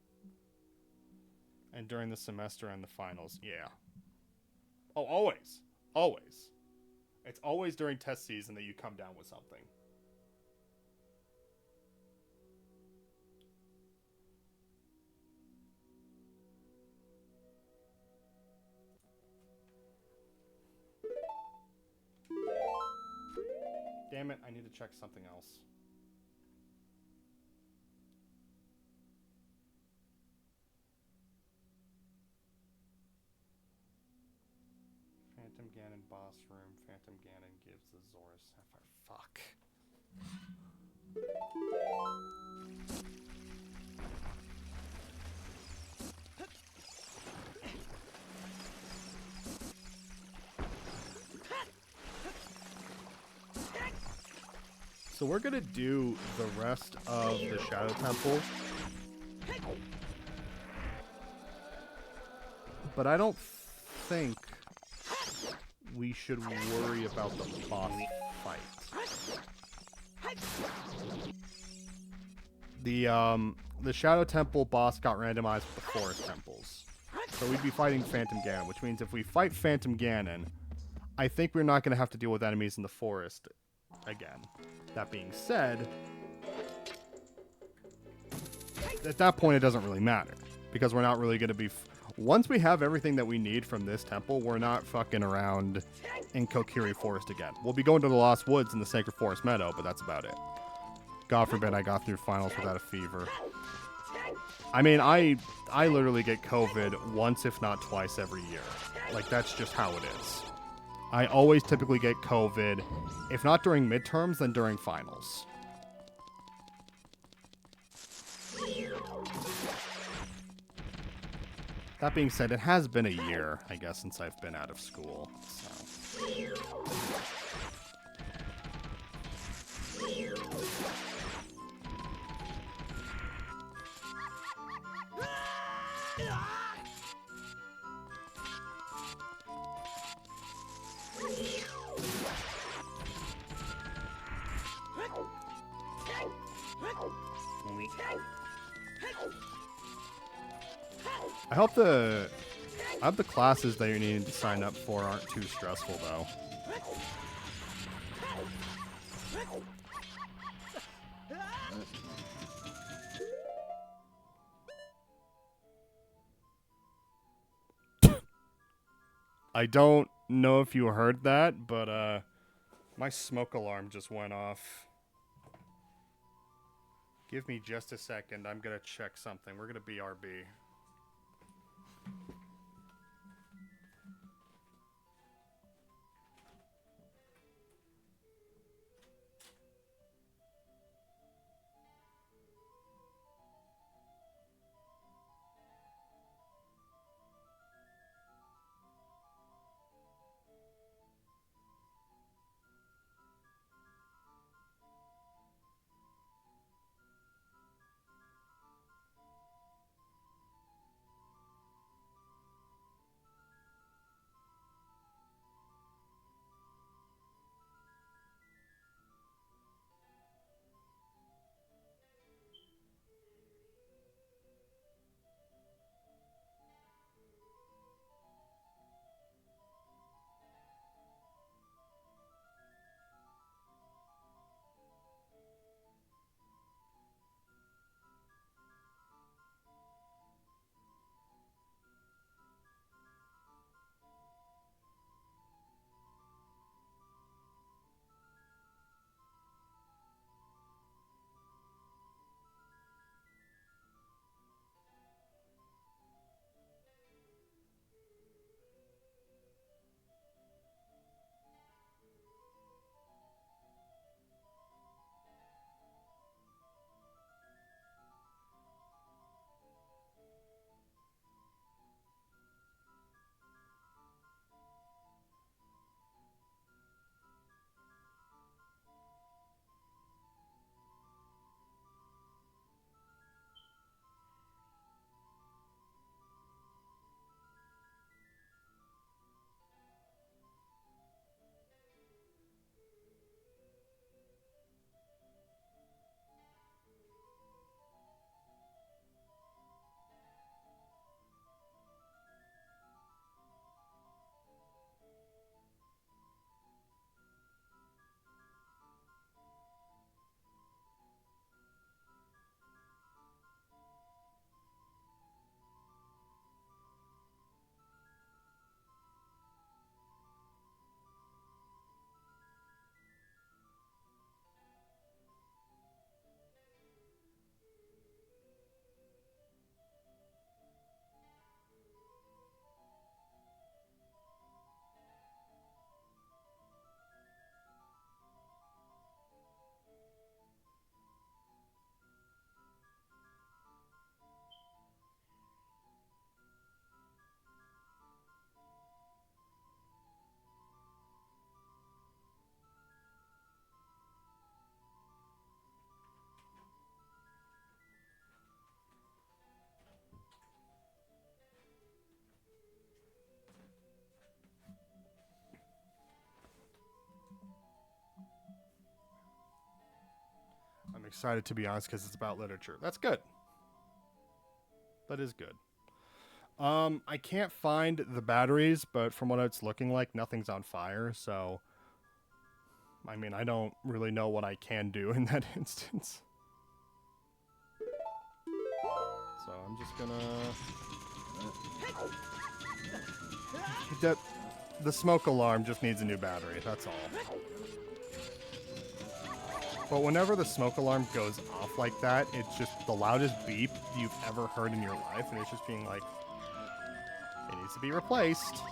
S1: And during the semester and the finals, yeah. Oh, always. Always. It's always during test season that you come down with something. Damn it, I need to check something else. Phantom Ganon boss room. Phantom Ganon gives the Zora Sapphire. Fuck. So we're gonna do the rest of the Shadow Temple. But I don't think we should worry about the boss fight. The Shadow Temple boss got randomized with the Forest Temples. So we'd be fighting Phantom Ganon, which means if we fight Phantom Ganon, I think we're not going to have to deal with enemies in the forest again. That being said, at that point it doesn't really matter, because we're not really going to be... Once we have everything that we need from this temple, we're not fucking around in Kokiri Forest again. We'll be going to the Lost Woods in the Sacred Forest Meadow, but that's about it. God forbid I got through finals without a fever. I mean, I literally get COVID once, if not twice, every year. Like, that's just how it is. I always typically get COVID, if not during midterms, then during finals. That being said, it has been a year, I guess, since I've been out of school. So. I hope the classes that you need to sign up for aren't too stressful, though. I don't know if you heard that, but my smoke alarm just went off. Give me just a second. I'm gonna check something. We're gonna BRB. excited, to be honest, because it's about literature. That's good. That is good. I can't find the batteries, but from what it's looking like, nothing's on fire, so... I mean, I don't really know what I can do in that instance. So I'm just gonna... The smoke alarm just needs a new battery, that's all. But whenever the smoke alarm goes off like that, it's just the loudest beep you've ever heard in your life, and it's just being like, it needs to be replaced.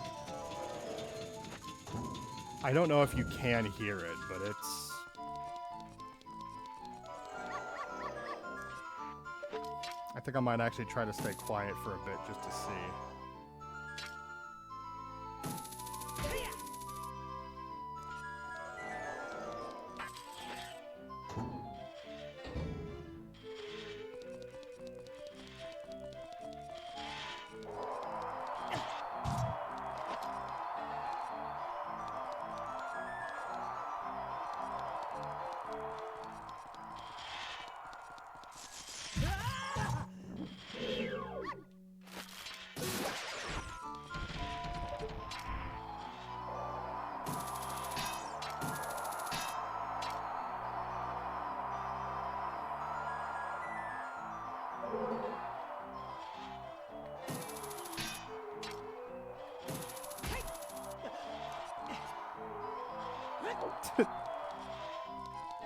S1: I don't know if you can hear it, but it's... I think I might actually try to stay quiet for a bit just to see.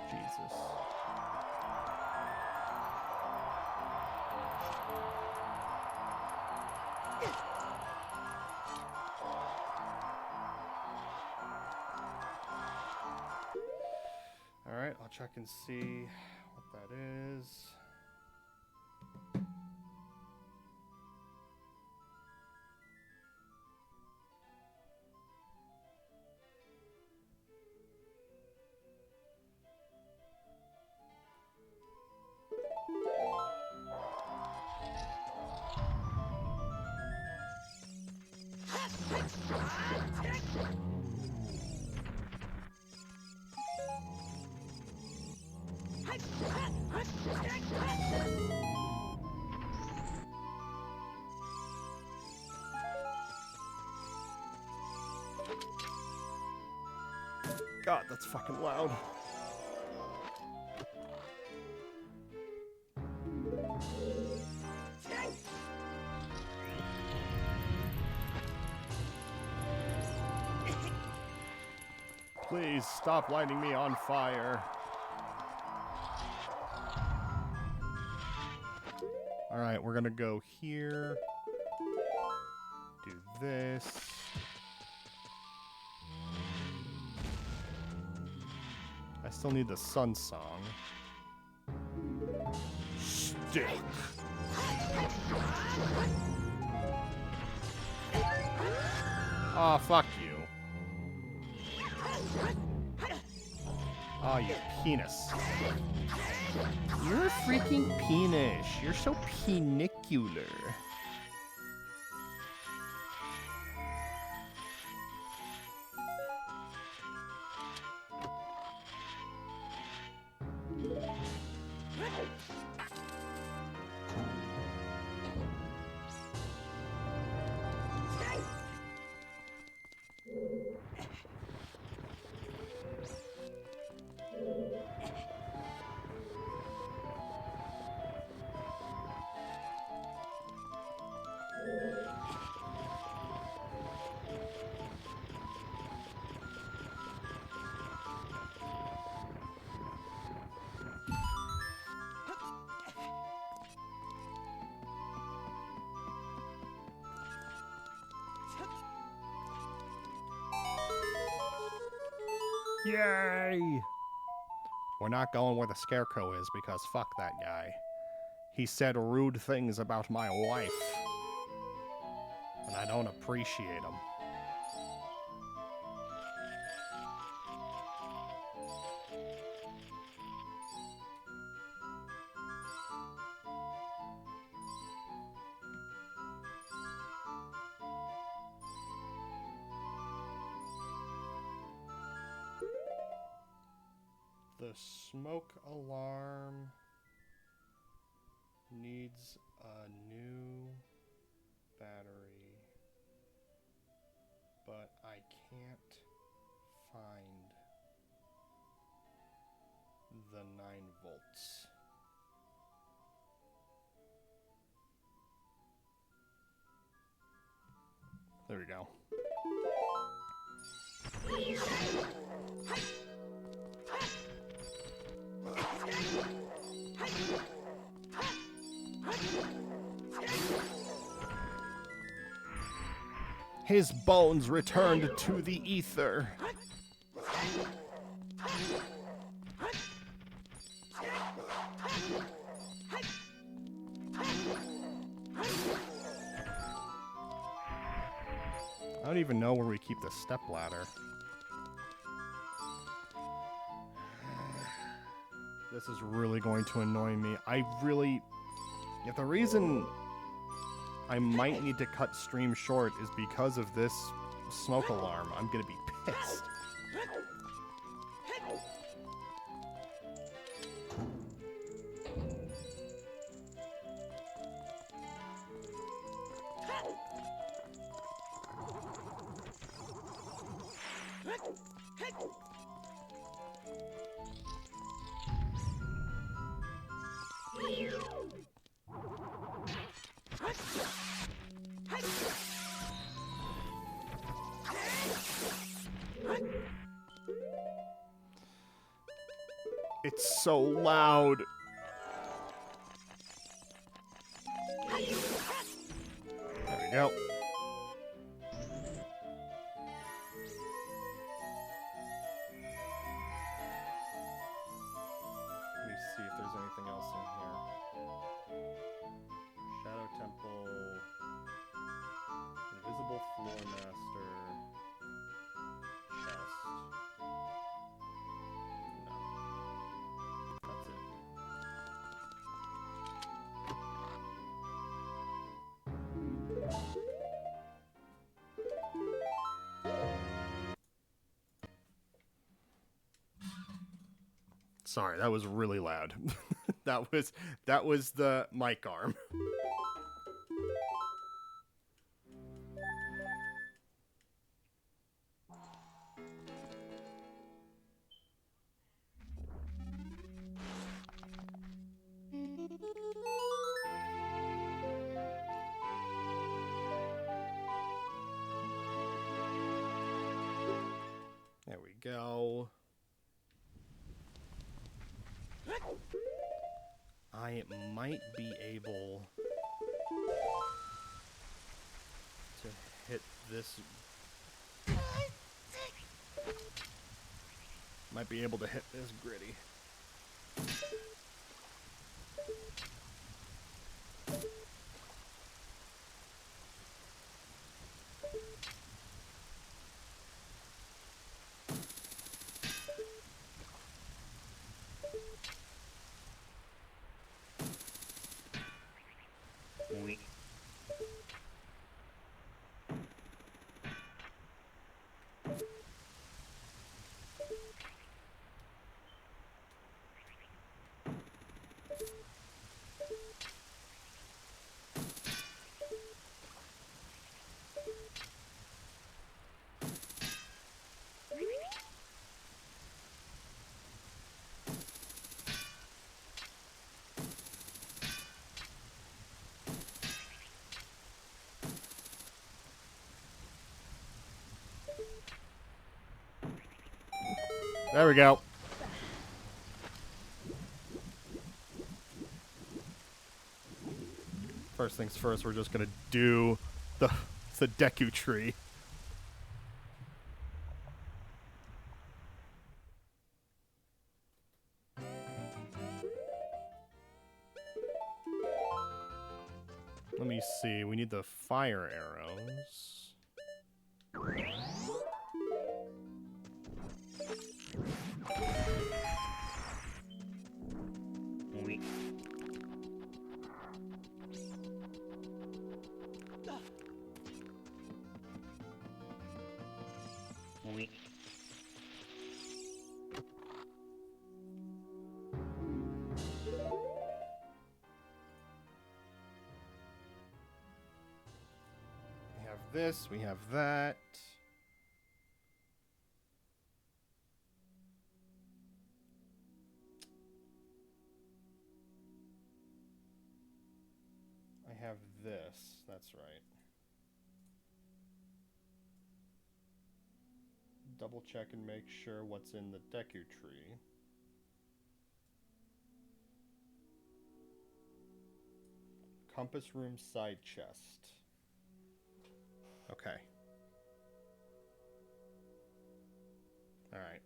S1: Jesus. Alright, I'll check and see what that is. God, that's fucking loud. Please stop lighting me on fire. Alright, we're gonna go here. Do this. I still need the sun song. Stick. Aw, fuck you. Aw, you penis. You're a freaking penis. You're so penicular. Yay! We're not going where the scarecrow is because fuck that guy. He said rude things about my wife. And I don't appreciate him. The smoke alarm needs a new battery, but I can't find the 9 volts. There we go. His bones returned to the ether. I don't even know where we keep the step ladder. This is really going to annoy me. If the reason I might need to cut stream short is because of this smoke alarm, I'm gonna be pissed. It's so loud. There we go. Let me see if there's anything else in here. Shadow Temple. Invisible Floor Master. Chest. No. That's it. Sorry, that was really loud. that was the mic arm. There we go. I might be able to hit this. Might be able to hit this gritty. There we go. First things first, we're just gonna do the Deku tree. Let me see, we need the fire arrows. have this, we have that. I have this, that's right. Double check and make sure what's in the Deku tree. Compass room side chest. Okay. Alright.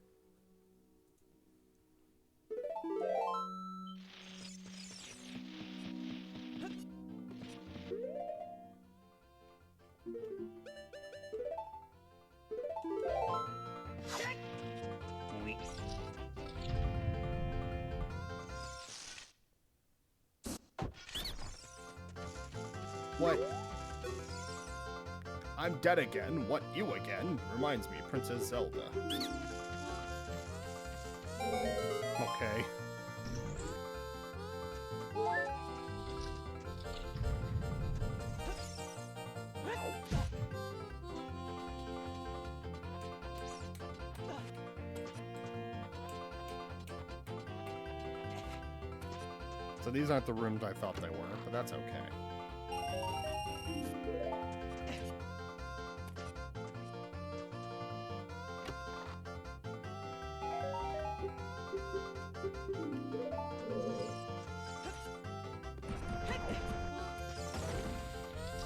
S1: What? I'm dead again. What, you again? Reminds me, Princess Zelda. Okay. So these aren't the rooms I thought they were, but that's okay.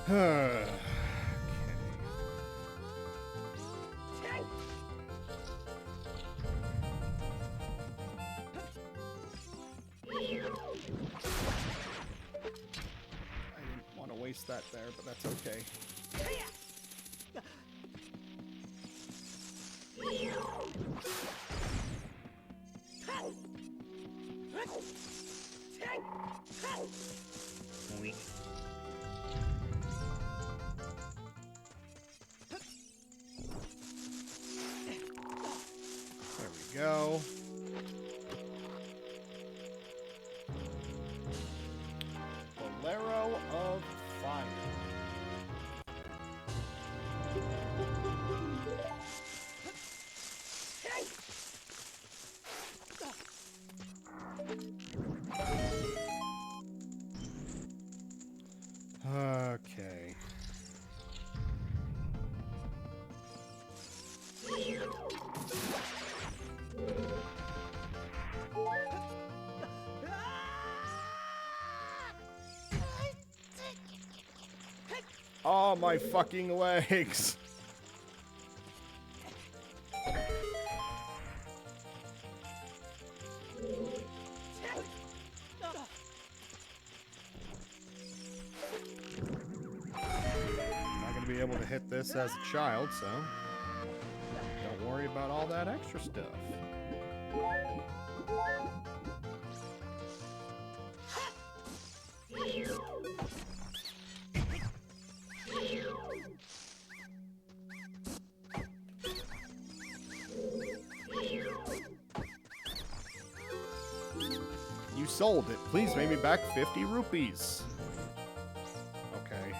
S1: Okay. I didn't want to waste that there, but that's okay. There we go. Bolero of Fire. Okay. Oh, my fucking legs. Not gonna be able to hit this as a child, so don't worry about all that extra stuff. You sold it. Please pay me back 50 rupees. Okay.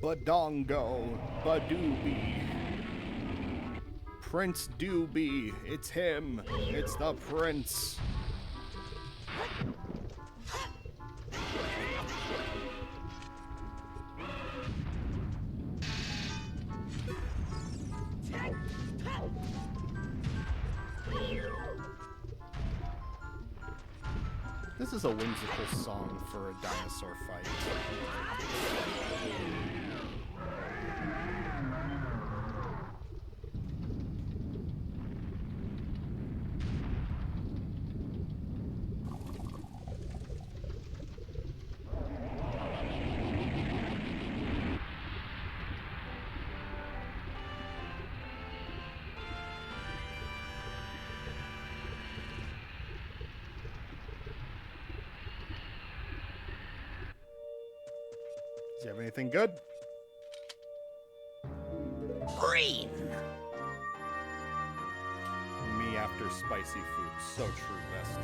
S1: Badongo, Badoobie. Prince Doobie, it's him. It's the prince. This is a whimsical song for a dinosaur fight. you have anything good?
S4: Green!
S1: Me after spicy food. So true, bestie.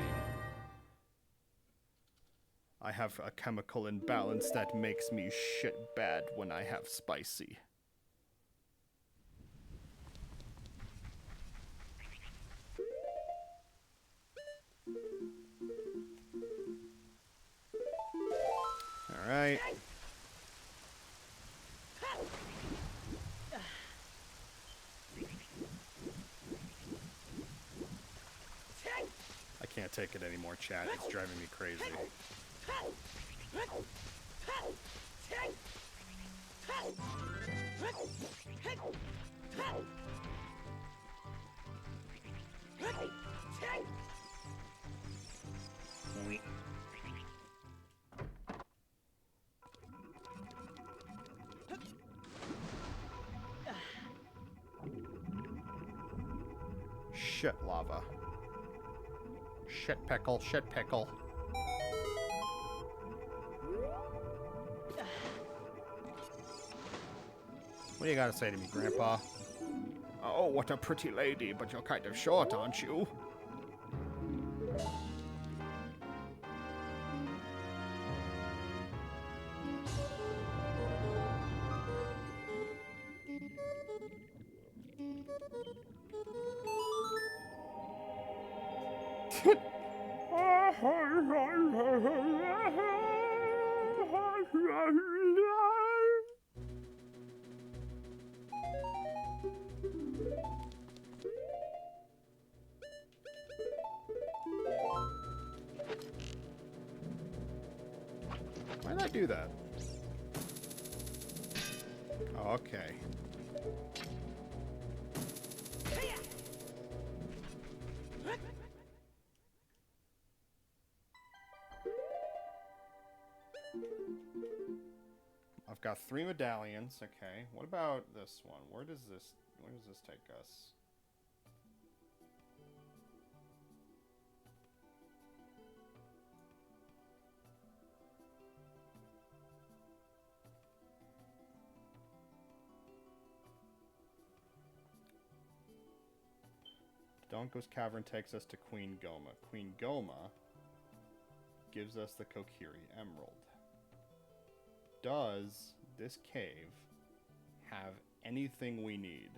S1: I have a chemical imbalance that makes me shit bad when I have spicy. Alright. I can't take it anymore, chat. It's driving me crazy. Shit lava.
S2: Shit pickle, shit pickle.
S1: What do you gotta say to me, Grandpa? Oh, what a pretty lady, but you're kind of short, aren't you? Why did I do that? Oh, okay. I've got 3 medallions. Okay. What about this one? Where does this take us? Donko's Cavern takes us to Queen Goma. Queen Goma gives us the Kokiri Emerald. Does this cave have anything we need?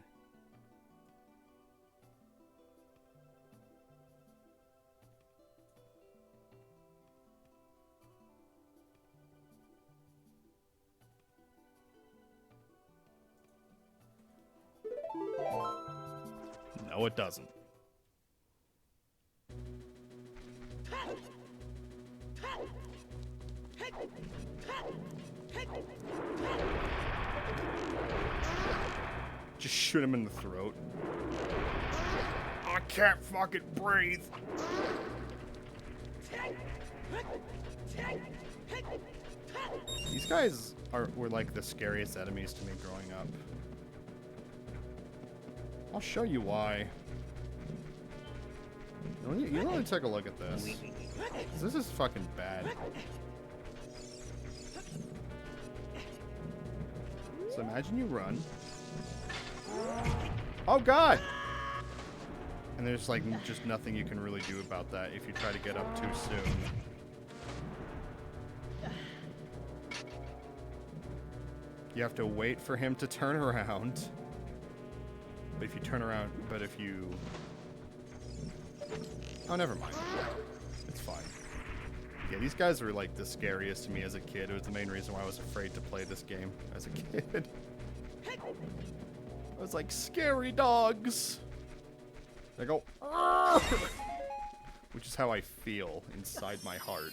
S1: No, it doesn't. Just shoot him in the throat. I can't fucking breathe. These guys were like the scariest enemies to me growing up. I'll show you why. You really take a look at this. This is fucking bad. So imagine you run. Oh god! And there's like just nothing you can really do about that if you try to get up too soon. You have to wait for him to turn around. But if you turn around, oh, never mind. It's fine. Yeah, these guys were like the scariest to me as a kid. It was the main reason why I was afraid to play this game as a kid. I was like, scary dogs! They go, "Arr!" Which is how I feel inside my heart.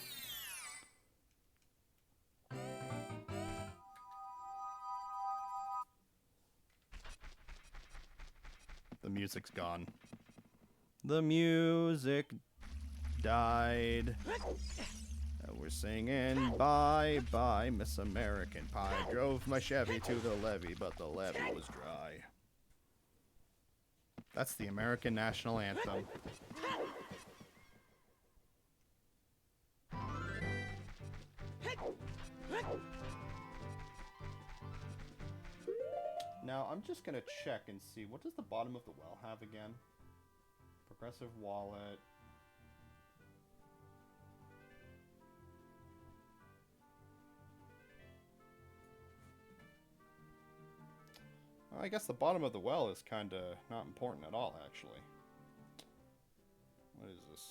S1: The music's gone. The music died. We're singing bye bye, Miss American Pie. Drove my Chevy to the levee, but the levee was dry. That's the American national anthem. I'm just gonna check and see. What does the bottom of the well have again? Progressive wallet. Well, I guess the bottom of the well is kind of not important at all, actually. What is this?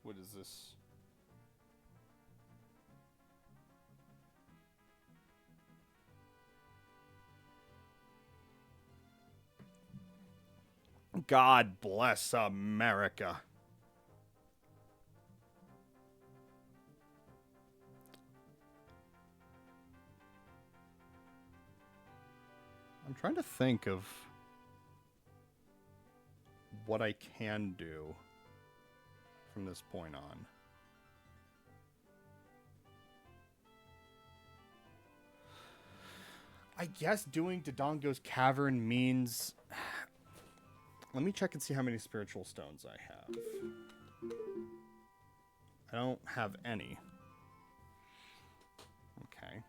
S1: What is this? God bless America. I'm trying to think of what I can do from this point on. I guess doing Dodongo's Cavern means... Let me check and see how many spiritual stones I have. I don't have any. Okay.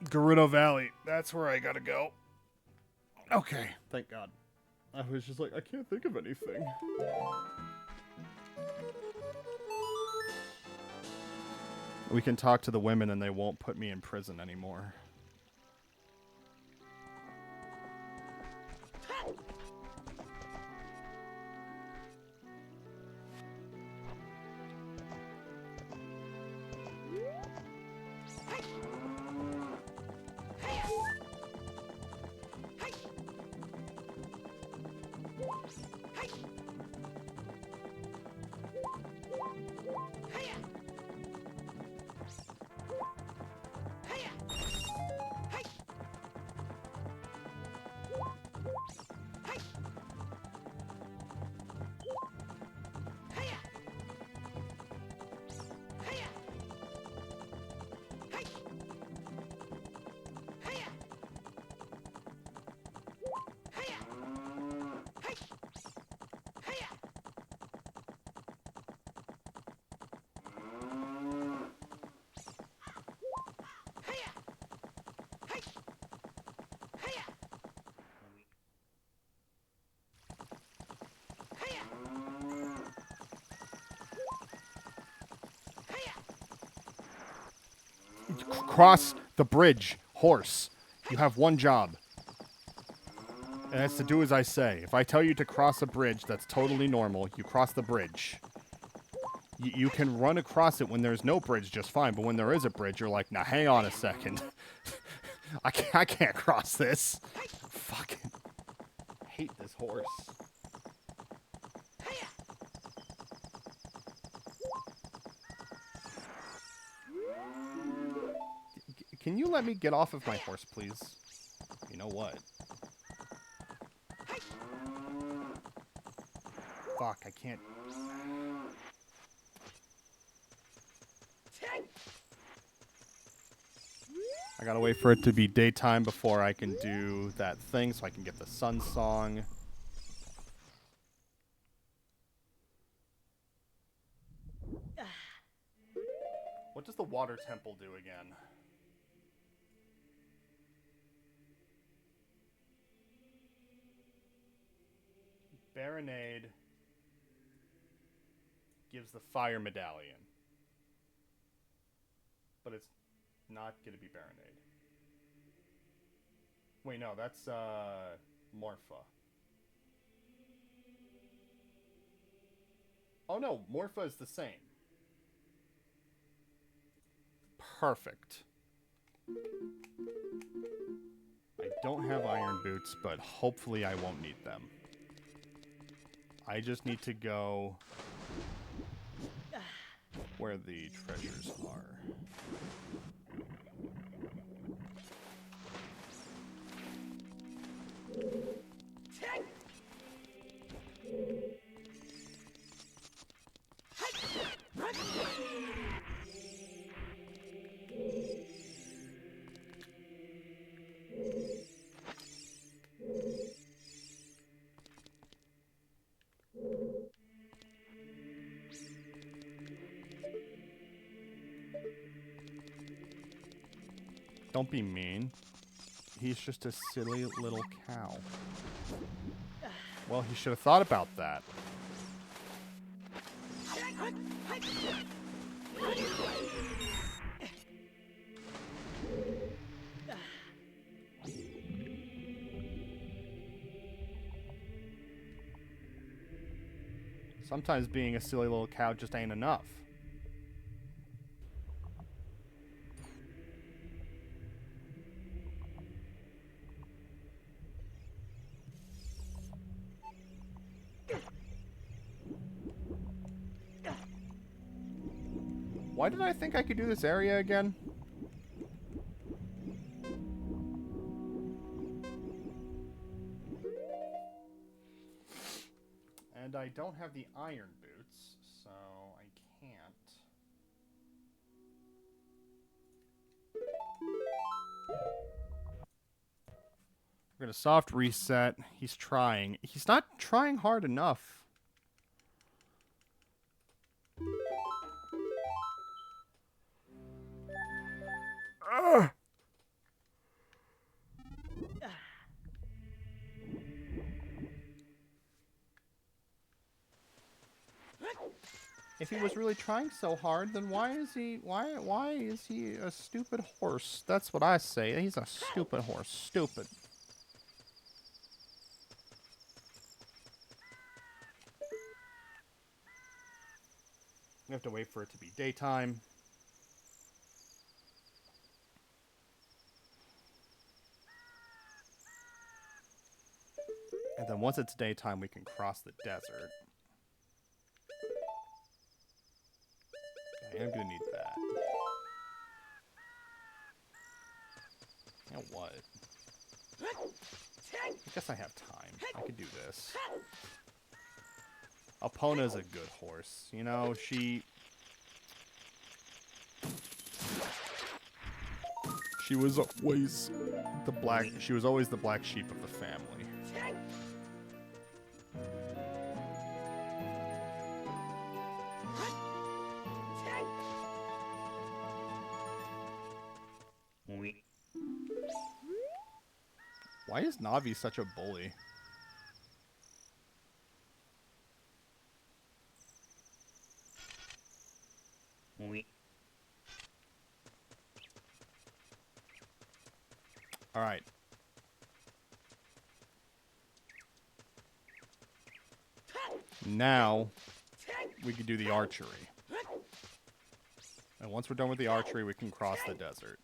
S1: Gerudo Valley. That's where I gotta go. Okay. Thank God. I was just like, I can't think of anything. We can talk to the women and they won't put me in prison anymore. Cross the bridge, horse. You have one job. And that's to do as I say. If I tell you to cross a bridge, that's totally normal. You cross the bridge. You can run across it when there's no bridge just fine, but when there is a bridge, you're like, now hang on a second. I can't cross this. Fucking hate this horse. Can you let me get off of my horse, please? You know what? Fuck, I can't... I gotta wait for it to be daytime before I can do that thing so I can get the sun song. What does the water temple do again? Baronade gives the fire medallion. But it's not going to be Baronade. Wait, no, that's Morpha. Oh no, Morpha is the same. Perfect. I don't have iron boots, but hopefully I won't need them. I just need to go where the treasures are. Don't be mean. He's just a silly little cow. Well, he should have thought about that. Sometimes being a silly little cow just ain't enough. Why did I think I could do this area again? And I don't have the iron boots, so I can't. We're gonna soft reset. He's trying. He's not trying hard enough. If he was really trying so hard, then why is he a stupid horse? That's what I say. He's a stupid horse. Stupid. We have to wait for it to be daytime. And then once it's daytime, we can cross the desert. I am gonna need that. You know what? I guess I have time. I could do this. Alpona's a good horse. You know, she was always the black sheep of the family. Why is Navi such a bully? All right. Now we can do the archery. And once we're done with the archery, we can cross the desert.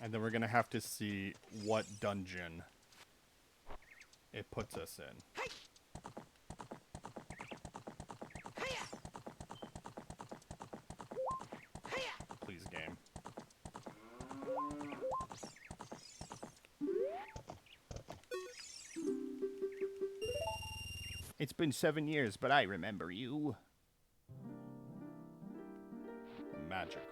S1: And then we're going to have to see what dungeon it puts us in. Please, game. It's been 7 years, but I remember you. Magical.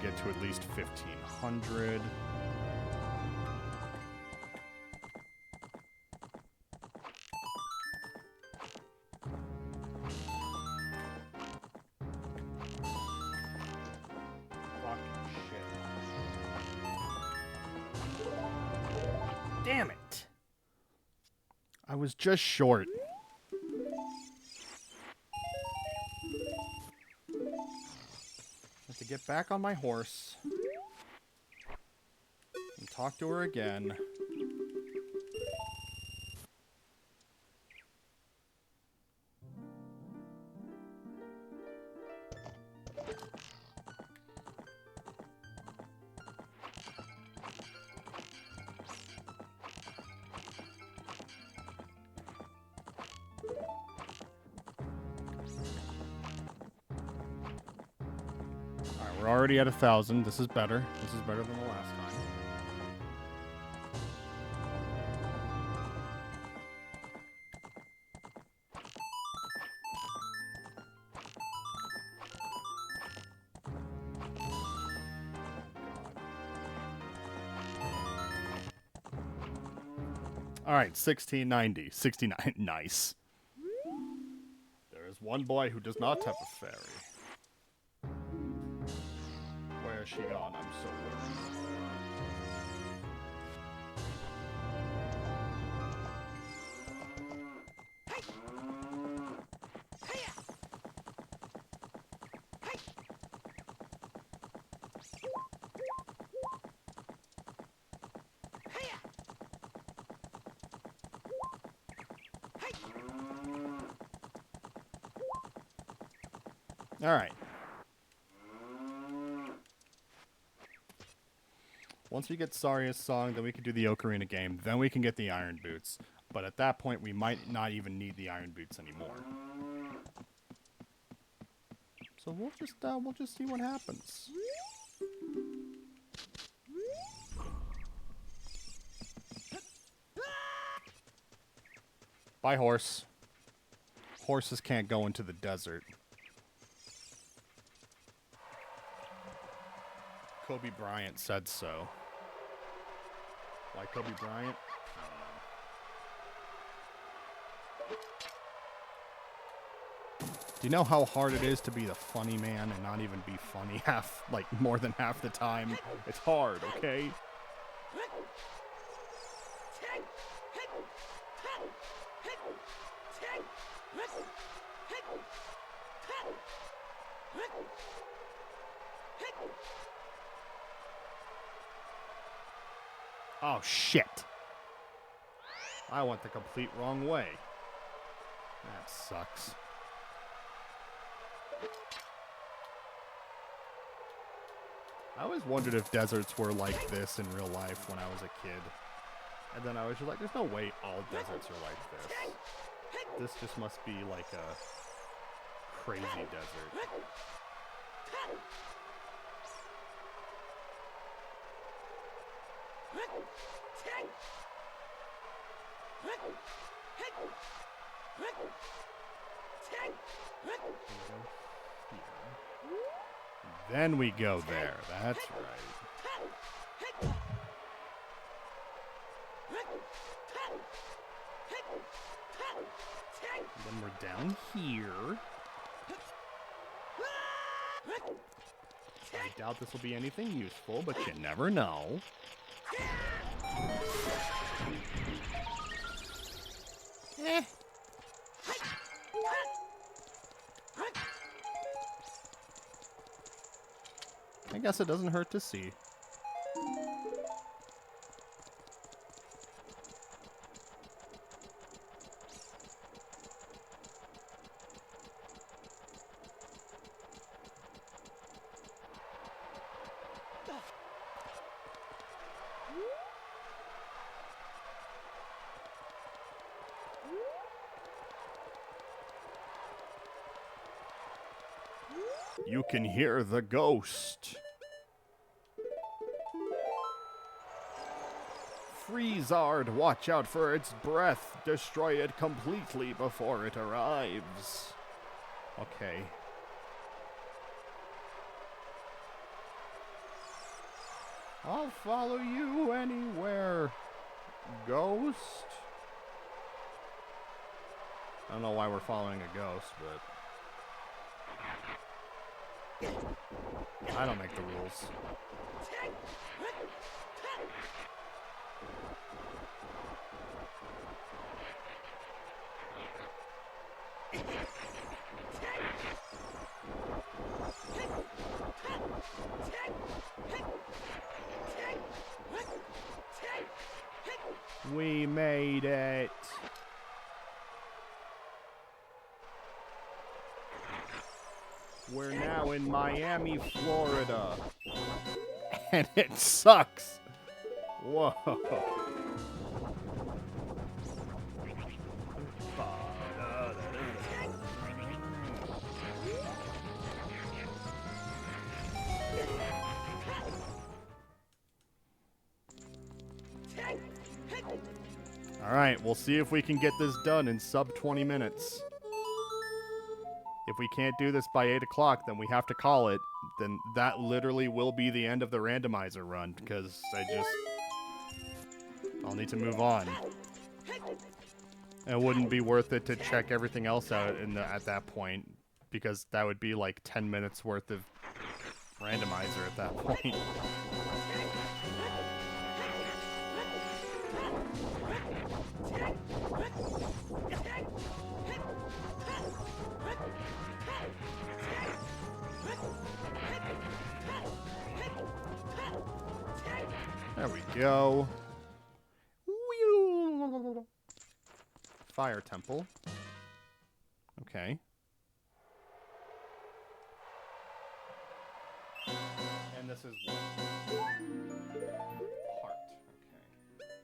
S1: Get to at least 1,500. Fucking shit. Damn it. I was just short. To get back on my horse and talk to her again. We're already at 1,000. This is better. This is better than the last time. Alright, 1690. 69. Nice. There is one boy who does not have a fairy. Where is she gone? I'm so worried. Alright. Once we get Saria's song, then we can do the Ocarina game. Then we can get the Iron Boots. But at that point, we might not even need the Iron Boots anymore. So we'll just see what happens. Bye, horse. Horses can't go into the desert. Kobe Bryant said so. Why Kobe Bryant? Do you know how hard it is to be the funny man and not even be funny more than half the time? It's hard, okay? Oh, shit. I went the complete wrong way. That sucks. I always wondered if deserts were like this in real life when I was a kid. And then I was just like, there's no way all deserts are like this. This just must be like a crazy desert. Then we go there. That's right. Then we're down here. I doubt this will be anything useful, but you never know. I guess it doesn't hurt to see. You can hear the ghost. Freezard, watch out for its breath. Destroy it completely before it arrives. Okay. I'll follow you anywhere, ghost. I don't know why we're following a ghost, but I don't make the rules. We made it. We're now in Miami, Florida. And it sucks. Whoa. Alright, we'll see if we can get this done in sub 20 minutes. If we can't do this by 8 o'clock, then we have to call it. Then that literally will be the end of the randomizer run, because I'll need to move on. It wouldn't be worth it to check everything else out at that point, because that would be like 10 minutes worth of randomizer at that point. There we go. Fire temple. Okay. And this is what? Heart. Okay.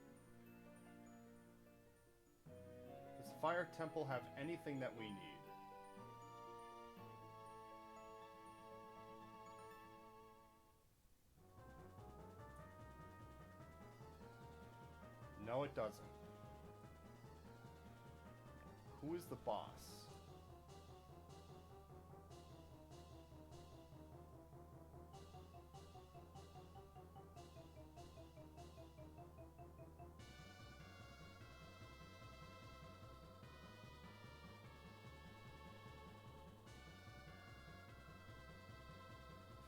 S1: Does the fire temple have anything that we need? No, it doesn't. Who is the boss?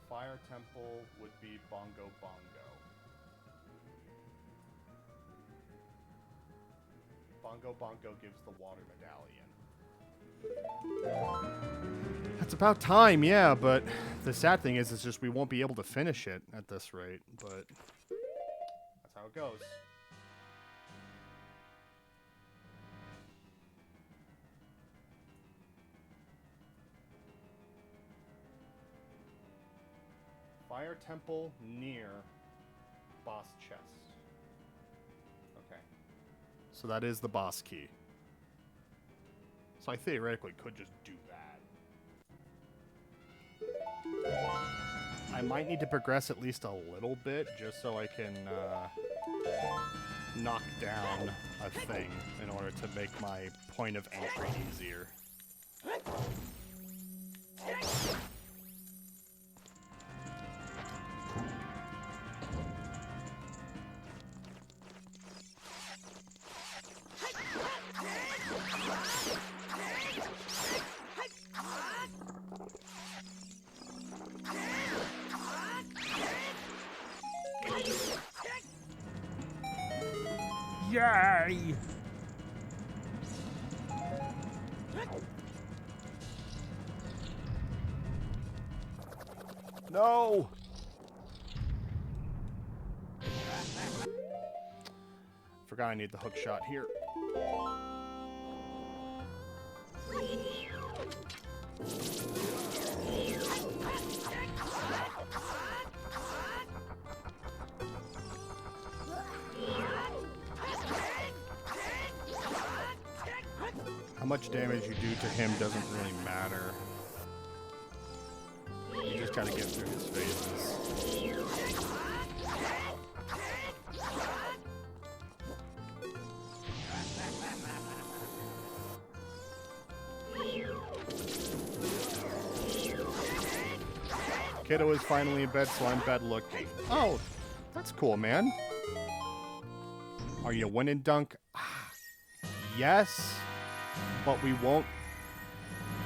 S1: Fire temple would be Bongo Bongo. Bongo Bongo gives the water medallion. That's about time, yeah, but the sad thing is just we won't be able to finish it at this rate, but that's how it goes. Fire temple near boss chest. Okay. So that is the boss key. So I theoretically could just do that. I might need to progress at least a little bit just so I can knock down a thing in order to make my point of entry easier.
S4: Yay!
S1: No! Forgot I need the hook shot here. How much damage you do to him doesn't really matter. You just gotta get through his phases. Kiddo is finally in bed, so I'm bed looking. Oh, that's cool, man. Are you winning, Dunk? Yes, but we won't.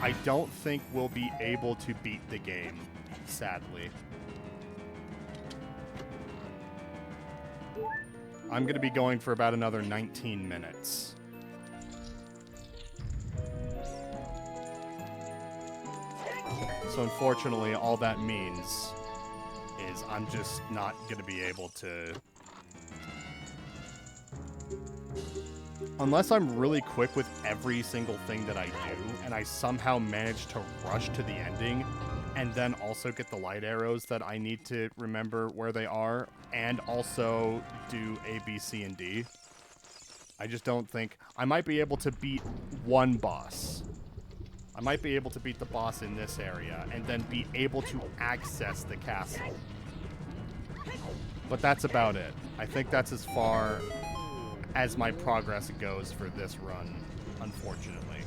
S1: I don't think we'll be able to beat the game, sadly. I'm going to be going for about another 19 minutes. So unfortunately, all that means is I'm just not going to be able to... Unless I'm really quick with every single thing that I do, and I somehow manage to rush to the ending, and then also get the light arrows that I need to remember where they are, and also do A, B, C, and D. I just don't think... I might be able to beat one boss. I might be able to beat the boss in this area, and then be able to access the castle. But that's about it. I think that's as far as my progress goes for this run, unfortunately.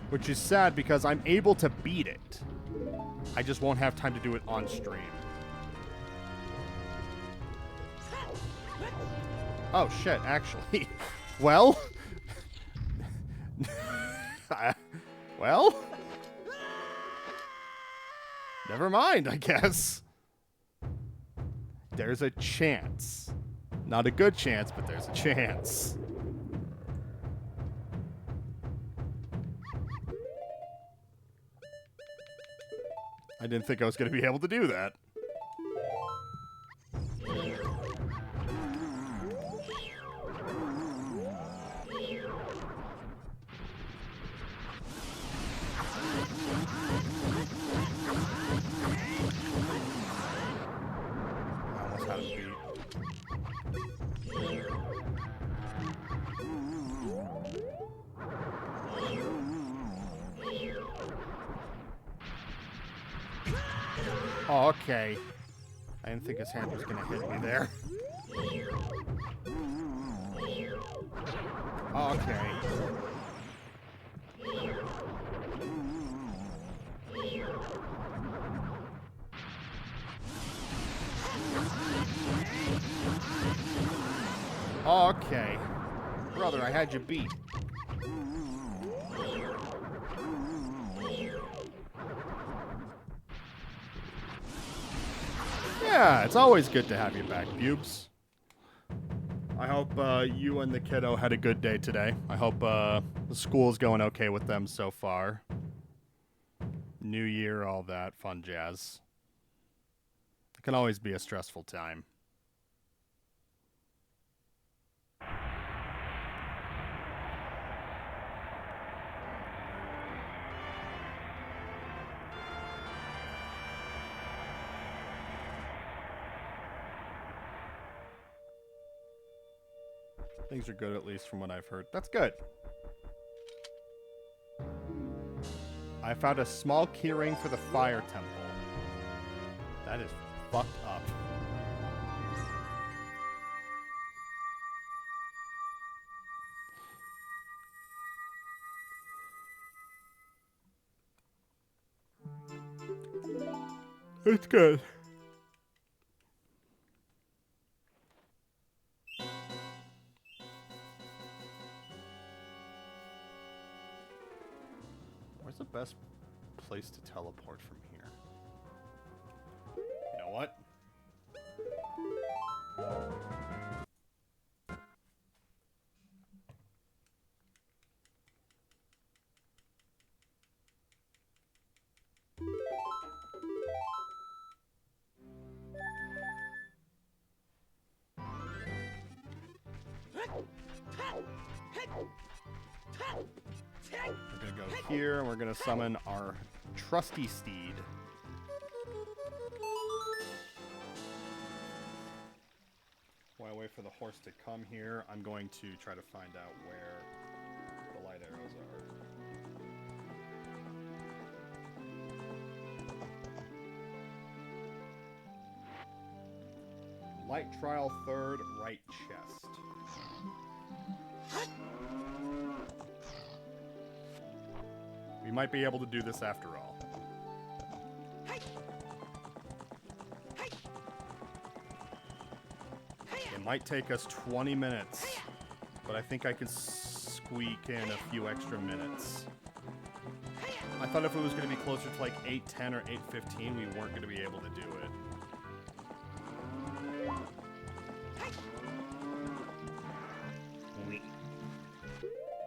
S1: Which is sad because I'm able to beat it. I just won't have time to do it on stream. Oh shit, actually. Well, Well, never mind, I guess. There's a chance. Not a good chance, but there's a chance. I didn't think I was going to be able to do that. I almost had it beat. Oh, okay. I didn't think his hand was going to hit me there. Okay. Okay. Brother, I had you beat. Yeah, it's always good to have you back, Bubes. I hope you and the kiddo had a good day today. I hope the school's going okay with them so far. New year, all that fun jazz. It can always be a stressful time. Things are good, at least from what I've heard. That's good. I found a small keyring for the fire temple. That is fucked up. It's good. Where's the best place to teleport from here? You know what? We're gonna go here, and we're gonna summon our trusty steed. While I wait for the horse to come here, I'm going to try to find out where the light arrows are. Light trial third, right chest. We might be able to do this after all. It might take us 20 minutes, but I think I can squeak in a few extra minutes. I thought if it was going to be closer to like 8:10 or 8:15, we weren't going to be able to do it.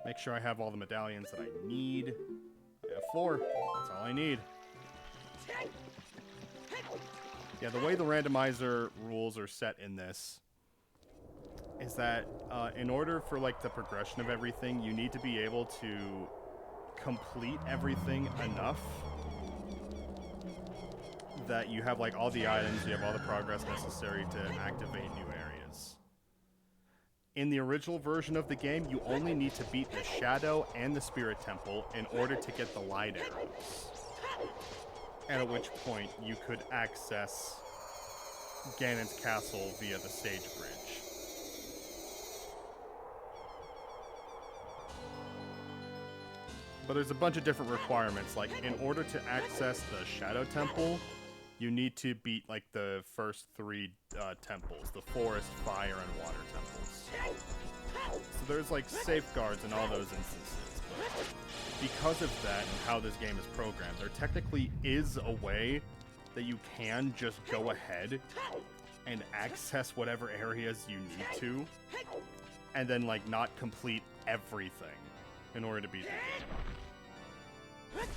S1: Make sure I have all the medallions that I need. I have 4. That's all I need. Yeah, the way the randomizer rules are set in this is that in order for like the progression of everything, you need to be able to complete everything enough that you have like all the items, you have all the progress necessary to activate new areas. In the original version of the game, you only need to beat the Shadow and the Spirit Temple in order to get the light arrows. And at which point you could access Ganon's castle via the stage bridge. But there's a bunch of different requirements, like in order to access the Shadow Temple, you need to beat like the first 3 temples, the forest, fire, and water temples. So there's like safeguards in all those instances. because of that and how this game is programmed, there technically is a way that you can just go ahead and access whatever areas you need to, and then, like, not complete everything in order to beat the game.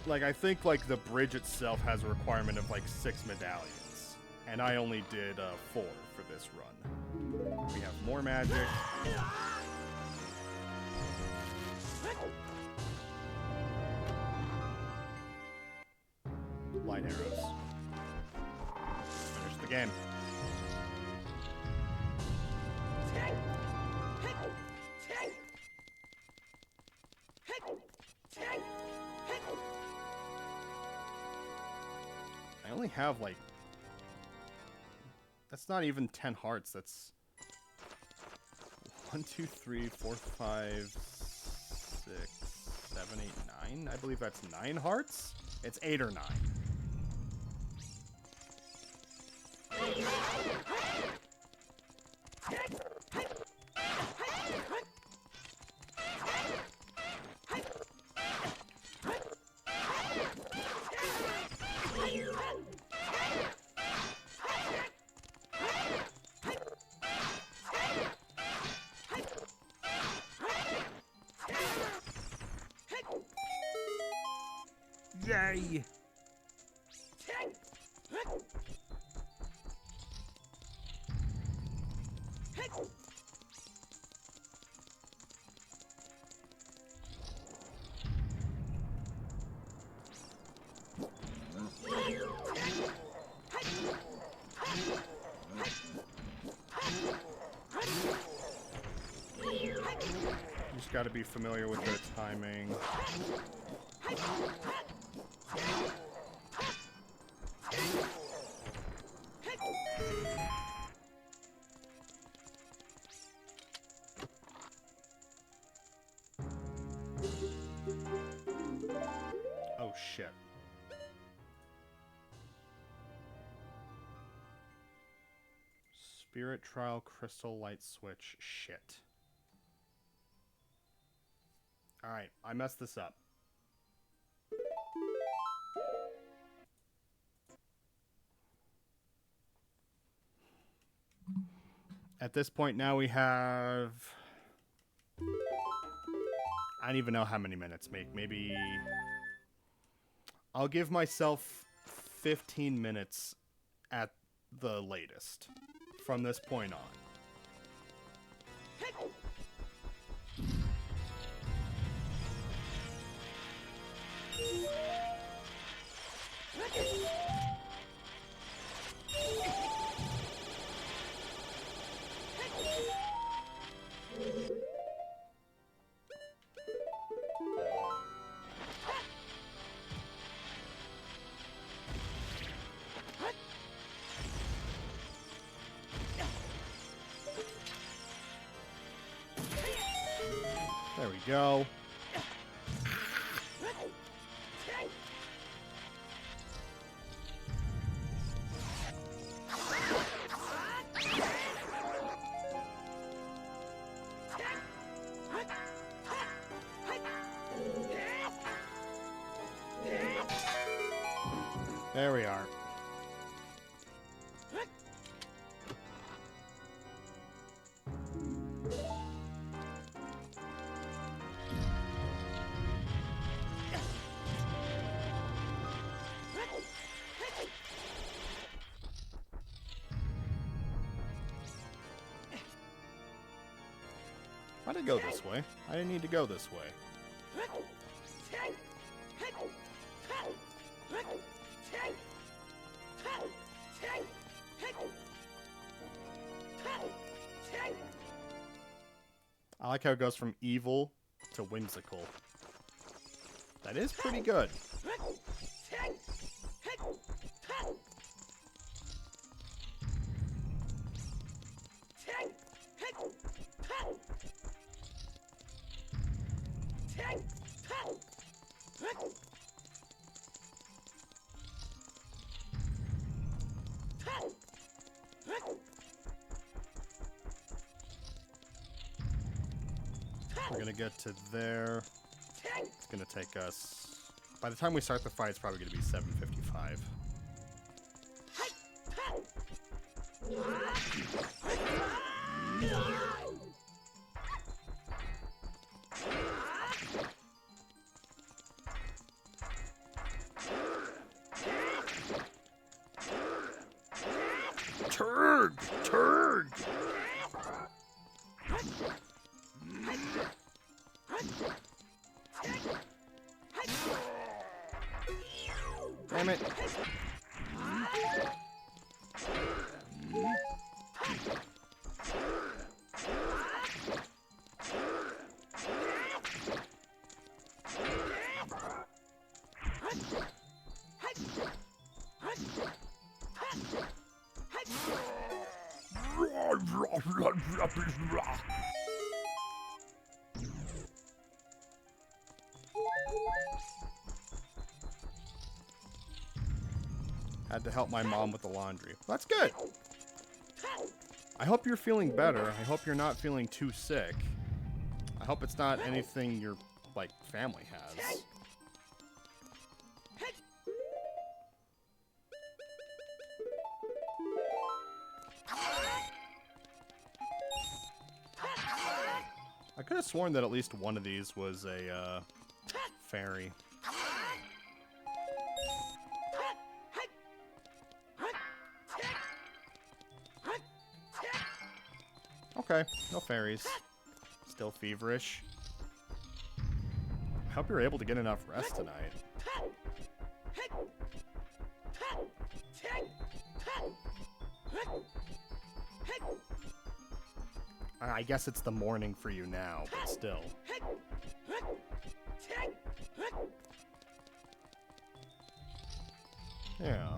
S1: Like, I think, like, the bridge itself has a requirement of, like, 6 medallions, and I only did 4 for this run. We have more magic. Light arrows. Finish the game. I only have, like... That's not even 10 hearts. That's... 1, 2, 3, 4, 5, 6, 7, 8, 9? I believe that's 9 hearts? It's 8 or 9.
S4: Yay!
S1: You just gotta be familiar with their timing. Oh shit. Spirit Trial Crystal Light Switch. Shit. Alright, I messed this up. At this point now we have... I don't even know how many minutes. Maybe... I'll give myself 15 minutes at the latest from this point on. There we go. There we are. Why'd I go this way? I didn't need to go this way. I like how it goes from evil to whimsical. That is pretty good. We're gonna get to there. It's gonna take us... By the time we start the fight, it's probably gonna be 7:55. Turg! Turg! Damn it. Had to help my mom with the laundry. That's good. I hope you're feeling better. I hope you're not feeling too sick. I hope it's not anything your, like, family has. I could have sworn that at least one of these was a, fairy. Okay, no fairies. Still feverish. I hope you're able to get enough rest tonight. I guess it's the morning for you now, but still. Yeah.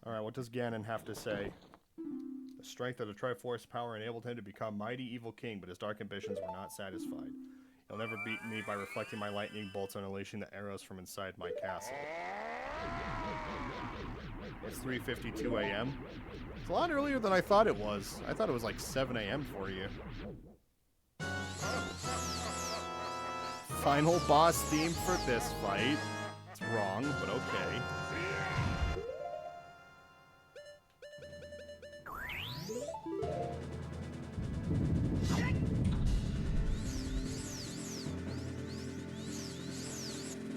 S1: Alright, what does Ganon have to say? The strength of the Triforce power enabled him to become mighty evil king, but his dark ambitions were not satisfied. He'll never beat me by reflecting my lightning bolts and unleashing the arrows from inside my castle. It's 3:52 a.m. It's a lot earlier than I thought it was. I thought it was like 7 a.m. for you. Final boss theme for this fight. It's wrong, but okay.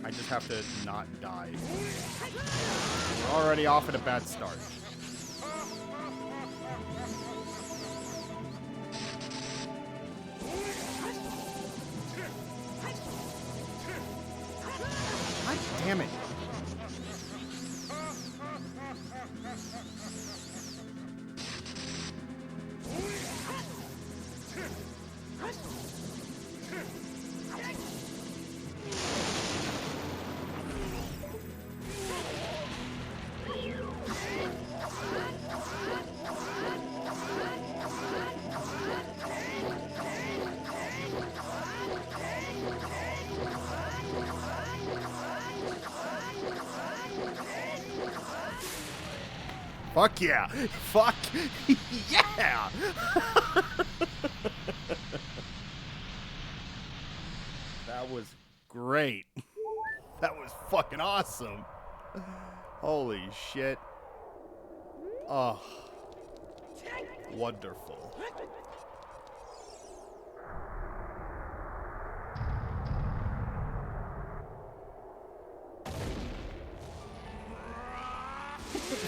S1: I just have to not die. We're already off at a bad start. God damn it. Fuck yeah! Fuck yeah! That was great. That was fucking awesome. Holy shit. Oh. Wonderful.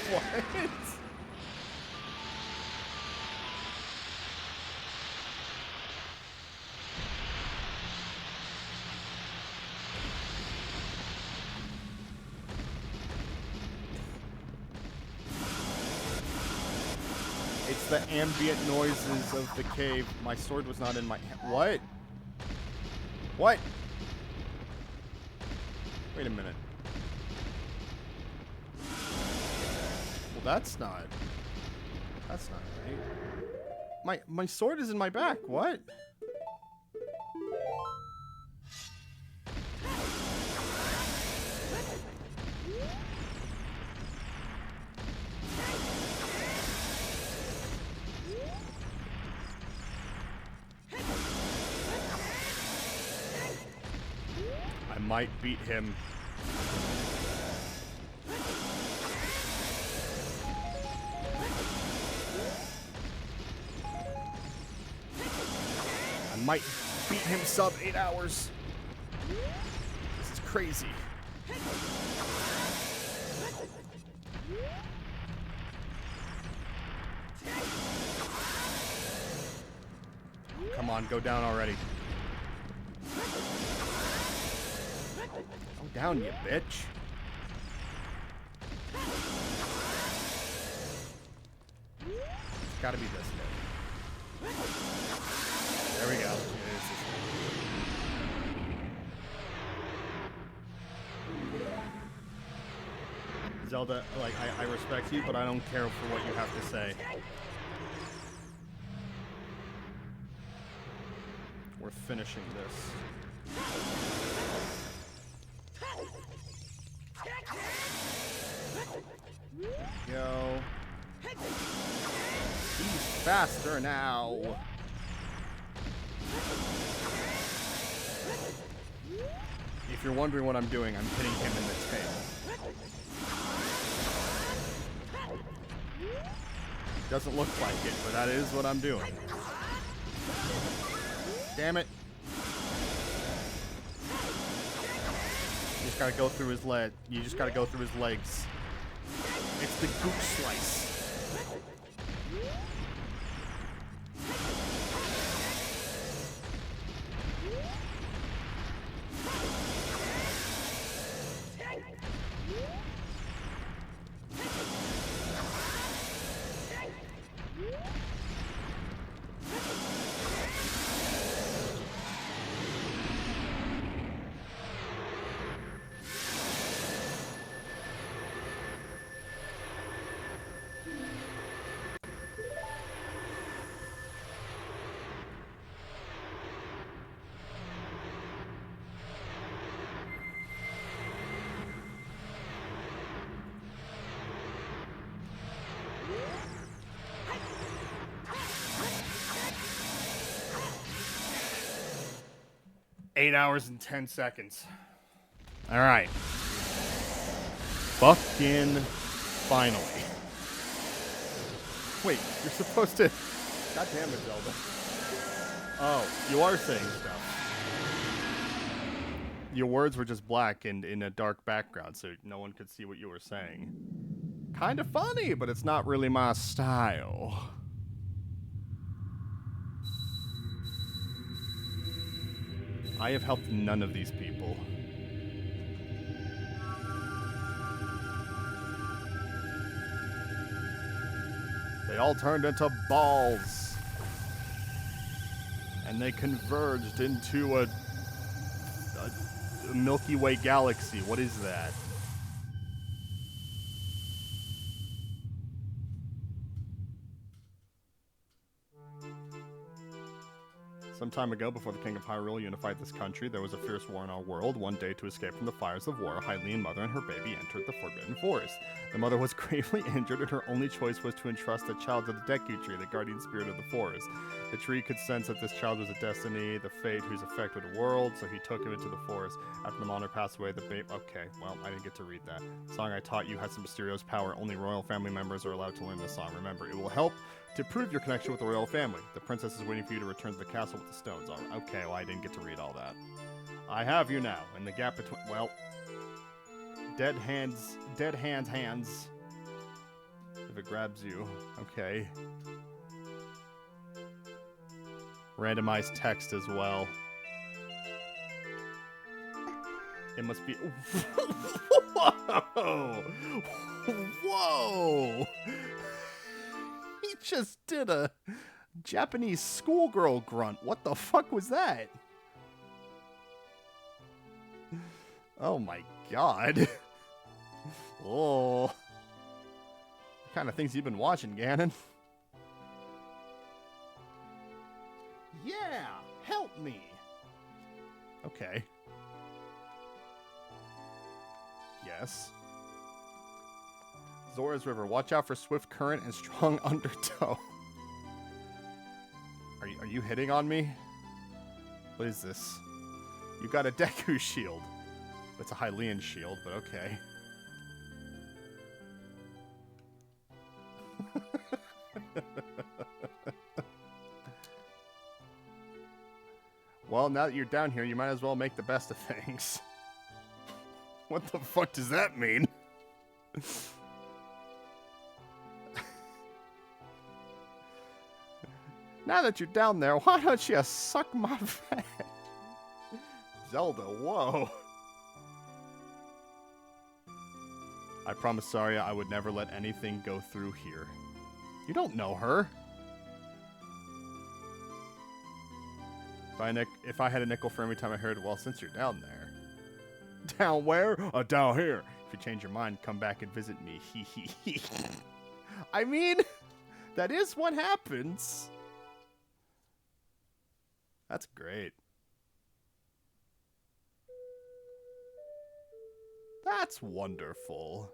S1: What? It's the ambient noises of the cave. My sword was not in my hand. What? What? Wait a minute. Well, that's not right. My sword is in my back. What? I might beat him. I might beat him sub 8 hours. This is crazy. Come on, go down already. Go down, you bitch. It's gotta be this way. There we go. Zelda, like, I respect you, but I don't care for what you have to say. We're finishing this. Go. He's faster now. If you're wondering what I'm doing, I'm hitting him in the tail. Doesn't look like it, but that is what I'm doing. Damn it. You just gotta go through his leg. You just gotta go through his legs. It's the gook slice. Eight hours and 10 seconds. All right. Fucking finally. Wait, you're supposed to... God damn it, Zelda. Oh, you are saying stuff. Your words were just black and in a dark background, so no one could see what you were saying. Kind of funny, but it's not really my style. I have helped none of these people. They all turned into balls. And they converged into a Milky Way galaxy. What is that? Some time ago, before the King of Hyrule unified this country, there was a fierce war in our world. One day, to escape from the fires of war, Hylian mother and her baby entered the Forbidden Forest. The mother was gravely injured, and her only choice was to entrust the child to the Deku Tree, the guardian spirit of the forest. The tree could sense that this child was a destiny, the fate whose effect would the world, so he took him into the forest. After the monarch passed away, the babe... Okay, well, I didn't get to read that. The song I taught you had some mysterious power. Only royal family members are allowed to learn this song. Remember, it will help to prove your connection with the royal family. The princess is waiting for you to return to the castle with the stones. Okay, well, I didn't get to read all that. I have you now. In the gap between... Well... Dead hands... If it grabs you. Okay. Randomized text as well. It must be... Whoa! Whoa! He just did a Japanese schoolgirl grunt. What the fuck was that? Oh my god. Oh. What kind of things you've been watching, Ganon? Yeah! Help me! Okay. Yes. Zora's River. Watch out for swift current and strong undertow. Are you hitting on me? What is this? You got a Deku shield. It's a Hylian shield, but okay. Well, now that you're down here, you might as well make the best of things. What the fuck does that mean? Now that you're down there, why don't you suck my fat? Zelda, whoa. I promised Saria I would never let anything go through here. You don't know her. If I had a nickel for every time I heard, well, since you're down there. Down where? Down here. If you change your mind, come back and visit me. Hee hee hee. I mean, that is what happens. That's great. That's wonderful.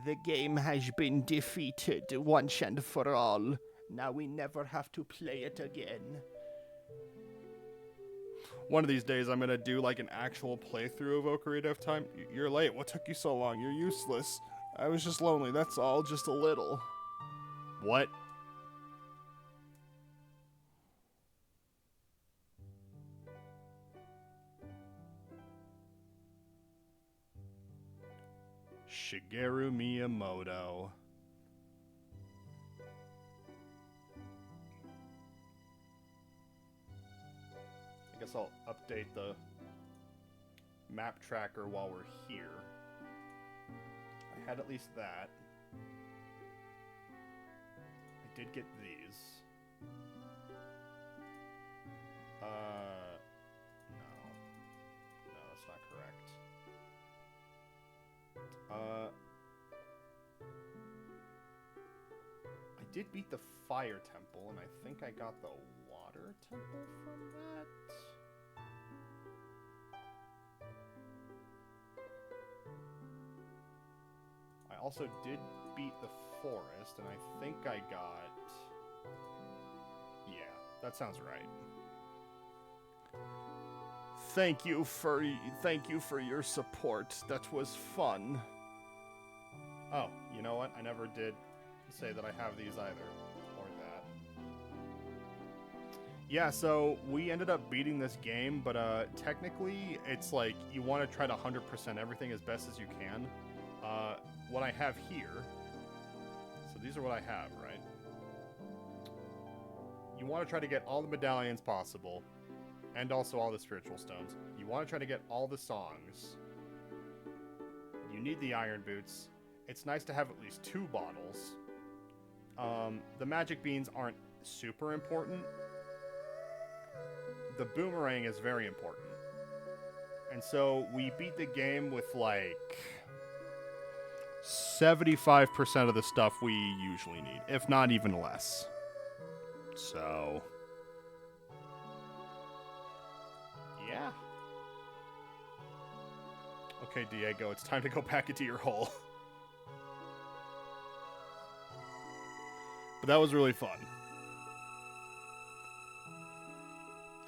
S4: The game has been defeated once and for all. Now we never have to play it again.
S1: One of these days, I'm gonna do like an actual playthrough of Ocarina of Time. You're late. What took you so long? You're useless. I was just lonely. That's all. Just a little. What? Shigeru Miyamoto. I guess I'll update the map tracker while we're here. I had at least that. I did get these. No. No, that's not correct. I did beat the Fire Temple, and I think I got the Water Temple from that? I also did beat the Forest, and I think I got... Yeah, that sounds right. Thank you for your support. That was fun. Oh, you know what? I never did say that I have these either. Or that. Yeah, so we ended up beating this game, but technically it's like you want to try to 100% everything as best as you can. What I have here, so these are what I have, right? You want to try to get all the medallions possible, and also all the spiritual stones. You want to try to get all the songs. You need the iron boots. It's nice to have at least 2 bottles. The magic beans aren't super important. The boomerang is very important. And so we beat the game with like 75% of the stuff we usually need, if not even less. So... yeah. Okay, Diego, it's time to go back into your hole. But that was really fun.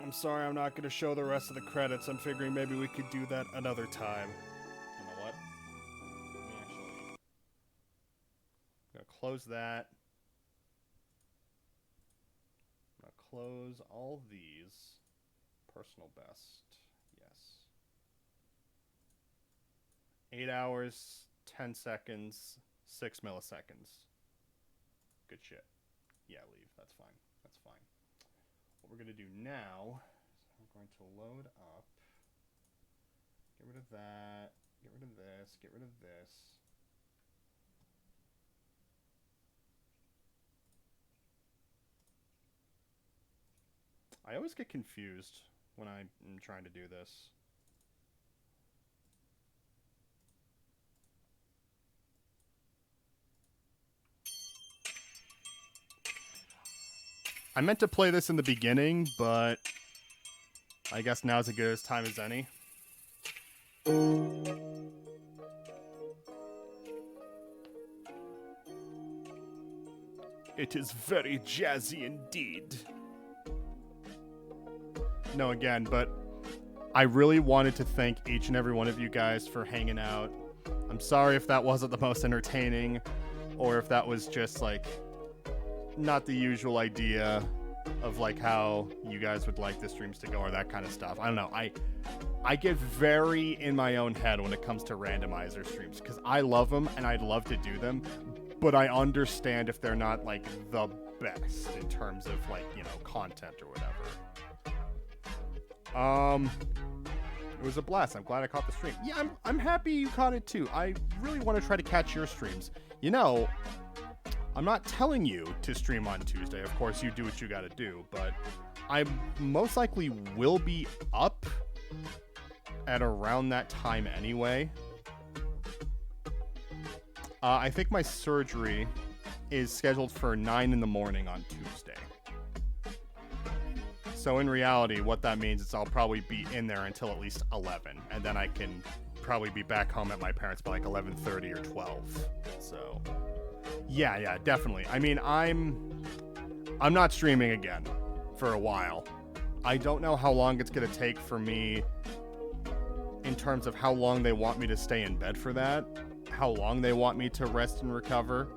S1: I'm sorry I'm not going to show the rest of the credits. I'm figuring maybe we could do that another time. You know what? I'm going to close that. I'm going to close all these. Personal best. Yes. 8 hours, 10 seconds, 6 milliseconds. Good shit. Yeah, leave. That's fine. That's fine. What we're going to do now is we're going to load up. Get rid of that. Get rid of this. Get rid of this. I always get confused when I'm trying to do this. I meant to play this in the beginning, but I guess now's as good a time as any. It is very jazzy indeed. no, again, but I really wanted to thank each and every one of you guys for hanging out. I'm sorry if that wasn't the most entertaining, or if that was just, like, not the usual idea of, like, how you guys would like the streams to go or that kind of stuff. I don't know. I get very in my own head when it comes to randomizer streams, because I love them and I'd love to do them, but I understand if they're not, like, the best in terms of, like, you know, content or whatever. It was a blast. I'm glad I caught the stream. Yeah, I'm happy you caught it too. I really want to try to catch your streams. You know, I'm not telling you to stream on Tuesday. Of course, you do what you gotta do, but I most likely will be up at around that time anyway. I think my surgery is scheduled for 9 in the morning on Tuesday. So in reality, what that means is I'll probably be in there until at least 11, and then I can probably be back home at my parents' by like 11:30 or 12. So yeah, definitely. I mean, I'm not streaming again for a while. I don't know how long it's gonna take for me in terms of how long they want me to stay in bed for that, how long they want me to rest and recover.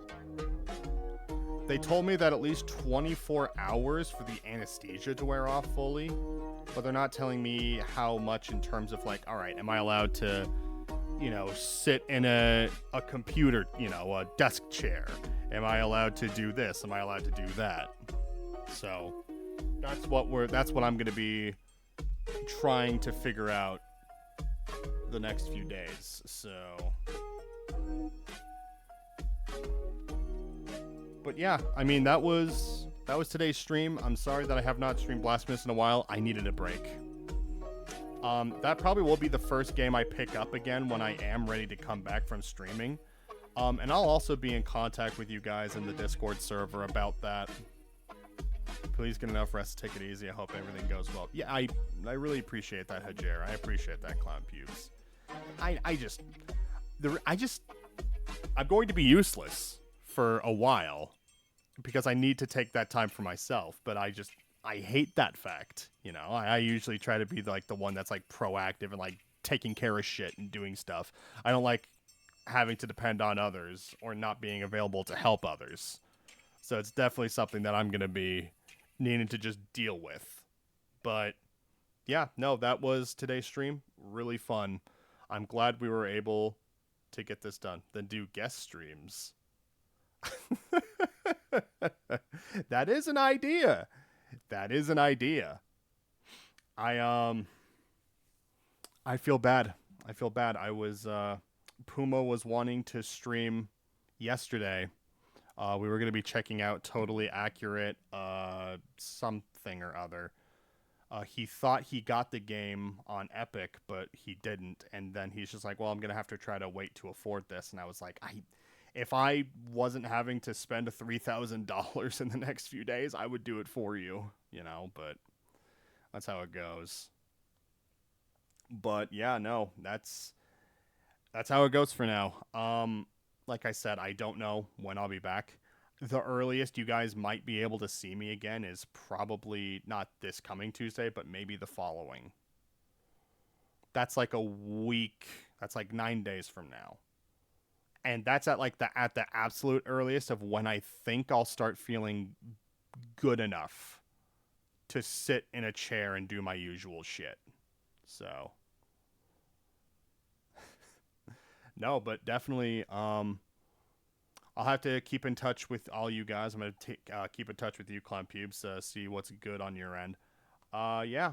S1: They told me that at least 24 hours for the anesthesia to wear off fully, but they're not telling me how much in terms of, like, all right, am I allowed to, you know, sit in a computer, you know, a desk chair? Am I allowed to do this? Am I allowed to do that? So that's what I'm going to be trying to figure out the next few days. So, but yeah, I mean, that was today's stream. I'm sorry that I have not streamed Blasphemous in a while. I needed a break. That probably will be the first game I pick up again when I am ready to come back from streaming. And I'll also be in contact with you guys in the Discord server about that. Please get enough rest to take it easy. I hope everything goes well. Yeah, I really appreciate that, Hajer. I appreciate that, Clown Pubes. I'm going to be useless for a while because I need to take that time for myself, but I hate that fact. You know, I usually try to be like the one that's like proactive and like taking care of shit and doing stuff. I don't like having to depend on others or not being available to help others. So it's definitely something that I'm going to be needing to just deal with. But yeah, no, that was today's stream. Really fun. I'm glad we were able to get this done. Then do guest streams. That is an idea. That is an idea. I feel bad. I was Puma was wanting to stream yesterday. We were going to be checking out Totally Accurate something or other. He thought he got the game on Epic, but he didn't. And then he's just like, well, I'm going to have to try to wait to afford this. And I was like, if I wasn't having to spend $3,000 in the next few days, I would do it for you, you know, but that's how it goes. But yeah, no, that's how it goes for now. Like I said, I don't know when I'll be back. The earliest you guys might be able to see me again is probably not this coming Tuesday, but maybe the following. That's like a week. That's like 9 days from now. And that's at the absolute earliest of when I think I'll start feeling good enough to sit in a chair and do my usual shit. So no, but definitely I'll have to keep in touch with all you guys. I'm going to keep in touch with you, Clown Pubes, see what's good on your end. Yeah,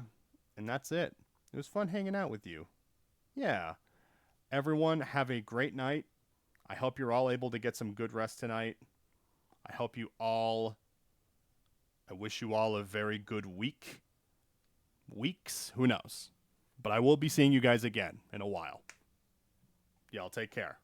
S1: and that's it. It was fun hanging out with you. Yeah. Everyone have a great night. I hope you're all able to get some good rest tonight. I wish you all a very good week. Weeks? Who knows? But I will be seeing you guys again in a while. Y'all take care.